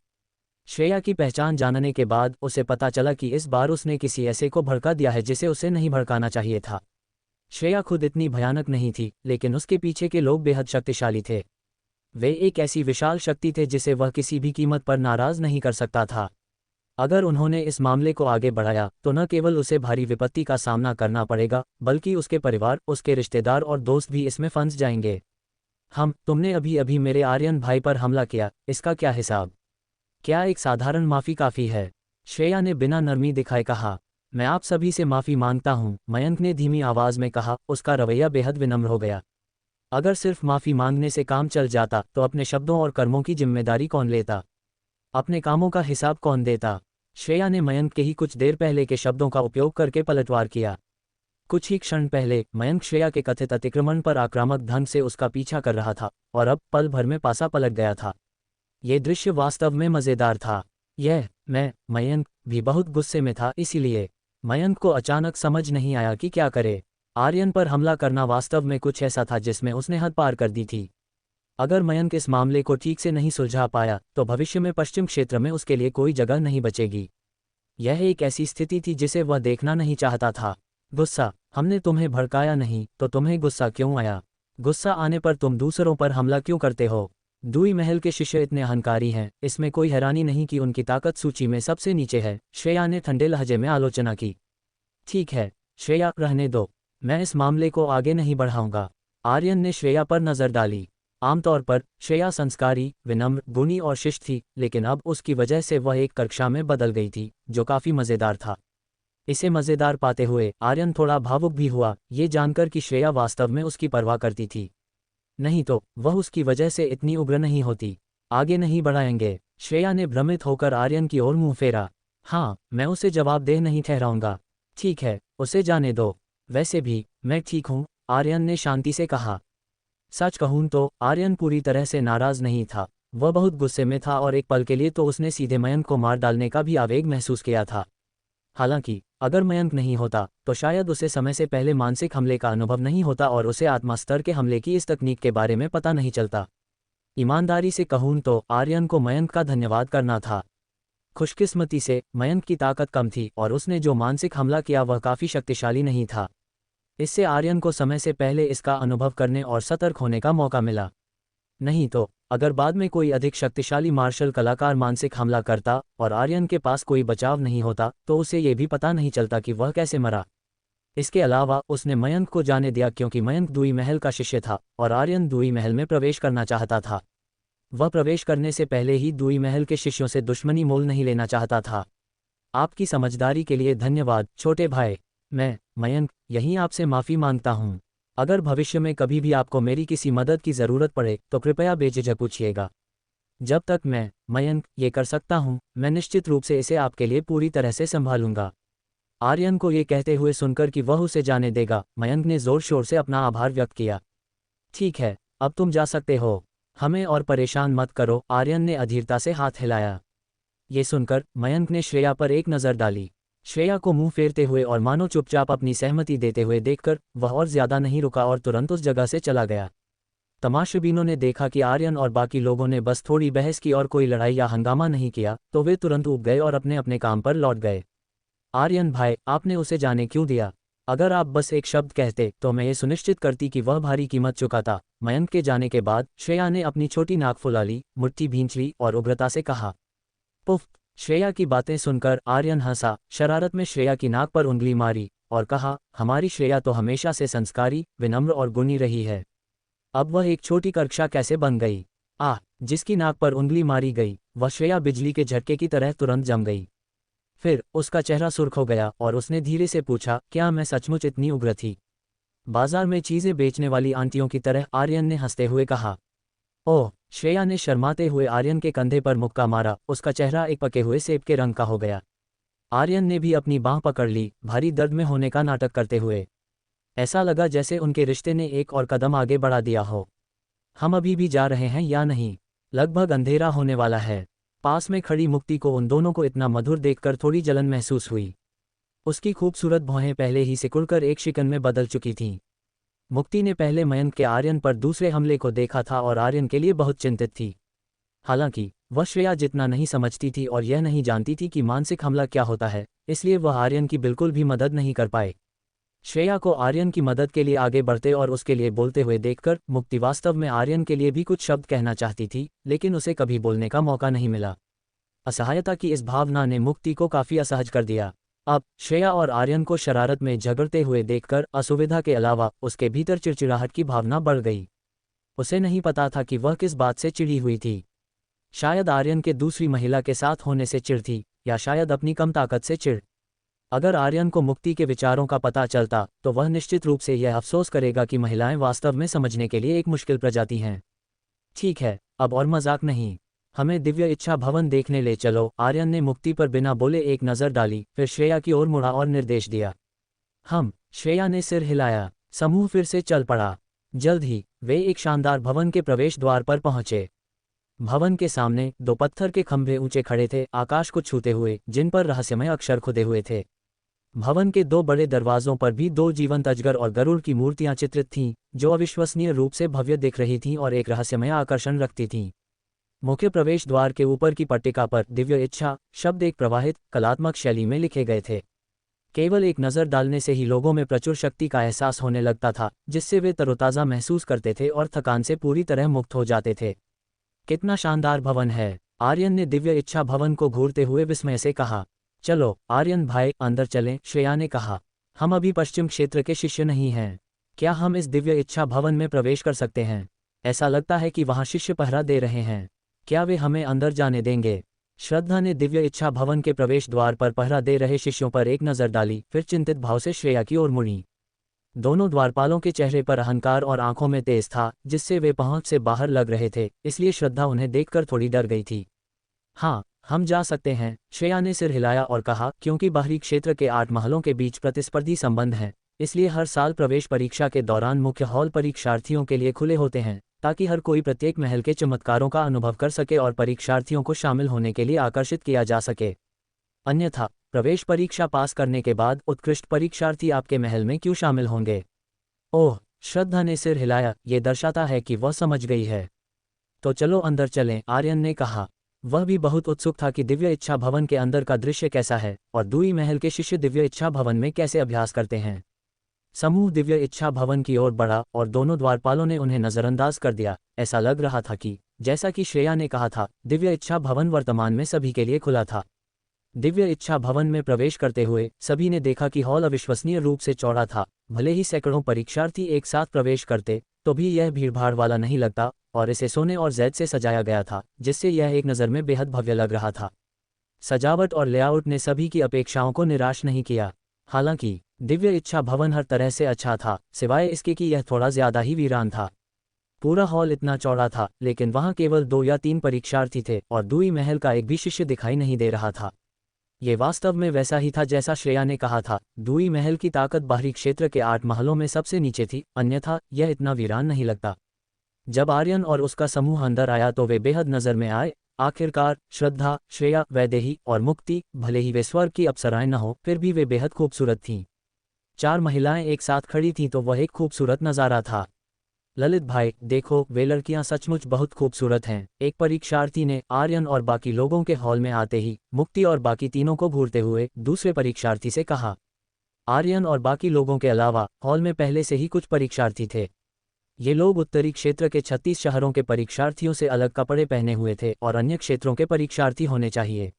श्रेया की पहचान जानने के बाद उसे पता चला कि इस बार उसने किसी ऐसे को भड़का दिया है जिसे उसे नहीं भड़काना चाहिए था। श्रेया खुद इतनी भयानक नहीं थी, लेकिन उसके पीछे के लोग बेहद शक्तिशाली थे। वे एक ऐसी विशाल शक्ति थे जिसे वह किसी भी कीमत पर नाराज नहीं कर सकता था। अगर उन्होंने इस मामले को आगे बढ़ाया तो न केवल उसे भारी विपत्ति का सामना करना पड़ेगा, बल्कि उसके परिवार, उसके रिश्तेदार और दोस्त भी इसमें फंस जाएंगे। तुमने अभी अभी मेरे आर्यन भाई पर हमला किया, इसका क्या हिसाब? क्या एक साधारण माफ़ी काफ़ी है? श्रेया ने बिना नरमी दिखाए कहा। मैं आप सभी से माफ़ी मांगता हूँ, मयंक ने धीमी आवाज़ में कहा। उसका रवैया बेहद विनम्र हो गया। अगर सिर्फ माफ़ी मांगने से काम चल जाता तो अपने शब्दों और कर्मों की जिम्मेदारी कौन लेता? अपने कामों का हिसाब कौन देता? श्रेया ने मयंक के ही कुछ देर पहले के शब्दों का उपयोग करके पलटवार किया। कुछ ही क्षण पहले मयंक श्रेया के कथित अतिक्रमण पर आक्रामक ढंग से उसका पीछा कर रहा था, और अब पल भर में पासा पलट गया था। ये दृश्य वास्तव में मज़ेदार था। मयंक भी बहुत गुस्से में था, इसीलिए मयंक को अचानक समझ नहीं आया कि क्या करे। आर्यन पर हमला करना वास्तव में कुछ ऐसा था जिसमें उसने हद पार कर दी थी। अगर मयंक इस मामले को ठीक से नहीं सुलझा पाया तो भविष्य में पश्चिम क्षेत्र में उसके लिए कोई जगह नहीं बचेगी। यह एक ऐसी स्थिति थी जिसे वह देखना नहीं चाहता था। गुस्सा, हमने तुम्हें भड़काया नहीं तो तुम्हें गुस्सा क्यों आया? गुस्सा आने पर तुम दूसरों पर हमला क्यों करते हो? दुई महल के शिष्य इतने अहंकारी हैं, इसमें कोई हैरानी नहीं कि उनकी ताकत सूची में सबसे नीचे है। श्रेया ने ठंडे लहजे में आलोचना की। ठीक है श्रेया, रहने दो, मैं इस मामले को आगे नहीं बढ़ाऊंगा। आर्यन ने श्रेया पर नजर डाली। आमतौर पर श्रेया संस्कारी, विनम्र, गुणी और शिष्ट थी, लेकिन अब उसकी वजह से वह एक कक्षा में बदल गई थी, जो काफी मजेदार था। इसे मजेदार पाते हुए आर्यन थोड़ा भावुक भी हुआ, ये जानकर कि श्रेया वास्तव में उसकी परवाह करती थी। नहीं तो वह उसकी वजह से इतनी उग्र नहीं होती। आगे नहीं बढ़ाएंगे। श्रेया ने भ्रमित होकर आर्यन की ओर मुंह फेरा। हाँ, मैं उसे जवाबदेह नहीं ठहराऊंगा। ठीक है, उसे जाने दो। वैसे भी मैं ठीक हूँ, आर्यन ने शांति से कहा। सच कहूं तो आर्यन पूरी तरह से नाराज नहीं था। वह बहुत गुस्से में था और एक पल के लिए तो उसने सीधे मयंक को मार डालने का भी आवेग महसूस किया था। हालांकि अगर मयंक नहीं होता तो शायद उसे समय से पहले मानसिक हमले का अनुभव नहीं होता और उसे आत्मा स्तर के हमले की इस तकनीक के बारे में पता नहीं चलता। ईमानदारी से कहूं तो आर्यन को मयंक का धन्यवाद करना था। खुशकिस्मती से मयंक की ताकत कम थी और उसने जो मानसिक हमला किया वह काफ़ी शक्तिशाली नहीं था। इससे आर्यन को समय से पहले इसका अनुभव करने और सतर्क होने का मौका मिला। नहीं तो अगर बाद में कोई अधिक शक्तिशाली मार्शल कलाकार मानसिक हमला करता और आर्यन के पास कोई बचाव नहीं होता तो उसे ये भी पता नहीं चलता कि वह कैसे मरा। इसके अलावा उसने मयंक को जाने दिया क्योंकि मयंक दुई महल का शिष्य था और आर्यन दुई महल में प्रवेश करना चाहता था। वह प्रवेश करने से पहले ही दुई महल के शिष्यों से दुश्मनी मोल नहीं लेना चाहता था। आपकी समझदारी के लिए धन्यवाद छोटे भाई। मैं मयंक यहीं आपसे माफ़ी मांगता हूँ। अगर भविष्य में कभी भी आपको मेरी किसी मदद की ज़रूरत पड़े तो कृपया बेझिझक पूछिएगा। जब तक मैं मयंक ये कर सकता हूँ, मैं निश्चित रूप से इसे आपके लिए पूरी तरह से संभालूंगा। आर्यन को ये कहते हुए सुनकर कि वह उसे जाने देगा, मयंक ने ज़ोर शोर से अपना आभार व्यक्त किया। ठीक है, अब तुम जा सकते हो। हमें और परेशान मत करो, आर्यन ने अधीरता से हाथ हिलाया। ये सुनकर मयंक ने श्रेया पर एक नज़र डाली। श्रेया को मुंह फेरते हुए और मानो चुपचाप अपनी सहमति देते हुए देखकर वह और ज्यादा नहीं रुका और तुरंत उस जगह से चला गया। तमाशबीनों ने देखा कि आर्यन और बाकी लोगों ने बस थोड़ी बहस की और कोई लड़ाई या हंगामा नहीं किया तो वे तुरंत उब गए और अपने अपने काम पर लौट गए। आर्यन भाई, आपने उसे जाने क्यों दिया? अगर आप बस एक शब्द कहते तो मैं ये सुनिश्चित करती कि वह भारी कीमत चुकाता। मयंक के जाने के बाद श्रेया ने अपनी छोटी नाक फुला ली, मुट्ठी भींच ली और उग्रता से कहा। पुफ! श्रेया की बातें सुनकर आर्यन हंसा, शरारत में श्रेया की नाक पर उंगली मारी और कहा, हमारी श्रेया तो हमेशा से संस्कारी, विनम्र और गुणी रही है। अब वह एक छोटी कक्षा कैसे बन गई? जिसकी नाक पर उंगली मारी गई वह श्रेया बिजली के झटके की तरह तुरंत जम गई। फिर उसका चेहरा सुर्ख हो गया और उसने धीरे से पूछा, क्या मैं सचमुच इतनी उग्र थी? बाजार में चीजें बेचने वाली आंटियों की तरह, आर्यन ने हंसते हुए कहा। ओह! श्रेया ने शर्माते हुए आर्यन के कंधे पर मुक्का मारा, उसका चेहरा एक पके हुए सेब के रंग का हो गया। आर्यन ने भी अपनी बांह पकड़ ली, भारी दर्द में होने का नाटक करते हुए। ऐसा लगा जैसे उनके रिश्ते ने एक और कदम आगे बढ़ा दिया हो। हम अभी भी जा रहे हैं या नहीं? लगभग अंधेरा होने वाला है। पास में खड़ी मुक्ति को उन दोनों को इतना मधुर देखकर थोड़ी जलन महसूस हुई। उसकी खूबसूरत भौहें पहले ही सिकुड़कर एक शिकन में बदल चुकी थीं। मुक्ति ने पहले मयंक के आर्यन पर दूसरे हमले को देखा था और आर्यन के लिए बहुत चिंतित थी। हालांकि वह श्रेया जितना नहीं समझती थी और यह नहीं जानती थी कि मानसिक हमला क्या होता है, इसलिए वह आर्यन की बिल्कुल भी मदद नहीं कर पाए। श्रेया को आर्यन की मदद के लिए आगे बढ़ते और उसके लिए बोलते हुए देखकर मुक्ति वास्तव में आर्यन के लिए भी कुछ शब्द कहना चाहती थी, लेकिन उसे कभी बोलने का मौका नहीं मिला। असहायता की इस भावना ने मुक्ति को काफी असहज कर दिया। अब श्रेया और आर्यन को शरारत में झगड़ते हुए देखकर असुविधा के अलावा उसके भीतर चिड़चिड़ाहट की भावना बढ़ गई। उसे नहीं पता था कि वह किस बात से चिढ़ी हुई थी। शायद आर्यन के दूसरी महिला के साथ होने से चिढ़ थी, या शायद अपनी कम ताकत से चिढ़। अगर आर्यन को मुक्ति के विचारों का पता चलता तो वह निश्चित रूप से यह अफसोस करेगा कि महिलाएं वास्तव में समझने के लिए एक मुश्किल प्रजाति हैं। ठीक है, अब और मजाक नहीं, हमें दिव्य इच्छा भवन देखने ले चलो। आर्यन ने मुक्ति पर बिना बोले एक नज़र डाली, फिर श्रेया की ओर मुड़ा और निर्देश दिया। श्रेया ने सिर हिलाया। समूह फिर से चल पड़ा। जल्द ही वे एक शानदार भवन के प्रवेश द्वार पर पहुंचे। भवन के सामने 2 पत्थर के खंभे ऊंचे खड़े थे, आकाश को छूते हुए, जिन पर रहस्यमय अक्षर खुदे हुए थे। भवन के 2 बड़े दरवाजों पर भी 2 जीवंत अजगर और गरुड़ की मूर्तियां चित्रित थीं, जो अविश्वसनीय रूप से भव्य दिख रही थीं और एक रहस्यमय आकर्षण रखती थीं। मुख्य प्रवेश द्वार के ऊपर की पट्टिका पर दिव्य इच्छा शब्द एक प्रवाहित कलात्मक शैली में लिखे गए थे। केवल एक नज़र डालने से ही लोगों में प्रचुर शक्ति का एहसास होने लगता था, जिससे वे तरोताज़ा महसूस करते थे और थकान से पूरी तरह मुक्त हो जाते थे। कितना शानदार भवन है, आर्यन ने दिव्य इच्छा भवन को घूरते हुए विस्मय से कहा। चलो आर्यन भाई, अंदर चलें, श्रेया ने कहा। हम अभी पश्चिम क्षेत्र के शिष्य नहीं हैं। क्या हम इस दिव्य इच्छा भवन में प्रवेश कर सकते हैं? ऐसा लगता है कि वहाँ शिष्य पहरा दे रहे हैं। क्या वे हमें अंदर जाने देंगे? श्रद्धा ने दिव्य इच्छा भवन के प्रवेश द्वार पर पहरा दे रहे शिष्यों पर एक नज़र डाली, फिर चिंतित भाव से श्रेया की ओर मुड़ी। दोनों द्वारपालों के चेहरे पर अहंकार और आंखों में तेज था, जिससे वे पहुंच से बाहर लग रहे थे, इसलिए श्रद्धा उन्हें देखकर थोड़ी डर गई थी। हाँ, हम जा सकते हैं, श्रेया ने सिर हिलाया और कहा। क्योंकि बाहरी क्षेत्र के 8 महलों के बीच प्रतिस्पर्धी संबंध हैं, इसलिए हर साल प्रवेश परीक्षा के दौरान मुख्य हॉल परीक्षार्थियों के लिए खुले होते हैं, ताकि हर कोई प्रत्येक महल के चमत्कारों का अनुभव कर सके और परीक्षार्थियों को शामिल होने के लिए आकर्षित किया जा सके। अन्यथा प्रवेश परीक्षा पास करने के बाद उत्कृष्ट परीक्षार्थी आपके महल में क्यों शामिल होंगे? ओह, श्रद्धा ने सिर हिलाया, ये दर्शाता है कि वह समझ गई है। तो चलो अंदर चलें, आर्यन ने कहा। वह भी बहुत उत्सुक था कि दिव्य इच्छा भवन के अंदर का दृश्य कैसा है और दूई महल के शिष्य दिव्य इच्छा भवन में कैसे अभ्यास करते हैं। समूह दिव्य इच्छा भवन की ओर बढ़ा और दोनों द्वारपालों ने उन्हें नज़रअंदाज कर दिया। ऐसा लग रहा था कि, जैसा कि श्रेया ने कहा था, दिव्य इच्छा भवन वर्तमान में सभी के लिए खुला था। दिव्य इच्छा भवन में प्रवेश करते हुए सभी ने देखा कि हॉल अविश्वसनीय रूप से चौड़ा था। भले ही सैकड़ों परीक्षार्थी एक साथ प्रवेश करते तो भी यह भीड़भाड़ वाला नहीं लगता, और इसे सोने और जैद से सजाया गया था, जिससे यह एक नज़र में बेहद भव्य लग रहा था। सजावट और लेआउट ने सभी की अपेक्षाओं को निराश नहीं किया। हालांकि दिव्य इच्छा भवन हर तरह से अच्छा था, सिवाय इसके कि यह थोड़ा ज्यादा ही वीरान था। पूरा हॉल इतना चौड़ा था, लेकिन वहां केवल 2 या 3 परीक्षार्थी थे और दूई महल का एक भी शिष्य दिखाई नहीं दे रहा था। ये वास्तव में वैसा ही था जैसा श्रेया ने कहा था। दूई महल की ताकत बाहरी क्षेत्र के 8 महलों में सबसे नीचे थी, अन्यथा यह इतना वीरान नहीं लगता। जब आर्यन और उसका समूह अंदर आया तो वे बेहद नजर में आए। आखिरकार श्रद्धा, श्रेया, वैदेही और मुक्ति, भले ही वे स्वर्ग की अप्सराएं न हो, फिर भी वे बेहद खूबसूरत थीं। 4 महिलाएं एक साथ खड़ी थीं तो वह एक खूबसूरत नज़ारा था। ललित भाई, देखो, वे लड़कियां सचमुच बहुत खूबसूरत हैं, एक परीक्षार्थी ने आर्यन और बाकी लोगों के हॉल में आते ही मुक्ति और बाकी तीनों को घूरते हुए दूसरे परीक्षार्थी से कहा। आर्यन और बाकी लोगों के अलावा हॉल में पहले से ही कुछ परीक्षार्थी थे। ये लोग उत्तरी क्षेत्र के 36 शहरों के परीक्षार्थियों से अलग कपड़े पहने हुए थे और अन्य क्षेत्रों के परीक्षार्थी होने चाहिए।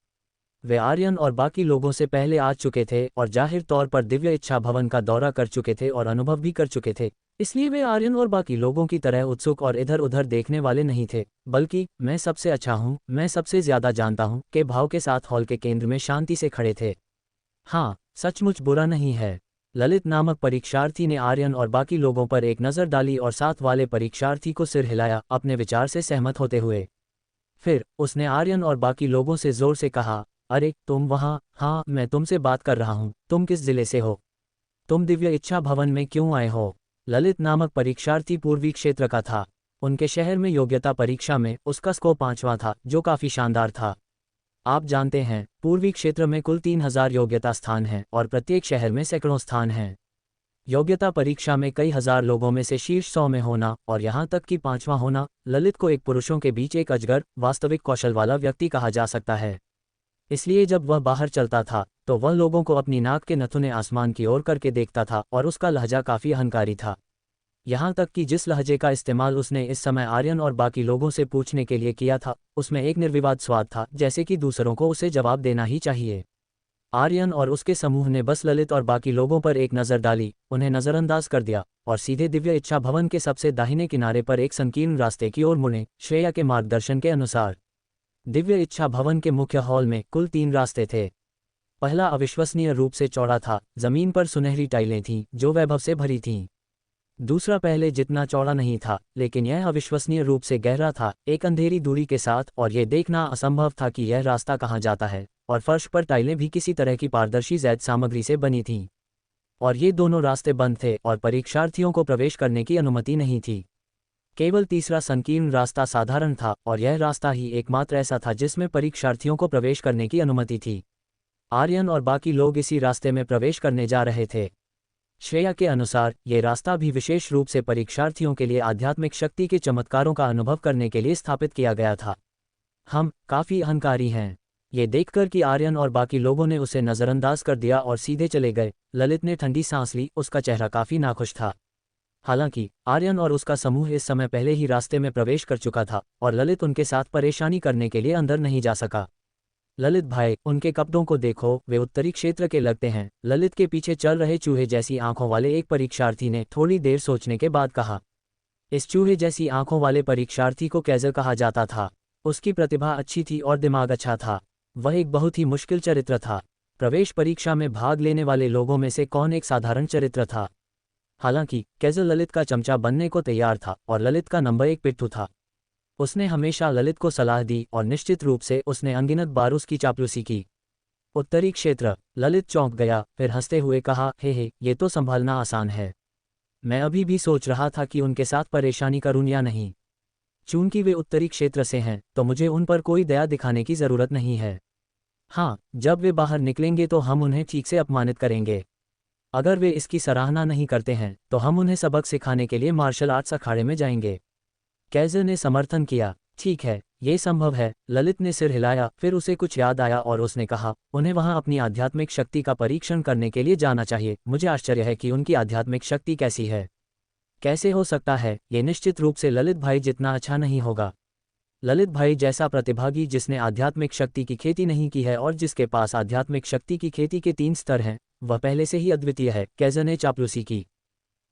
वे आर्यन और बाकी लोगों से पहले आ चुके थे और जाहिर तौर पर दिव्य इच्छा भवन का दौरा कर चुके थे और अनुभव भी कर चुके थे, इसलिए वे आर्यन और बाकी लोगों की तरह उत्सुक और इधर उधर देखने वाले नहीं थे, बल्कि मैं सबसे अच्छा हूँ, मैं सबसे ज्यादा जानता हूँ के भाव के साथ हॉल के केंद्र में शांति से खड़े थे। हाँ, सचमुच बुरा नहीं है। ललित नामक परीक्षार्थी ने आर्यन और बाकी लोगों पर एक नज़र डाली और साथ वाले परीक्षार्थी को सिर हिलाया, अपने विचार से सहमत होते हुए। फिर उसने आर्यन और बाकी लोगों से जोर से कहा, अरे तुम वहाँ? हाँ, मैं तुमसे बात कर रहा हूँ। तुम किस जिले से हो? तुम दिव्य इच्छा भवन में क्यों आए हो? ललित नामक परीक्षार्थी पूर्वी क्षेत्र का था। उनके शहर में योग्यता परीक्षा में उसका स्कोर 5वां था, जो काफ़ी शानदार था। आप जानते हैं, पूर्वी क्षेत्र में कुल 3000 योग्यता स्थान हैं और प्रत्येक शहर में सैकड़ों स्थान हैं। योग्यता परीक्षा में कई हजार लोगों में से शीर्ष 100 में होना और यहाँ तक कि 5वां होना, ललित को एक पुरुषों के बीच एक अजगर, वास्तविक कौशल वाला व्यक्ति कहा जा सकता है। इसलिए जब वह बाहर चलता था तो वह लोगों को अपनी नाक के नथुने आसमान की ओर करके देखता था और उसका लहजा काफ़ी अहंकारी था। यहाँ तक कि जिस लहजे का इस्तेमाल उसने इस समय आर्यन और बाकी लोगों से पूछने के लिए किया था, उसमें एक निर्विवाद स्वाद था, जैसे कि दूसरों को उसे जवाब देना ही चाहिए। आर्यन और उसके समूह ने बस ललित और बाकी लोगों पर एक नज़र डाली, उन्हें नज़रअंदाज कर दिया और सीधे दिव्य इच्छा भवन के सबसे दाहिने किनारे पर एक संकीर्ण रास्ते की ओर मुड़े। श्रेया के मार्गदर्शन के अनुसार दिव्य इच्छा भवन के मुख्य हॉल में कुल 3 रास्ते थे। पहला अविश्वसनीय रूप से चौड़ा था, जमीन पर सुनहरी टाइलें थीं जो वैभव से भरी थीं। दूसरा पहले जितना चौड़ा नहीं था, लेकिन यह अविश्वसनीय रूप से गहरा था, एक अंधेरी दूरी के साथ, और यह देखना असंभव था कि यह रास्ता कहाँ जाता है, और फर्श पर टाइलें भी किसी तरह की पारदर्शी जैद सामग्री से बनी थीं। और ये दोनों रास्ते बंद थे और परीक्षार्थियों को प्रवेश करने की अनुमति नहीं थी। केवल तीसरा संकीर्ण रास्ता साधारण था, और यह रास्ता ही एकमात्र ऐसा था जिसमें परीक्षार्थियों को प्रवेश करने की अनुमति थी। आर्यन और बाकी लोग इसी रास्ते में प्रवेश करने जा रहे थे। श्रेया के अनुसार ये रास्ता भी विशेष रूप से परीक्षार्थियों के लिए आध्यात्मिक शक्ति के चमत्कारों का अनुभव करने के लिए स्थापित किया गया था। हम काफ़ी अहंकारी हैं, ये देखकर कि आर्यन और बाकी लोगों ने उसे नज़रअंदाज कर दिया और सीधे चले गए, ललित ने ठंडी सांस ली, उसका चेहरा काफ़ी नाखुश था। हालांकि आर्यन और उसका समूह इस समय पहले ही रास्ते में प्रवेश कर चुका था और ललित उनके साथ परेशानी करने के लिए अंदर नहीं जा सका। ललित भाई, उनके कपड़ों को देखो, वे उत्तरी क्षेत्र के लगते हैं, ललित के पीछे चल रहे चूहे जैसी आंखों वाले एक परीक्षार्थी ने थोड़ी देर सोचने के बाद कहा। इस चूहे जैसी आंखों वाले परीक्षार्थी को कैज़र कहा जाता था। उसकी प्रतिभा अच्छी थी और दिमाग अच्छा था। वह एक बहुत ही मुश्किल चरित्र था। प्रवेश परीक्षा में भाग लेने वाले लोगों में से कौन एक साधारण चरित्र था। हालांकि कैज़र ललित का चमचा बनने को तैयार था और ललित का नंबर 1 पिट्ठू था। उसने हमेशा ललित को सलाह दी और निश्चित रूप से उसने अनगिनत बार उसकी चापलूसी की। उत्तरी क्षेत्र, ललित चौंक गया, फिर हंसते हुए कहा, हे, ये तो संभालना आसान है। मैं अभी भी सोच रहा था कि उनके साथ परेशानी करूं या नहीं। चूंकि वे उत्तरी क्षेत्र से हैं, तो मुझे उन पर कोई दया दिखाने की ज़रूरत नहीं है। हाँ, जब वे बाहर निकलेंगे तो हम उन्हें ठीक से अपमानित करेंगे। अगर वे इसकी सराहना नहीं करते हैं, तो हम उन्हें सबक सिखाने के लिए मार्शल आर्ट्स अखाड़े में जाएंगे। कैज़र ने समर्थन किया। ठीक है, ये संभव है। ललित ने सिर हिलाया, फिर उसे कुछ याद आया और उसने कहा, उन्हें वहां अपनी आध्यात्मिक शक्ति का परीक्षण करने के लिए जाना चाहिए। मुझे आश्चर्य है कि उनकी आध्यात्मिक शक्ति कैसी है। कैसे हो सकता है, ये निश्चित रूप से ललित भाई जितना अच्छा नहीं होगा। ललित भाई जैसा प्रतिभागी जिसने आध्यात्मिक शक्ति की खेती नहीं की है और जिसके पास आध्यात्मिक शक्ति की खेती के 3 स्तर हैं, वह पहले से ही अद्वितीय है। कैज़र ने चापलूसी की।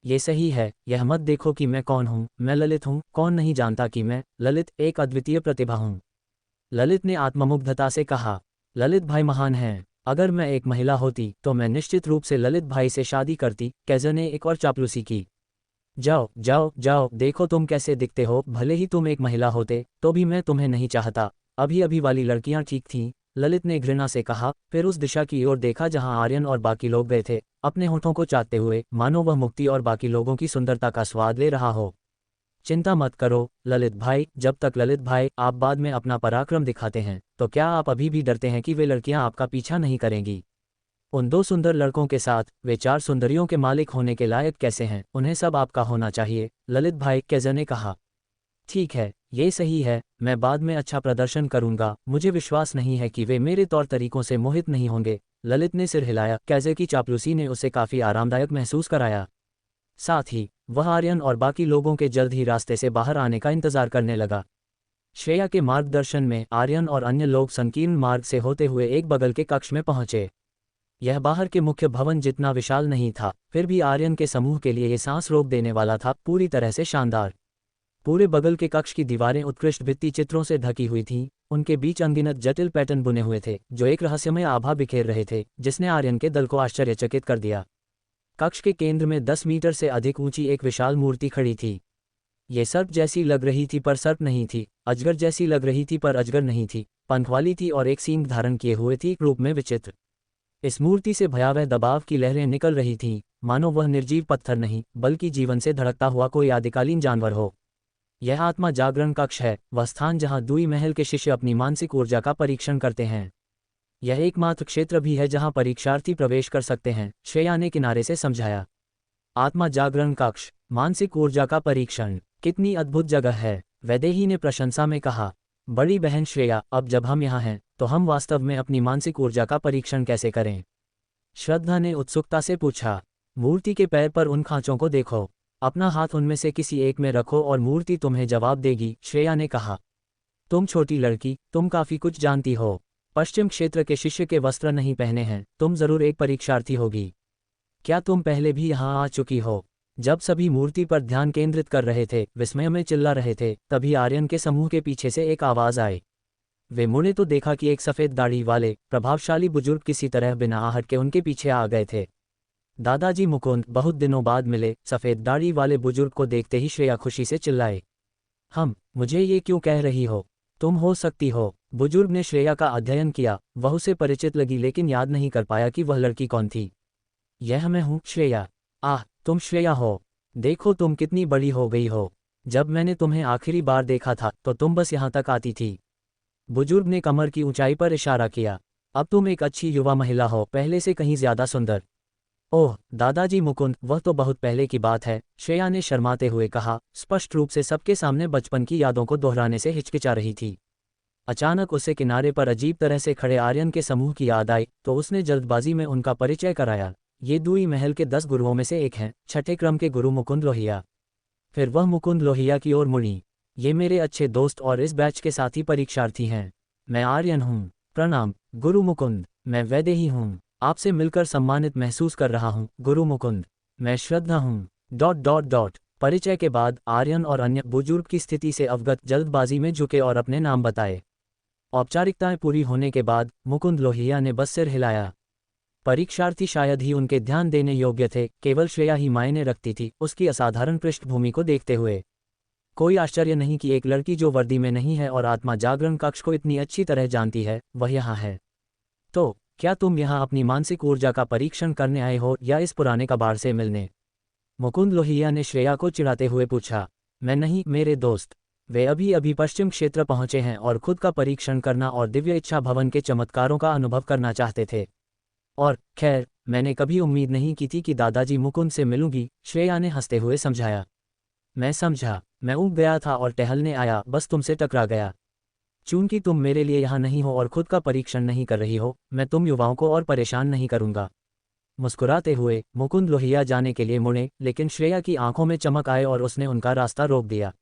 ये सही है, यह मत देखो कि मैं कौन हूँ, मैं ललित हूँ। कौन नहीं जानता कि मैं, ललित, एक अद्वितीय प्रतिभा हूँ। ललित ने आत्ममुग्धता से कहा। ललित भाई महान हैं। अगर मैं एक महिला होती तो मैं निश्चित रूप से ललित भाई से शादी करती। कैज़र ने एक और चापलूसी की। जाओ जाओ जाओ, देखो तुम कैसे दिखते हो। भले ही तुम एक महिला होते तो भी मैं तुम्हें नहीं चाहता। अभी अभी वाली लड़कियां ठीक थीं, ललित ने घृणा से कहा, फिर उस दिशा की ओर देखा जहां आर्यन और बाकी लोग गए थे, अपने होठों को चाटते हुए, मानो वह मुक्ति और बाकी लोगों की सुंदरता का स्वाद ले रहा हो। चिंता मत करो ललित भाई, जब तक ललित भाई आप बाद में अपना पराक्रम दिखाते हैं, तो क्या आप अभी भी डरते हैं कि वे लड़कियां आपका पीछा नहीं करेंगी? उन 2 सुंदर लड़कों के साथ वे 4 सुंदरियों के मालिक होने के लायक कैसे हैं? उन्हें सब आपका होना चाहिए, ललित भाई, कैज़र ने कहा। ठीक है, ये सही है, मैं बाद में अच्छा प्रदर्शन करूंगा। मुझे विश्वास नहीं है कि वे मेरे तौर तरीकों से मोहित नहीं होंगे। ललित ने सिर हिलाया। कैज़र की चापलूसी ने उसे काफ़ी आरामदायक महसूस कराया। साथ ही वह आर्यन और बाकी लोगों के जल्द ही रास्ते से बाहर आने का इंतजार करने लगा। श्रेया के मार्गदर्शन में आर्यन और अन्य लोग संकीर्ण मार्ग से होते हुए एक बगल के कक्ष में पहुंचे। यह बाहर के मुख्य भवन जितना विशाल नहीं था, फिर भी आर्यन के समूह के लिए ये सांस रोक देने वाला था, पूरी तरह से शानदार। पूरे बगल के कक्ष की दीवारें उत्कृष्ट भित्ति चित्रों से ढकी हुई थीं, उनके बीच अनगिनत जटिल पैटर्न बुने हुए थे जो एक रहस्यमय आभा बिखेर रहे थे, जिसने आर्यन के दल को आश्चर्यचकित कर दिया। कक्ष के केंद्र में 10 मीटर से अधिक ऊंची एक विशाल मूर्ति खड़ी थी। ये सर्प जैसी लग रही थी पर सर्प नहीं थी, अजगर जैसी लग रही थी पर अजगर नहीं थी, पंख वाली थी और एक सींग धारण किए हुए थी, रूप में विचित्र। इस मूर्ति से भयावह दबाव की लहरें निकल रही थीं, मानो वह निर्जीव पत्थर नहीं, बल्कि जीवन से धड़कता हुआ कोई आदिकालीन जानवर हो। यह आत्मा जागरण कक्ष है, वह स्थान जहां दुई महल के शिष्य अपनी मानसिक ऊर्जा का परीक्षण करते हैं। यह एकमात्र क्षेत्र भी है जहां परीक्षार्थी प्रवेश कर सकते हैं, श्रेया ने किनारे से समझाया। आत्मा जागरण कक्ष, मानसिक ऊर्जा का परीक्षण, कितनी अद्भुत जगह है, वैदेही ने प्रशंसा में कहा। बड़ी बहन श्रेया, अब जब हम यहाँ हैं तो हम वास्तव में अपनी मानसिक ऊर्जा का परीक्षण कैसे करें? श्रद्धा ने उत्सुकता से पूछा। मूर्ति के पैर पर उन खांचों को देखो, अपना हाथ उनमें से किसी एक में रखो और मूर्ति तुम्हें जवाब देगी, श्रेया ने कहा। तुम छोटी लड़की, तुम काफी कुछ जानती हो। पश्चिम क्षेत्र के शिष्य के वस्त्र नहीं पहने हैं, तुम जरूर एक परीक्षार्थी होगी। क्या तुम पहले भी यहाँ आ चुकी हो? जब सभी मूर्ति पर ध्यान केंद्रित कर रहे थे, विस्मय में चिल्ला रहे थे, तभी आर्यन के समूह के पीछे से एक आवाज आई। वे मुड़े तो देखा कि एक सफेद दाढ़ी वाले प्रभावशाली बुजुर्ग किसी तरह बिना आहट के उनके पीछे आ गए थे। दादाजी मुकुंद, बहुत दिनों बाद मिले। सफेद दाढ़ी वाले बुजुर्ग को देखते ही श्रेया खुशी से चिल्लाए। मुझे ये क्यों कह रही हो? तुम हो सकती हो। बुजुर्ग ने श्रेया का अध्ययन किया, वह उसे परिचित लगी लेकिन याद नहीं कर पाया कि वह लड़की कौन थी। यह मैं हूँ, श्रेया। आह, तुम श्रेया हो। देखो तुम कितनी बड़ी हो गई हो। जब मैंने तुम्हें आखिरी बार देखा था तो तुम बस यहाँ तक आती थी। बुजुर्ग ने कमर की ऊंचाई पर इशारा किया। अब तुम एक अच्छी युवा महिला हो, पहले से कहीं ज्यादा सुंदर। ओह दादाजी मुकुंद, वह तो बहुत पहले की बात है, श्रेया ने शर्माते हुए कहा, स्पष्ट रूप से सबके सामने बचपन की यादों को दोहराने से हिचकिचा रही थी। अचानक उसे किनारे पर अजीब तरह से खड़े आर्यन के समूह की याद आई तो उसने जल्दबाजी में उनका परिचय कराया। ये दुई महल के 10 गुरुओं में से एक हैं, छठे क्रम के गुरु मुकुंद लोहिया। फिर वह मुकुंद लोहिया की ओर मुड़ी। ये मेरे अच्छे दोस्त और इस बैच के साथी परीक्षार्थी हैं। मैं आर्यन हूँ। प्रणाम गुरु मुकुंद, मैं वैदेही हूँ। आपसे मिलकर सम्मानित महसूस कर रहा हूँ गुरु मुकुंद। मैं श्रद्धा हूँ। परिचय के बाद आर्यन और अन्य बुजुर्ग की स्थिति से अवगत जल्दबाजी में झुके और अपने नाम बताए। औपचारिकताएं पूरी होने के बाद मुकुंद लोहिया ने बस सिर हिलाया। परीक्षार्थी शायद ही उनके ध्यान देने योग्य थे, केवल श्रेया ही मायने रखती थी, उसकी असाधारण पृष्ठभूमि को देखते हुए। कोई आश्चर्य नहीं कि एक लड़की जो वर्दी में नहीं है और आत्मा जागरण कक्ष को इतनी अच्छी तरह जानती है, वह यहाँ है। तो क्या तुम यहाँ अपनी मानसिक ऊर्जा का परीक्षण करने आए हो या इस पुराने कबाड़ से मिलने? मुकुंद लोहिया ने श्रेया को चिढ़ाते हुए पूछा। मैं नहीं, मेरे दोस्त। वे अभी अभी पश्चिम क्षेत्र पहुंचे हैं और खुद का परीक्षण करना और दिव्य इच्छा भवन के चमत्कारों का अनुभव करना चाहते थे। और खैर, मैंने कभी उम्मीद नहीं की थी कि दादाजी मुकुंद से मिलूंगी, श्रेया ने हंसते हुए समझाया। मैं समझा, मैं ऊब गया था और टहलने आया, बस तुमसे टकरा गया। चूंकि तुम मेरे लिए यहाँ नहीं हो और खुद का परीक्षण नहीं कर रही हो, मैं तुम युवाओं को और परेशान नहीं करूंगा। मुस्कुराते हुए मुकुंद लोहिया जाने के लिए मुड़े, लेकिन श्रेया की आंखों में चमक आए और उसने उनका रास्ता रोक दिया।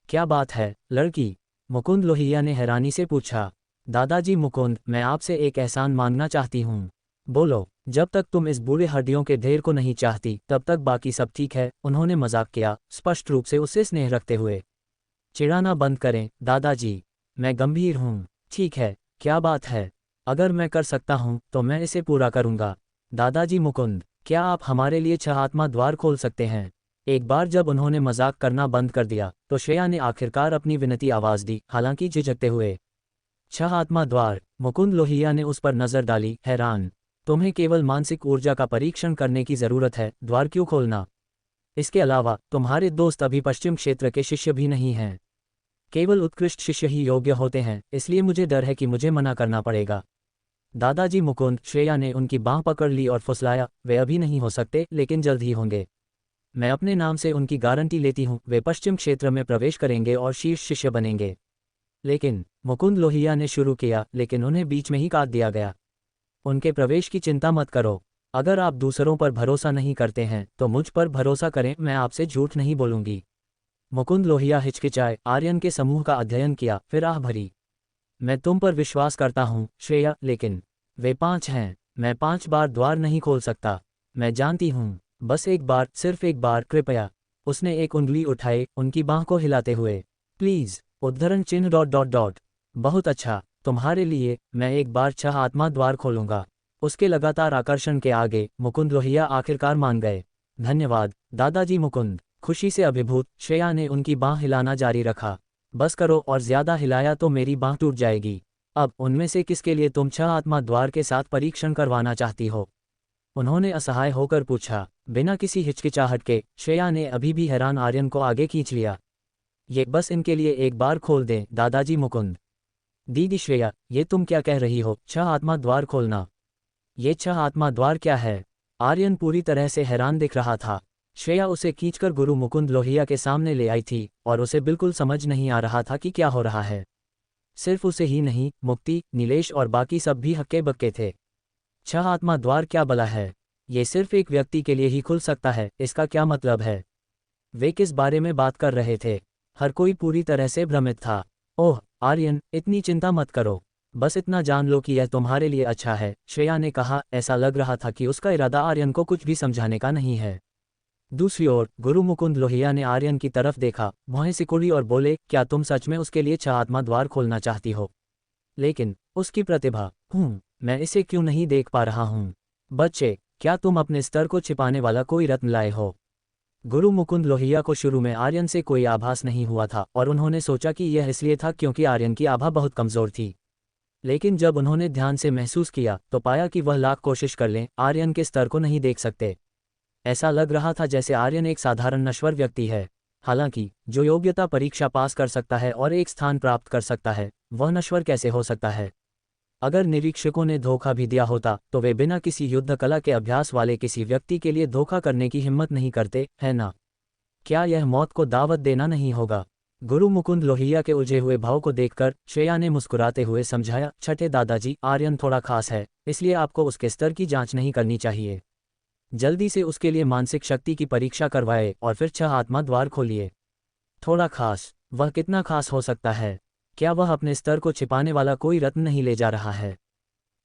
क्या बात है लड़की? मुकुंद लोहिया ने हैरानी से पूछा। दादाजी मुकुंद, मैं आपसे एक एहसान मांगना चाहती हूँ। बोलो। जब तक तुम इस बूढ़े हड्डियों के ढेर को नहीं चाहती तब तक बाकी सब ठीक है, उन्होंने मजाक किया, स्पष्ट रूप से उससे स्नेह रखते हुए। चिढ़ाना बंद करें दादाजी, मैं गंभीर हूँ। ठीक है, क्या बात है? अगर मैं कर सकता हूँ तो मैं इसे पूरा करूँगा। दादाजी मुकुंद, क्या आप हमारे लिए 6 आत्मा द्वार खोल सकते हैं? एक बार जब उन्होंने मजाक करना बंद कर दिया तो श्रेया ने आखिरकार अपनी विनती आवाज दी, हालांकि झिझकते हुए। 6 आत्मा द्वार? मुकुंद लोहिया ने उस पर नजर डाली, हैरान। तुम्हें केवल मानसिक ऊर्जा का परीक्षण करने की जरूरत है, द्वार क्यों खोलना? इसके अलावा तुम्हारे दोस्त अभी पश्चिम क्षेत्र के शिष्य भी नहीं हैं। केवल उत्कृष्ट शिष्य ही योग्य होते हैं, इसलिए मुझे डर है कि मुझे मना करना पड़ेगा। दादाजी मुकुंद, श्रेया ने उनकी बांह पकड़ ली और फुसलाया, वे अभी नहीं हो सकते, लेकिन जल्द ही होंगे। मैं अपने नाम से उनकी गारंटी लेती हूँ, वे पश्चिम क्षेत्र में प्रवेश करेंगे और शीर्ष शिष्य बनेंगे। लेकिन मुकुंद लोहिया ने शुरू किया, लेकिन उन्हें बीच में ही काट दिया गया। उनके प्रवेश की चिंता मत करो। अगर आप दूसरों पर भरोसा नहीं करते हैं तो मुझ पर भरोसा करें, मैं आपसे झूठ नहीं बोलूंगी। मुकुंद लोहिया हिचकिचाए, आर्यन के समूह का अध्ययन किया, फिर आह भरी। मैं तुम पर विश्वास करता हूँ श्रेया, लेकिन वे 5 हैं। मैं 5 बार द्वार नहीं खोल सकता। मैं जानती हूँ, बस एक बार, सिर्फ एक बार, कृपया। उसने एक उंगली उठाई, उनकी बांह को हिलाते हुए। प्लीज, उद्धरण चिन्ह। बहुत अच्छा, तुम्हारे लिए मैं एक बार 6 आत्मा द्वार खोलूंगा। उसके लगातार आकर्षण के आगे मुकुंद लोहिया आखिरकार मान गए। धन्यवाद दादाजी मुकुंद। खुशी से अभिभूत श्रेया ने उनकी बांह हिलाना जारी रखा। बस करो, और ज्यादा हिलाया तो मेरी बांह टूट जाएगी। अब उनमें से किसके लिए तुम 6 आत्मा द्वार के साथ परीक्षण करवाना चाहती हो? उन्होंने असहाय होकर पूछा। बिना किसी हिचकिचाहट के श्रेया ने अभी भी हैरान आर्यन को आगे खींच लिया। ये बस इनके लिए एक बार खोल दें दादाजी मुकुंद। दीदी श्रेया, ये तुम क्या कह रही हो? 6 आत्मा द्वार खोलना? ये 6 आत्मा द्वार क्या है? आर्यन पूरी तरह से हैरान दिख रहा था। श्रेया उसे खींचकर गुरु मुकुंद लोहिया के सामने ले आई थी और उसे बिल्कुल समझ नहीं आ रहा था कि क्या हो रहा है। सिर्फ उसे ही नहीं, मुक्ति, नीलेश और बाकी सब भी हक्के बक्के थे। 6 आत्मा द्वार क्या बला है? ये सिर्फ एक व्यक्ति के लिए ही खुल सकता है, इसका क्या मतलब है? वे किस बारे में बात कर रहे थे? हर कोई पूरी तरह से भ्रमित था। ओह आर्यन, इतनी चिंता मत करो, बस इतना जान लो कि यह तुम्हारे लिए अच्छा है, श्रेया ने कहा। ऐसा लग रहा था कि उसका इरादा आर्यन को कुछ भी समझाने का नहीं है। दूसरी ओर गुरु मुकुंद लोहिया ने आर्यन की तरफ देखा, भौहें सिकुड़ी और बोले, क्या तुम सच में उसके लिए 6 आत्मा द्वार खोलना चाहती हो? लेकिन उसकी प्रतिभा, मैं इसे क्यों नहीं देख पा रहा हूँ। बच्चे, क्या तुम अपने स्तर को छिपाने वाला कोई रत्न लाए हो? गुरु मुकुंद लोहिया को शुरू में आर्यन से कोई आभास नहीं हुआ था और उन्होंने सोचा कि यह इसलिए था क्योंकि आर्यन की आभा बहुत कमजोर थी। लेकिन जब उन्होंने ध्यान से महसूस किया तो पाया कि वह लाख कोशिश कर लें, आर्यन के स्तर को नहीं देख सकते। ऐसा लग रहा था जैसे आर्यन एक साधारण नश्वर व्यक्ति है। हालांकि जो योग्यता परीक्षा पास कर सकता है और एक स्थान प्राप्त कर सकता है, वह नश्वर कैसे हो सकता है? अगर निरीक्षकों ने धोखा भी दिया होता तो वे बिना किसी युद्ध कला के अभ्यास वाले किसी व्यक्ति के लिए धोखा करने की हिम्मत नहीं करते, है ना? क्या यह मौत को दावत देना नहीं होगा? गुरु मुकुंद लोहिया के उलझे हुए भाव को देखकर श्रेया ने मुस्कुराते हुए समझाया, छठे दादाजी, आर्यन थोड़ा खास है, इसलिए आपको उसके स्तर की जांच नहीं करनी चाहिए। जल्दी से उसके लिए मानसिक शक्ति की परीक्षा करवाए और फिर 6 आत्मा द्वार खोलिए। थोड़ा खास? वह कितना खास हो सकता है? क्या वह अपने स्तर को छिपाने वाला कोई रत्न नहीं ले जा रहा है?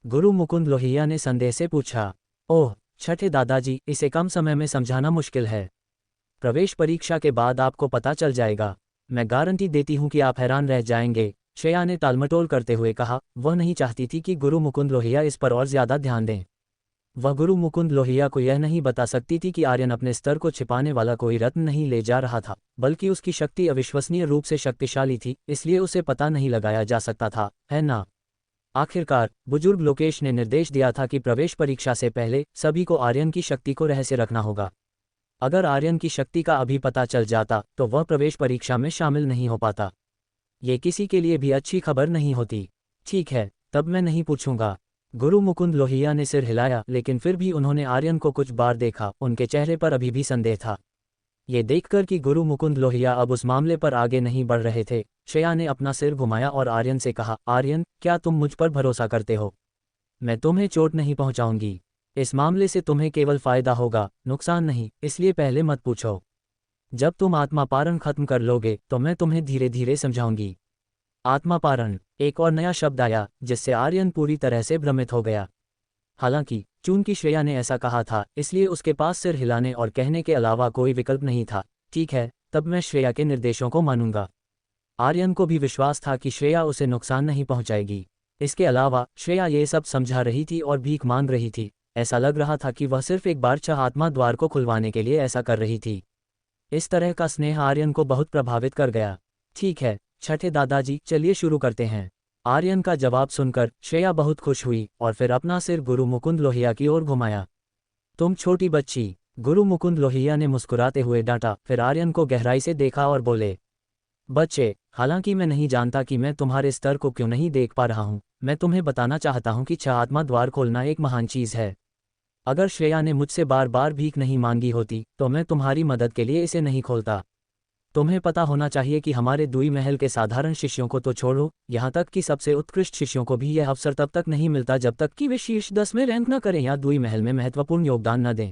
गुरु मुकुंद लोहिया ने संदेह से पूछा। ओह छठे दादाजी, इसे कम समय में समझाना मुश्किल है। प्रवेश परीक्षा के बाद आपको पता चल जाएगा। मैं गारंटी देती हूं कि आप हैरान रह जाएंगे, श्रेया ने टालमटोल करते हुए कहा। वह नहीं चाहती थी कि गुरु मुकुंद लोहिया इस पर और ज्यादा ध्यान दें। वह गुरु मुकुंद लोहिया को यह नहीं बता सकती थी कि आर्यन अपने स्तर को छिपाने वाला कोई रत्न नहीं ले जा रहा था, बल्कि उसकी शक्ति अविश्वसनीय रूप से शक्तिशाली थी, इसलिए उसे पता नहीं लगाया जा सकता था, है ना? आखिरकार बुजुर्ग लोकेश ने निर्देश दिया था कि प्रवेश परीक्षा से पहले सभी को आर्यन की शक्ति को रहस्य रखना होगा। अगर आर्यन की शक्ति का अभी पता चल जाता तो वह प्रवेश परीक्षा में शामिल नहीं हो पाता। ये किसी के लिए भी अच्छी खबर नहीं होती। ठीक है, तब मैं नहीं पूछूंगा। गुरु मुकुंद लोहिया ने सिर हिलाया, लेकिन फिर भी उन्होंने आर्यन को कुछ बार देखा, उनके चेहरे पर अभी भी संदेह था। ये देखकर कि गुरु मुकुंद लोहिया अब उस मामले पर आगे नहीं बढ़ रहे थे, श्रेया ने अपना सिर घुमाया और आर्यन से कहा, आर्यन, क्या तुम मुझ पर भरोसा करते हो? मैं तुम्हें चोट नहीं पहुंचाऊंगी। इस मामले से तुम्हें केवल फायदा होगा, नुकसान नहीं, इसलिए पहले मत पूछो। जब तुम आत्मापारण खत्म कर लोगे तो मैं तुम्हें धीरे धीरे समझाऊंगी। आत्मापारण, एक और नया शब्द आया जिससे आर्यन पूरी तरह से भ्रमित हो गया। हालांकि चूंकि श्रेया ने ऐसा कहा था, इसलिए उसके पास सिर हिलाने और कहने के अलावा कोई विकल्प नहीं था। ठीक है, तब मैं श्रेया के निर्देशों को मानूंगा। आर्यन को भी विश्वास था कि श्रेया उसे नुकसान नहीं पहुंचाएगी। इसके अलावा श्रेया ये सब समझा रही थी और भीख मांग रही थी। ऐसा लग रहा था कि वह सिर्फ एक बार 6 आत्मा द्वार को खुलवाने के लिए ऐसा कर रही थी। इस तरह का स्नेह आर्यन को बहुत प्रभावित कर गया। ठीक है छठे दादाजी, चलिए शुरू करते हैं। आर्यन का जवाब सुनकर श्रेया बहुत खुश हुई और फिर अपना सिर गुरु मुकुंद लोहिया की ओर घुमाया। तुम छोटी बच्ची, गुरु मुकुंद लोहिया ने मुस्कुराते हुए डांटा, फिर आर्यन को गहराई से देखा और बोले, बच्चे, हालांकि मैं नहीं जानता कि मैं तुम्हारे स्तर को क्यों नहीं देख पा रहा हूं, मैं तुम्हें बताना चाहता हूं कि 6 आत्मा द्वार खोलना एक महान चीज है। अगर श्रेया ने मुझसे बार बार भीख नहीं मांगी होती तो मैं तुम्हारी मदद के लिए इसे नहीं खोलता। तुम्हें पता होना चाहिए कि हमारे दुई महल के साधारण शिष्यों को तो छोड़ो, यहाँ तक कि सबसे उत्कृष्ट शिष्यों को भी यह अवसर तब तक नहीं मिलता जब तक कि वे शीर्ष 10 में रैंक न करें या दुई महल में महत्वपूर्ण योगदान न दें।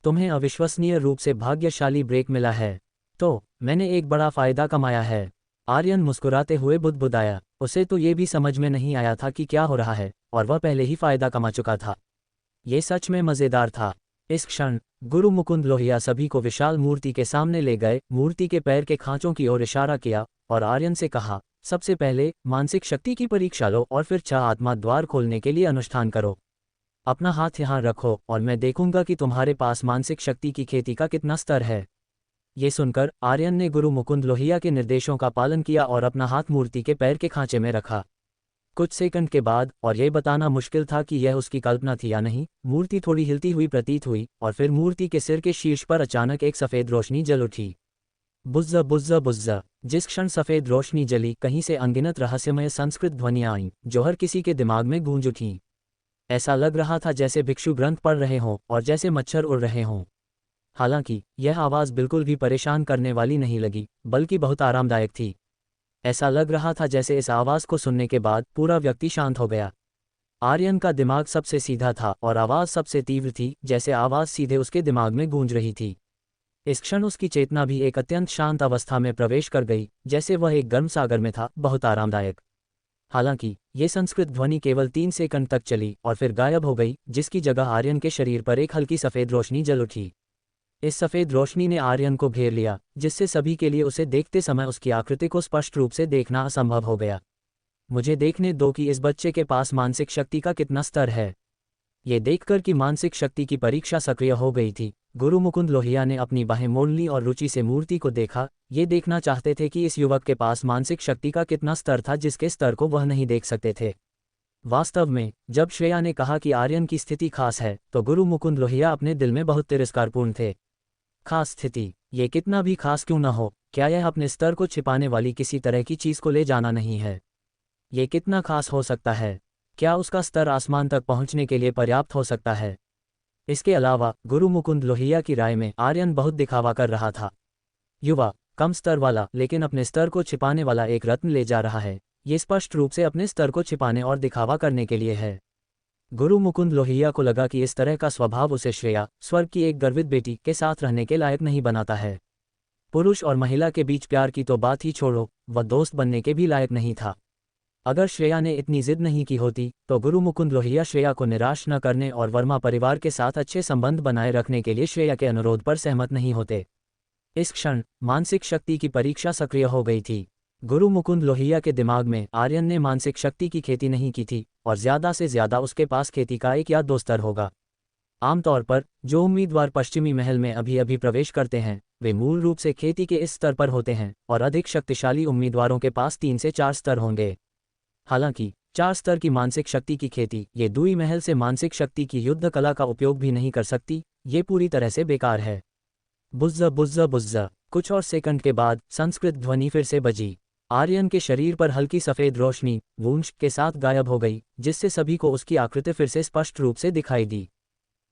तुम्हें अविश्वसनीय रूप से भाग्यशाली ब्रेक मिला है, तो मैंने एक बड़ा फायदा कमाया है। आर्यन मुस्कुराते हुए बुदबुदाया। उसे तो ये भी समझ में नहीं आया था कि क्या हो रहा है, और वह पहले ही फायदा कमा चुका था। ये सच में मजेदार था। इस क्षण गुरु मुकुंद लोहिया सभी को विशाल मूर्ति के सामने ले गए, मूर्ति के पैर के खांचों की ओर इशारा किया और आर्यन से कहा, सबसे पहले मानसिक शक्ति की परीक्षा लो और फिर 6 आत्मा द्वार खोलने के लिए अनुष्ठान करो। अपना हाथ यहाँ रखो और मैं देखूंगा कि तुम्हारे पास मानसिक शक्ति की खेती का कितना स्तर है। ये सुनकर आर्यन ने गुरु मुकुंद लोहिया के निर्देशों का पालन किया और अपना हाथ मूर्ति के पैर के खांचे में रखा। कुछ सेकंड के बाद, और यह बताना मुश्किल था कि यह उसकी कल्पना थी या नहीं, मूर्ति थोड़ी हिलती हुई प्रतीत हुई और फिर मूर्ति के सिर के शीर्ष पर अचानक एक सफेद रोशनी जल उठी। बुज़्ज़ बुज़्ज़ बुज़्ज़। जिस क्षण सफेद रोशनी जली, कहीं से अनगिनत रहस्यमय संस्कृत ध्वनियां आईं जो हर किसी के दिमाग में गूंज उठीं। ऐसा लग रहा था जैसे भिक्षु ग्रंथ पढ़ रहे हों और जैसे मच्छर उड़ रहे हों। हालांकि यह आवाज़ बिल्कुल भी परेशान करने वाली नहीं लगी, बल्कि बहुत आरामदायक थी। ऐसा लग रहा था जैसे इस आवाज़ को सुनने के बाद पूरा व्यक्ति शांत हो गया। आर्यन का दिमाग सबसे सीधा था और आवाज़ सबसे तीव्र थी, जैसे आवाज़ सीधे उसके दिमाग में गूंज रही थी। इस क्षण उसकी चेतना भी एक अत्यंत शांत अवस्था में प्रवेश कर गई, जैसे वह एक गर्म सागर में था, बहुत आरामदायक। हालांकि ये संस्कृत ध्वनि केवल 3 सेकंड तक चली और फिर गायब हो गई, जिसकी जगह आर्यन के शरीर पर एक हल्की सफ़ेद रोशनी जल उठी। इस सफ़ेद रोशनी ने आर्यन को घेर लिया, जिससे सभी के लिए उसे देखते समय उसकी आकृति को स्पष्ट रूप से देखना असंभव हो गया। मुझे देखने दो कि इस बच्चे के पास मानसिक शक्ति का कितना स्तर है। ये देखकर कि मानसिक शक्ति की परीक्षा सक्रिय हो गई थी, गुरु मुकुंद लोहिया ने अपनी बाहें मोड़ ली और रुचि से मूर्ति को देखा। ये देखना चाहते थे कि इस युवक के पास मानसिक शक्ति का कितना स्तर था, जिसके स्तर को वह नहीं देख सकते थे। वास्तव में जब श्रेया ने कहा कि आर्यन की स्थिति खास है, तो गुरु मुकुंद लोहिया अपने दिल में बहुत तिरस्कारपूर्ण थे। खास स्थिति, ये कितना भी खास क्यों न हो, क्या यह अपने स्तर को छिपाने वाली किसी तरह की चीज़ को ले जाना नहीं है? ये कितना खास हो सकता है? क्या उसका स्तर आसमान तक पहुंचने के लिए पर्याप्त हो सकता है? इसके अलावा गुरु मुकुंद लोहिया की राय में आर्यन बहुत दिखावा कर रहा था। युवा, कम स्तर वाला लेकिन अपने स्तर को छिपाने वाला एक रत्न ले जा रहा है। ये स्पष्ट रूप से अपने स्तर को छिपाने और दिखावा करने के लिए है। गुरु मुकुंद लोहिया को लगा कि इस तरह का स्वभाव उसे श्रेया, स्वर्ग की एक गर्वित बेटी, के साथ रहने के लायक नहीं बनाता है। पुरुष और महिला के बीच प्यार की तो बात ही छोड़ो, वह दोस्त बनने के भी लायक नहीं था। अगर श्रेया ने इतनी जिद नहीं की होती, तो गुरु मुकुंद लोहिया श्रेया को निराश न करने और वर्मा परिवार के साथ अच्छे संबंध बनाए रखने के लिए श्रेया के अनुरोध पर सहमत नहीं होते। इस क्षण मानसिक शक्ति की परीक्षा सक्रिय हो गई थी। गुरु मुकुंद लोहिया के दिमाग में आर्यन ने मानसिक शक्ति की खेती नहीं की थी, और ज़्यादा से ज़्यादा उसके पास खेती का 1 या 2 स्तर होगा। आमतौर पर जो उम्मीदवार पश्चिमी महल में अभी अभी प्रवेश करते हैं, वे मूल रूप से खेती के इस स्तर पर होते हैं, और अधिक शक्तिशाली उम्मीदवारों के पास 3 से 4 स्तर होंगे। हालांकि 4 स्तर की मानसिक शक्ति की खेती, ये दुई महल से मानसिक शक्ति की युद्ध कला का उपयोग भी नहीं कर सकती। ये पूरी तरह से बेकार है। बुज़्ज़ बुज़्ज़ बुज़्ज़। कुछ और सेकंड के बाद संस्कृत ध्वनि फिर से बजी। आर्यन के शरीर पर हल्की सफ़ेद रोशनी वूंश के साथ गायब हो गई, जिससे सभी को उसकी आकृति फिर से स्पष्ट रूप से दिखाई दी।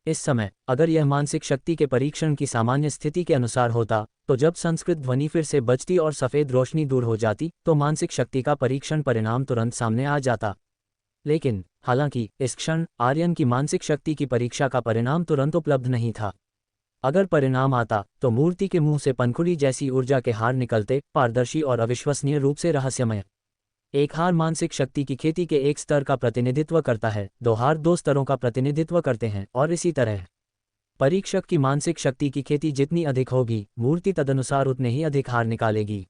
इस समय अगर यह मानसिक शक्ति के परीक्षण की सामान्य स्थिति के अनुसार होता, तो जब संस्कृत ध्वनि फिर से बजती और सफ़ेद रोशनी दूर हो जाती, तो मानसिक शक्ति का परीक्षण परिणाम तुरंत सामने आ जाता। लेकिन हालांकि इस क्षण आर्यन की मानसिक शक्ति की परीक्षा का परिणाम तुरंत उपलब्ध नहीं था। अगर परिणाम आता, तो मूर्ति के मुंह से पंखुड़ी जैसी ऊर्जा के हार निकलते, पारदर्शी और अविश्वसनीय रूप से रहस्यमय। एक हार मानसिक शक्ति की खेती के एक स्तर का प्रतिनिधित्व करता है, 2 हार 2 स्तरों का प्रतिनिधित्व करते हैं, और इसी तरह। परीक्षक की मानसिक शक्ति की खेती जितनी अधिक होगी, मूर्ति तदनुसार उतने ही अधिक हार निकालेगी।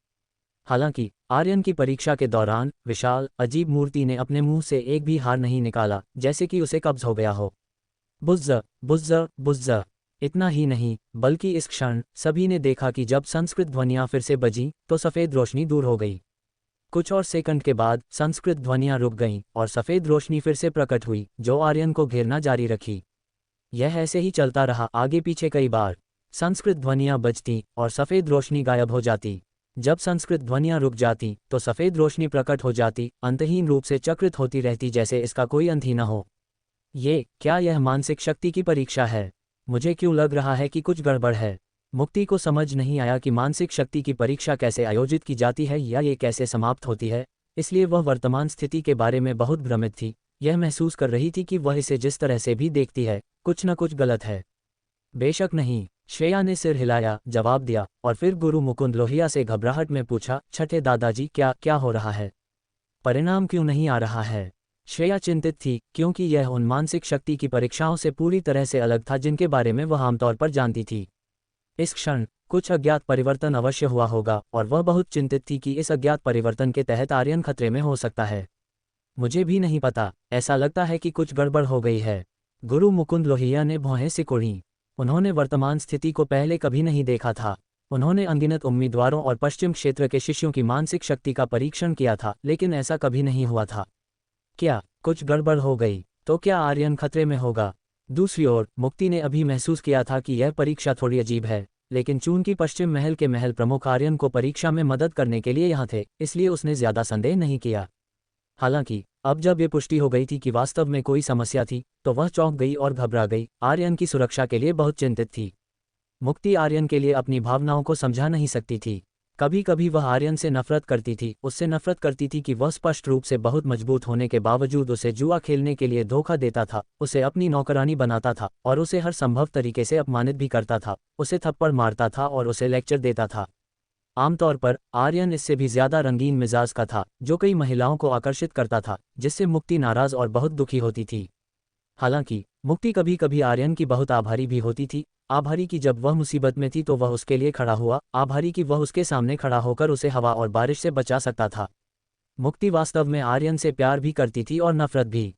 हालांकि आर्यन की परीक्षा के दौरान विशाल अजीब मूर्ति ने अपने मुंह से एक भी हार नहीं निकाला, जैसे कि उसे कब्ज हो गया हो। बुज़्ज़ बुज़्ज़ बुज़्ज़। इतना ही नहीं, बल्कि इस क्षण सभी ने देखा कि जब संस्कृत ध्वनियाँ फिर से बजीं, तो सफ़ेद रोशनी दूर हो गई। कुछ और सेकंड के बाद संस्कृत ध्वनियाँ रुक गईं और सफ़ेद रोशनी फिर से प्रकट हुई, जो आर्यन को घेरना जारी रखी। यह ऐसे ही चलता रहा, आगे पीछे कई बार। संस्कृत ध्वनियाँ बजती और सफ़ेद रोशनी गायब हो जाती। जब संस्कृत ध्वनियाँ रुक जाती, तो सफ़ेद रोशनी प्रकट हो जाती, अंतहीन रूप से चक्रित होती रहती, जैसे इसका कोई अंत ही न हो। क्या यह मानसिक शक्ति की परीक्षा है? मुझे क्यों लग रहा है कि कुछ गड़बड़ है। मुक्ति को समझ नहीं आया कि मानसिक शक्ति की परीक्षा कैसे आयोजित की जाती है या ये कैसे समाप्त होती है, इसलिए वह वर्तमान स्थिति के बारे में बहुत भ्रमित थी। यह महसूस कर रही थी कि वह इसे जिस तरह से भी देखती है, कुछ न कुछ गलत है। बेशक नहीं, श्रेया ने सिर हिलाया, जवाब दिया, और फिर गुरु मुकुंद लोहिया से घबराहट में पूछा, छठे दादाजी, क्या हो रहा है? परिणाम क्यों नहीं आ रहा है? श्रेया चिंतित थी, क्योंकि यह उन मानसिक शक्ति की परीक्षाओं से पूरी तरह से अलग था जिनके बारे में वह आमतौर पर जानती थी। इस क्षण कुछ अज्ञात परिवर्तन अवश्य हुआ होगा, और वह बहुत चिंतित थी कि इस अज्ञात परिवर्तन के तहत आर्यन खतरे में हो सकता है। मुझे भी नहीं पता, ऐसा लगता है कि कुछ गड़बड़ हो गई है। गुरु मुकुंद लोहिया ने भौहें सिकुड़ीं। उन्होंने वर्तमान स्थिति को पहले कभी नहीं देखा था। उन्होंने अनगिनत उम्मीदवारों और पश्चिम क्षेत्र के शिष्यों की मानसिक शक्ति का परीक्षण किया था, लेकिन ऐसा कभी नहीं हुआ था। क्या कुछ गड़बड़ हो गई? तो क्या आर्यन खतरे में होगा? दूसरी ओर मुक्ति ने अभी महसूस किया था कि यह परीक्षा थोड़ी अजीब है, लेकिन चूंकि पश्चिम महल के महल प्रमुख आर्यन को परीक्षा में मदद करने के लिए यहाँ थे, इसलिए उसने ज्यादा संदेह नहीं किया। हालांकि अब जब ये पुष्टि हो गई थी कि वास्तव में कोई समस्या थी, तो वह चौंक गई और घबरा गई। आर्यन की सुरक्षा के लिए बहुत चिंतित थी। मुक्ति आर्यन के लिए अपनी भावनाओं को समझा नहीं सकती थी। कभी कभी वह आर्यन से नफरत करती थी, उससे नफरत करती थी कि वह स्पष्ट रूप से बहुत मजबूत होने के बावजूद उसे जुआ खेलने के लिए धोखा देता था, उसे अपनी नौकरानी बनाता था और उसे हर संभव तरीके से अपमानित भी करता था, उसे थप्पड़ मारता था और उसे लेक्चर देता था। आमतौर पर आर्यन इससे भी ज्यादा रंगीन मिजाज का था, जो कई महिलाओं को आकर्षित करता था, जिससे मुक्ति नाराज और बहुत दुखी होती थी। हालांकि मुक्ति कभी कभी आर्यन की बहुत आभारी भी होती थी, आभारी की जब वह मुसीबत में थी तो वह उसके लिए खड़ा हुआ, आभारी की वह उसके सामने खड़ा होकर उसे हवा और बारिश से बचा सकता था। मुक्ति वास्तव में आर्यन से प्यार भी करती थी और नफरत भी।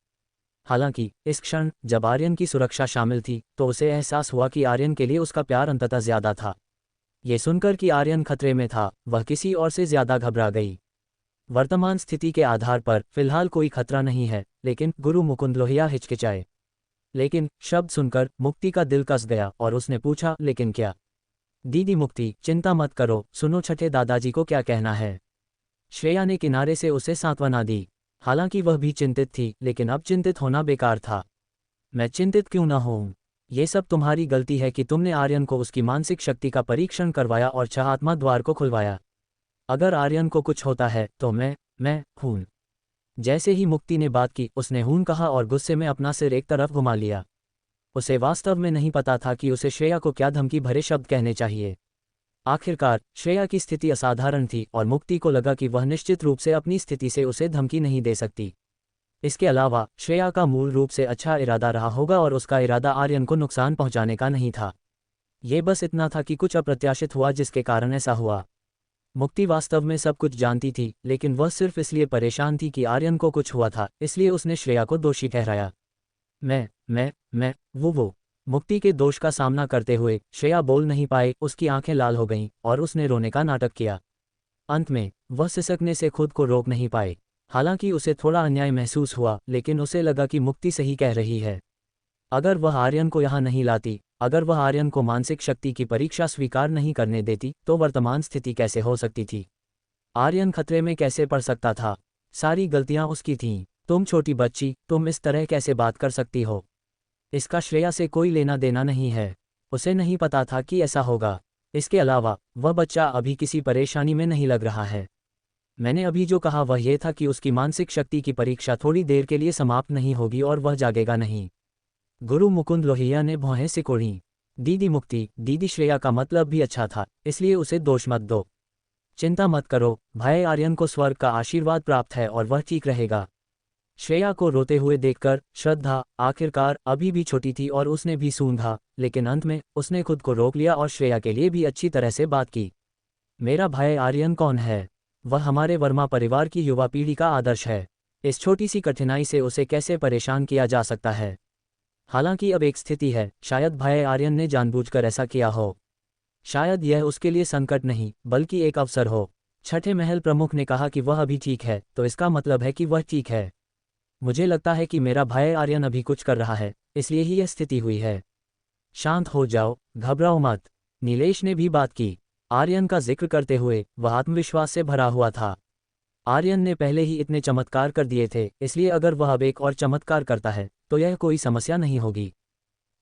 हालांकि इस क्षण जब आर्यन की सुरक्षा शामिल थी तो उसे एहसास हुआ कि आर्यन के लिए उसका प्यार अंततः ज्यादा था। ये सुनकर कि आर्यन खतरे में था, वह किसी और से ज्यादा घबरा गई। वर्तमान स्थिति के आधार पर फिलहाल कोई खतरा नहीं है, लेकिन गुरु मुकुंद लोहिया हिचकिचाए। लेकिन शब्द सुनकर मुक्ति का दिल कस गया और उसने पूछा, लेकिन क्या? दीदी मुक्ति, चिंता मत करो, सुनो छठे दादाजी को क्या कहना है। श्रेया ने किनारे से उसे सांत्वना दी। हालांकि वह भी चिंतित थी, लेकिन अब चिंतित होना बेकार था। मैं चिंतित क्यों न होऊं? ये सब तुम्हारी गलती है कि तुमने आर्यन को उसकी मानसिक शक्ति का परीक्षण करवाया और छह आत्मा द्वार को खुलवाया। अगर आर्यन को कुछ होता है तो मैं खून। जैसे ही मुक्ति ने बात की, उसने हून कहा और गुस्से में अपना सिर एक तरफ घुमा लिया। उसे वास्तव में नहीं पता था कि उसे श्रेया को क्या धमकी भरे शब्द कहने चाहिए। आखिरकार श्रेया की स्थिति असाधारण थी और मुक्ति को लगा कि वह निश्चित रूप से अपनी स्थिति से उसे धमकी नहीं दे सकती। इसके अलावा श्रेया का मूल रूप से अच्छा इरादा रहा होगा और उसका इरादा आर्यन को नुकसान पहुंचाने का नहीं था। ये बस इतना था कि कुछ अप्रत्याशित हुआ जिसके कारण ऐसा हुआ। मुक्ति वास्तव में सब कुछ जानती थी, लेकिन वह सिर्फ इसलिए परेशान थी कि आर्यन को कुछ हुआ था, इसलिए उसने श्रेया को दोषी ठहराया। मैं वो मुक्ति के दोष का सामना करते हुए श्रेया बोल नहीं पाए, उसकी आंखें लाल हो गईं और उसने रोने का नाटक किया। अंत में वह सिसकने से खुद को रोक नहीं पाए। हालांकि उसे थोड़ा अन्याय महसूस हुआ, लेकिन उसे लगा कि मुक्ति सही कह रही है। अगर वह आर्यन को यहाँ नहीं लाती, अगर वह आर्यन को मानसिक शक्ति की परीक्षा स्वीकार नहीं करने देती, तो वर्तमान स्थिति कैसे हो सकती थी? आर्यन खतरे में कैसे पड़ सकता था? सारी गलतियां उसकी थीं। तुम छोटी बच्ची, तुम इस तरह कैसे बात कर सकती हो? इसका श्रेया से कोई लेना देना नहीं है। उसे नहीं पता था कि ऐसा होगा। इसके अलावा वह बच्चा अभी किसी परेशानी में नहीं लग रहा है। मैंने अभी जो कहा वह यह था कि उसकी मानसिक शक्ति की परीक्षा थोड़ी देर के लिए समाप्त नहीं होगी और वह जागेगा नहीं। गुरु मुकुंद लोहिया ने भौहें सिकोड़ी। दीदी मुक्ति, दीदी श्रेया का मतलब भी अच्छा था, इसलिए उसे दोष मत दो। चिंता मत करो, भाई आर्यन को स्वर्ग का आशीर्वाद प्राप्त है और वह ठीक रहेगा। श्रेया को रोते हुए देखकर श्रद्धा आखिरकार अभी भी छोटी थी और उसने भी सूंघा, लेकिन अंत में उसने खुद को रोक लिया और श्रेया के लिए भी अच्छी तरह से बात की। मेरा भाई आर्यन कौन है? वह हमारे वर्मा परिवार की युवा पीढ़ी का आदर्श है। इस छोटी सी कठिनाई से उसे कैसे परेशान किया जा सकता है? हालांकि अब एक स्थिति है, शायद भाई आर्यन ने जानबूझकर ऐसा किया हो। शायद यह उसके लिए संकट नहीं बल्कि एक अवसर हो। छठे महल प्रमुख ने कहा कि वह अभी ठीक है, तो इसका मतलब है कि वह ठीक है। मुझे लगता है कि मेरा भाई आर्यन अभी कुछ कर रहा है, इसलिए ही यह स्थिति हुई है। शांत हो जाओ, घबराओ मत। नीलेश ने भी बात की। आर्यन का जिक्र करते हुए वह आत्मविश्वास से भरा हुआ था। आर्यन ने पहले ही इतने चमत्कार कर दिए थे, इसलिए अगर वह अब एक और चमत्कार करता है तो यह कोई समस्या नहीं होगी।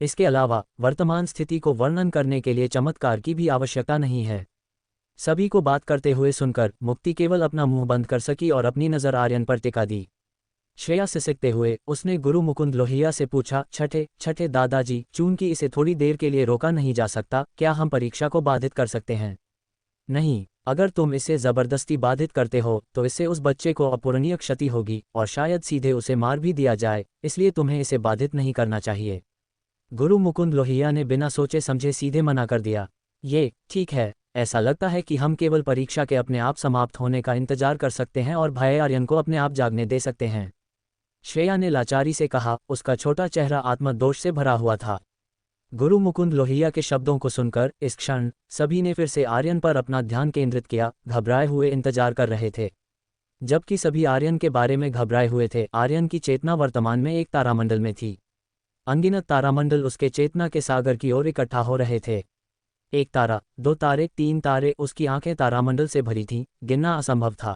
इसके अलावा वर्तमान स्थिति को वर्णन करने के लिए चमत्कार की भी आवश्यकता नहीं है। सभी को बात करते हुए सुनकर मुक्ति केवल अपना मुंह बंद कर सकी और अपनी नज़र आर्यन पर टिका दी। श्रेया सिसकते हुए उसने गुरु मुकुंद लोहिया से पूछा, छठे दादाजी, चूंकि इसे थोड़ी देर के लिए रोका नहीं जा सकता, क्या हम परीक्षा को बाधित कर सकते हैं? नहीं, अगर तुम इसे जबरदस्ती बाधित करते हो तो इससे उस बच्चे को अपूरणीय क्षति होगी और शायद सीधे उसे मार भी दिया जाए, इसलिए तुम्हें इसे बाधित नहीं करना चाहिए। गुरु मुकुंद लोहिया ने बिना सोचे समझे सीधे मना कर दिया। ये ठीक है, ऐसा लगता है कि हम केवल परीक्षा के अपने आप समाप्त होने का इंतजार कर सकते हैं और भाई आर्यन को अपने आप जागने दे सकते हैं। श्रेया ने लाचारी से कहा, उसका छोटा चेहरा आत्मदोष से भरा हुआ था। गुरु मुकुंद लोहिया के शब्दों को सुनकर इस क्षण सभी ने फिर से आर्यन पर अपना ध्यान केंद्रित किया, घबराए हुए इंतजार कर रहे थे। जबकि सभी आर्यन के बारे में घबराए हुए थे, आर्यन की चेतना वर्तमान में एक तारामंडल में थी। अनगिनत तारामंडल उसके चेतना के सागर की ओर इकट्ठा हो रहे थे। एक तारा, दो तारे, तीन तारे, उसकी आंखें तारामंडल से भरी थीं, गिनना असंभव था।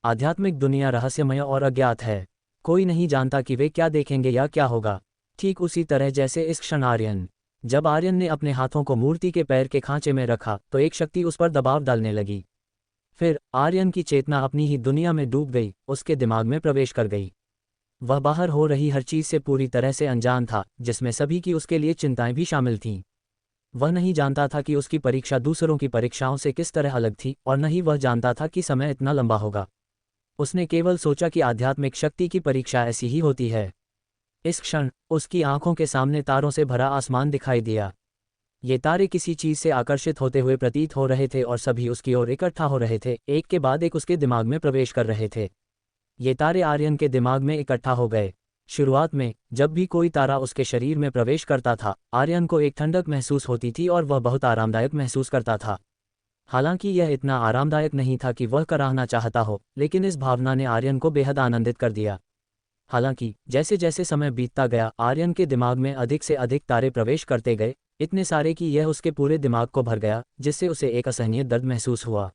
आध्यात्मिक दुनिया रहस्यमय और अज्ञात है। कोई नहीं जानता कि वे क्या देखेंगे या क्या होगा। ठीक उसी तरह जैसे इस क्षण आर्यन, जब आर्यन ने अपने हाथों को मूर्ति के पैर के खांचे में रखा तो एक शक्ति उस पर दबाव डालने लगी। फिर आर्यन की चेतना अपनी ही दुनिया में डूब गई, उसके दिमाग में प्रवेश कर गई। वह बाहर हो रही हर चीज से पूरी तरह से अनजान था, जिसमें सभी की उसके लिए चिंताएं भी शामिल थीं। वह नहीं जानता था कि उसकी परीक्षा दूसरों की परीक्षाओं से किस तरह अलग थी, और न ही वह जानता था कि समय इतना लंबा होगा। उसने केवल सोचा कि आध्यात्मिक शक्ति की परीक्षा ऐसी ही होती है। इस क्षण उसकी आंखों के सामने तारों से भरा आसमान दिखाई दिया। ये तारे किसी चीज से आकर्षित होते हुए प्रतीत हो रहे थे और सभी उसकी ओर इकट्ठा हो रहे थे, एक के बाद एक उसके दिमाग में प्रवेश कर रहे थे। ये तारे आर्यन के दिमाग में इकट्ठा हो गए। शुरुआत में जब भी कोई तारा उसके शरीर में प्रवेश करता था, आर्यन को एक ठंडक महसूस होती थी और वह बहुत आरामदायक महसूस करता था। हालांकि यह इतना आरामदायक नहीं था कि वह कराहना चाहता हो, लेकिन इस भावना ने आर्यन को बेहद आनंदित कर दिया। हालांकि जैसे जैसे समय बीतता गया, आर्यन के दिमाग में अधिक से अधिक तारे प्रवेश करते गए, इतने सारे कि यह उसके पूरे दिमाग को भर गया, जिससे उसे एक असहनीय दर्द महसूस हुआ।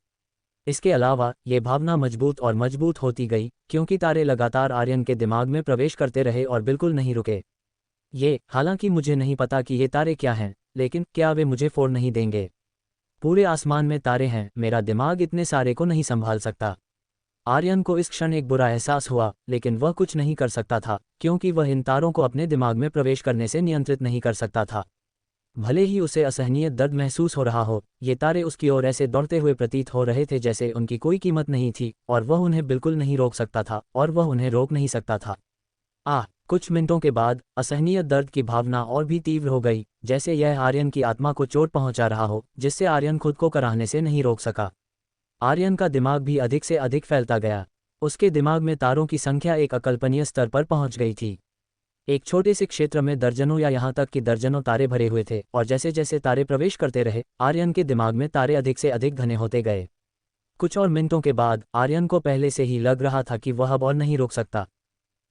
इसके अलावा ये भावना मजबूत और मजबूत होती गई, क्योंकि तारे लगातार आर्यन के दिमाग में प्रवेश करते रहे और बिल्कुल नहीं रुके। हालांकि मुझे नहीं पता कि ये तारे क्या हैं, लेकिन क्या वे मुझे फोड़ नहीं देंगे? पूरे आसमान में तारे हैं, मेरा दिमाग इतने सारे को नहीं संभाल सकता। आर्यन को इस क्षण एक बुरा एहसास हुआ, लेकिन वह कुछ नहीं कर सकता था, क्योंकि वह इन तारों को अपने दिमाग में प्रवेश करने से नियंत्रित नहीं कर सकता था। भले ही उसे असहनीय दर्द महसूस हो रहा हो, ये तारे उसकी ओर ऐसे दौड़ते हुए प्रतीत हो रहे थे जैसे उनकी कोई कीमत नहीं थी, और वह उन्हें बिल्कुल नहीं रोक सकता था, और वह उन्हें रोक नहीं सकता था। कुछ मिनटों के बाद असहनीय दर्द की भावना और भी तीव्र हो गई, जैसे यह आर्यन की आत्मा को चोट पहुंचा रहा हो, जिससे आर्यन खुद को कराहने से नहीं रोक सका। आर्यन का दिमाग भी अधिक से अधिक फैलता गया। उसके दिमाग में तारों की संख्या एक अकल्पनीय स्तर पर पहुंच गई थी। एक छोटे से क्षेत्र में दर्जनों या यहाँ तक कि दर्जनों तारे भरे हुए थे, और जैसे जैसे तारे प्रवेश करते रहे, आर्यन के दिमाग में तारे अधिक से अधिक घने होते गए। कुछ और मिनटों के बाद आर्यन को पहले से ही लग रहा था कि वह अब और नहीं रोक सकता।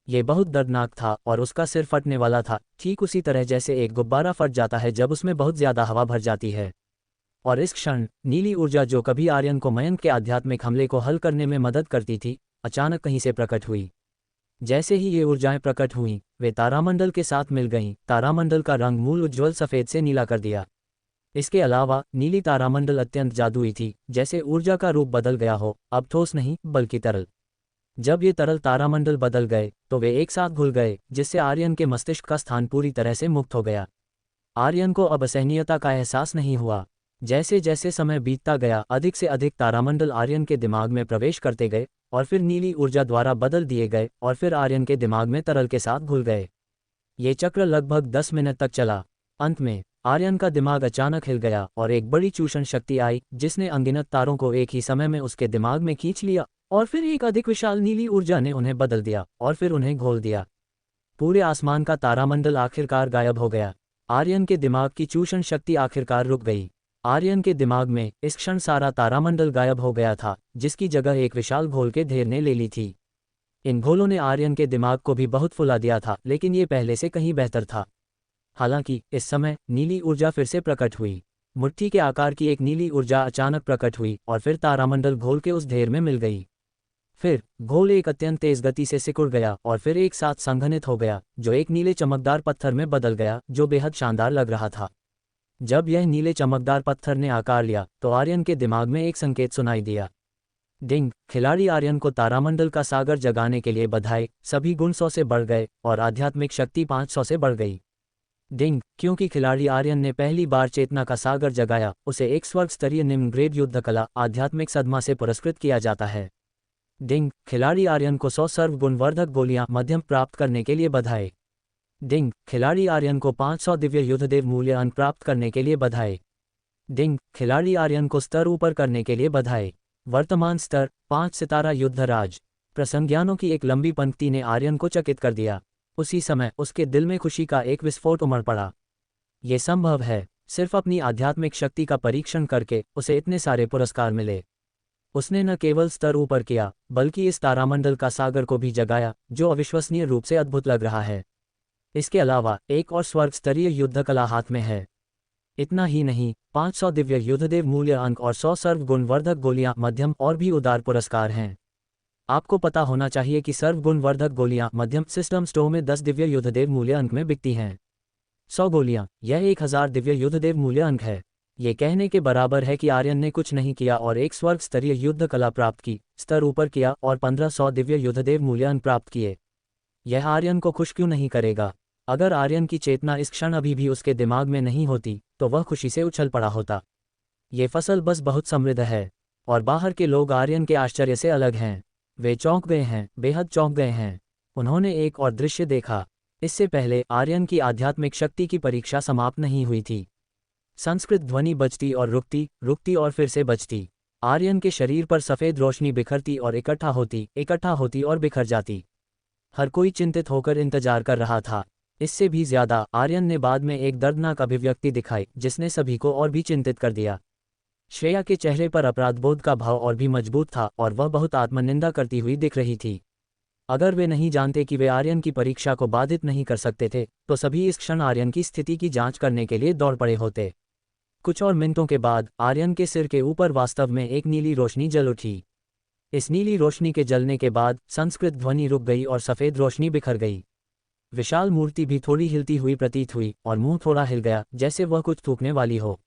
ये बहुत दर्दनाक था और उसका सिर फटने वाला था, ठीक उसी तरह जैसे एक गुब्बारा फट जाता है जब उसमें बहुत ज्यादा हवा भर जाती है। और इस क्षण नीली ऊर्जा, जो कभी आर्यन को मयंक के आध्यात्मिक हमले को हल करने में मदद करती थी, अचानक कहीं से प्रकट हुई। जैसे ही ये ऊर्जाएं प्रकट हुईं, वे तारामंडल के साथ मिल गईं, तारामंडल का रंग मूल उज्ज्वल सफेद से नीला कर दिया। इसके अलावा नीली तारामंडल अत्यंत जादुई थी, जैसे ऊर्जा का रूप बदल गया हो, अब ठोस नहीं बल्कि तरल। जब ये तरल तारामंडल बदल गए तो वे एक साथ घुल गए, जिससे आर्यन के मस्तिष्क का स्थान पूरी तरह से मुक्त हो गया। आर्यन को अब असहनीयता का एहसास नहीं हुआ। जैसे जैसे समय बीतता गया, अधिक से अधिक तारामंडल आर्यन के दिमाग में प्रवेश करते गए, और फिर नीली ऊर्जा द्वारा बदल दिए गए, और फिर आर्यन के दिमाग में तरल के साथ घुल गए। ये चक्र लगभग 10 मिनट तक चला। अंत में आर्यन का दिमाग अचानक हिल गया और एक बड़ी चूषण शक्ति आई, जिसने अनगिनत तारों को एक ही समय में उसके दिमाग में खींच लिया, और फिर एक अधिक विशाल नीली ऊर्जा ने उन्हें बदल दिया और फिर उन्हें घोल दिया। पूरे आसमान का तारामंडल आखिरकार गायब हो गया। आर्यन के दिमाग की चूषण शक्ति आखिरकार रुक गई। आर्यन के दिमाग में इस क्षण सारा तारामंडल गायब हो गया था, जिसकी जगह एक विशाल घोल के ढेर ने ले ली थी। इन घोलों ने आर्यन के दिमाग को भी बहुत फुला दिया था, लेकिन ये पहले से कहीं बेहतर था। हालांकि इस समय नीली ऊर्जा फिर से प्रकट हुई। मुट्ठी के आकार की एक नीली ऊर्जा अचानक प्रकट हुई और फिर तारामंडल घोल के उस ढेर में मिल गई। फिर घोल एक अत्यंत तेज गति से सिकुड़ गया और फिर एक साथ संघनित हो गया, जो एक नीले चमकदार पत्थर में बदल गया, जो बेहद शानदार लग रहा था। जब यह नीले चमकदार पत्थर ने आकार लिया तो आर्यन के दिमाग में एक संकेत सुनाई दिया। डिंग, खिलाड़ी आर्यन को तारामंडल का सागर जगाने के लिए बधाई। सभी गुण 100 से बढ़ गए और आध्यात्मिक शक्ति 500 से बढ़ गई। डिंग, क्योंकि खिलाड़ी आर्यन ने पहली बार चेतना का सागर जगाया, उसे एक स्वर्ग स्तरीय निम्न ग्रेड युद्ध कला आध्यात्मिक सदमा से पुरस्कृत किया जाता है। डिंग, खिलाड़ी आर्यन को 100 सर्व गुणवर्धक गोलियां मध्यम प्राप्त करने के लिए बधाई। डिंग, खिलाड़ी आर्यन को 500 दिव्य युद्धदेव मूल्य अंक प्राप्त करने के लिए बधाई। डिंग, खिलाड़ी आर्यन को स्तर ऊपर करने के लिए बधाई। वर्तमान स्तर 5 सितारा युद्धराज। प्रसंज्ञानों की एक लंबी पंक्ति ने आर्यन को चकित कर दिया। उसी समय उसके दिल में खुशी का एक विस्फोट उमड़ पड़ा। ये संभव है, सिर्फ अपनी आध्यात्मिक शक्ति का परीक्षण करके उसे इतने सारे पुरस्कार मिले। उसने न केवल स्तर ऊपर किया, बल्कि इस तारामंडल का सागर को भी जगाया, जो अविश्वसनीय रूप से अद्भुत लग रहा है। इसके अलावा एक और स्वर्ग स्तरीय युद्ध कला हाथ में है। इतना ही नहीं, 500 दिव्य युद्धदेव मूल्य अंक और 100 सर्व गुणवर्धक गोलियां मध्यम और भी उदार पुरस्कार हैं। आपको पता होना चाहिए कि सर्व गुणवर्धक गोलियां मध्यम सिस्टम स्टोर में 10 दिव्य युद्धदेव मूल्य अंक में बिकती हैं। 100 गोलियां, यह 1000 दिव्य युद्धदेव मूल्य अंक है। ये कहने के बराबर है कि आर्यन ने कुछ नहीं किया और एक स्वर्ग स्तरीय युद्ध कला प्राप्त की, स्तर ऊपर किया और 1500 दिव्य युद्धदेव मूल्यांकन प्राप्त किए। यह आर्यन को खुश क्यों नहीं करेगा? अगर आर्यन की चेतना इस क्षण अभी भी उसके दिमाग में नहीं होती तो वह खुशी से उछल पड़ा होता। ये फसल बस बहुत समृद्ध है, और बाहर के लोग आर्यन के आश्चर्य से अलग हैं। वे चौंक गए हैं, बेहद चौंक गए हैं। उन्होंने एक और दृश्य देखा। इससे पहले आर्यन की आध्यात्मिक शक्ति की परीक्षा समाप्त नहीं हुई थी। संस्कृत ध्वनि बजती और रुकती और फिर से बजती। आर्यन के शरीर पर सफ़ेद रोशनी बिखरती और इकट्ठा होती और बिखर जाती। हर कोई चिंतित होकर इंतजार कर रहा था। इससे भी ज्यादा आर्यन ने बाद में एक दर्दनाक अभिव्यक्ति दिखाई जिसने सभी को और भी चिंतित कर दिया। श्रेया के चेहरे पर अपराधबोध का भाव और भी मजबूत था और वह बहुत आत्मनिंदा करती हुई दिख रही थी। अगर वे नहीं जानते कि वे आर्यन की परीक्षा को बाधित नहीं कर सकते थे तो सभी इस क्षण आर्यन की स्थिति की जांच करने के लिए दौड़ पड़े होते। कुछ और मिनटों के बाद आर्यन के सिर के ऊपर वास्तव में एक नीली रोशनी जल उठी। इस नीली रोशनी के जलने के बाद संस्कृत ध्वनि रुक गई और सफ़ेद रोशनी बिखर गई। विशाल मूर्ति भी थोड़ी हिलती हुई प्रतीत हुई और मुंह थोड़ा हिल गया जैसे वह कुछ थूकने वाली हो।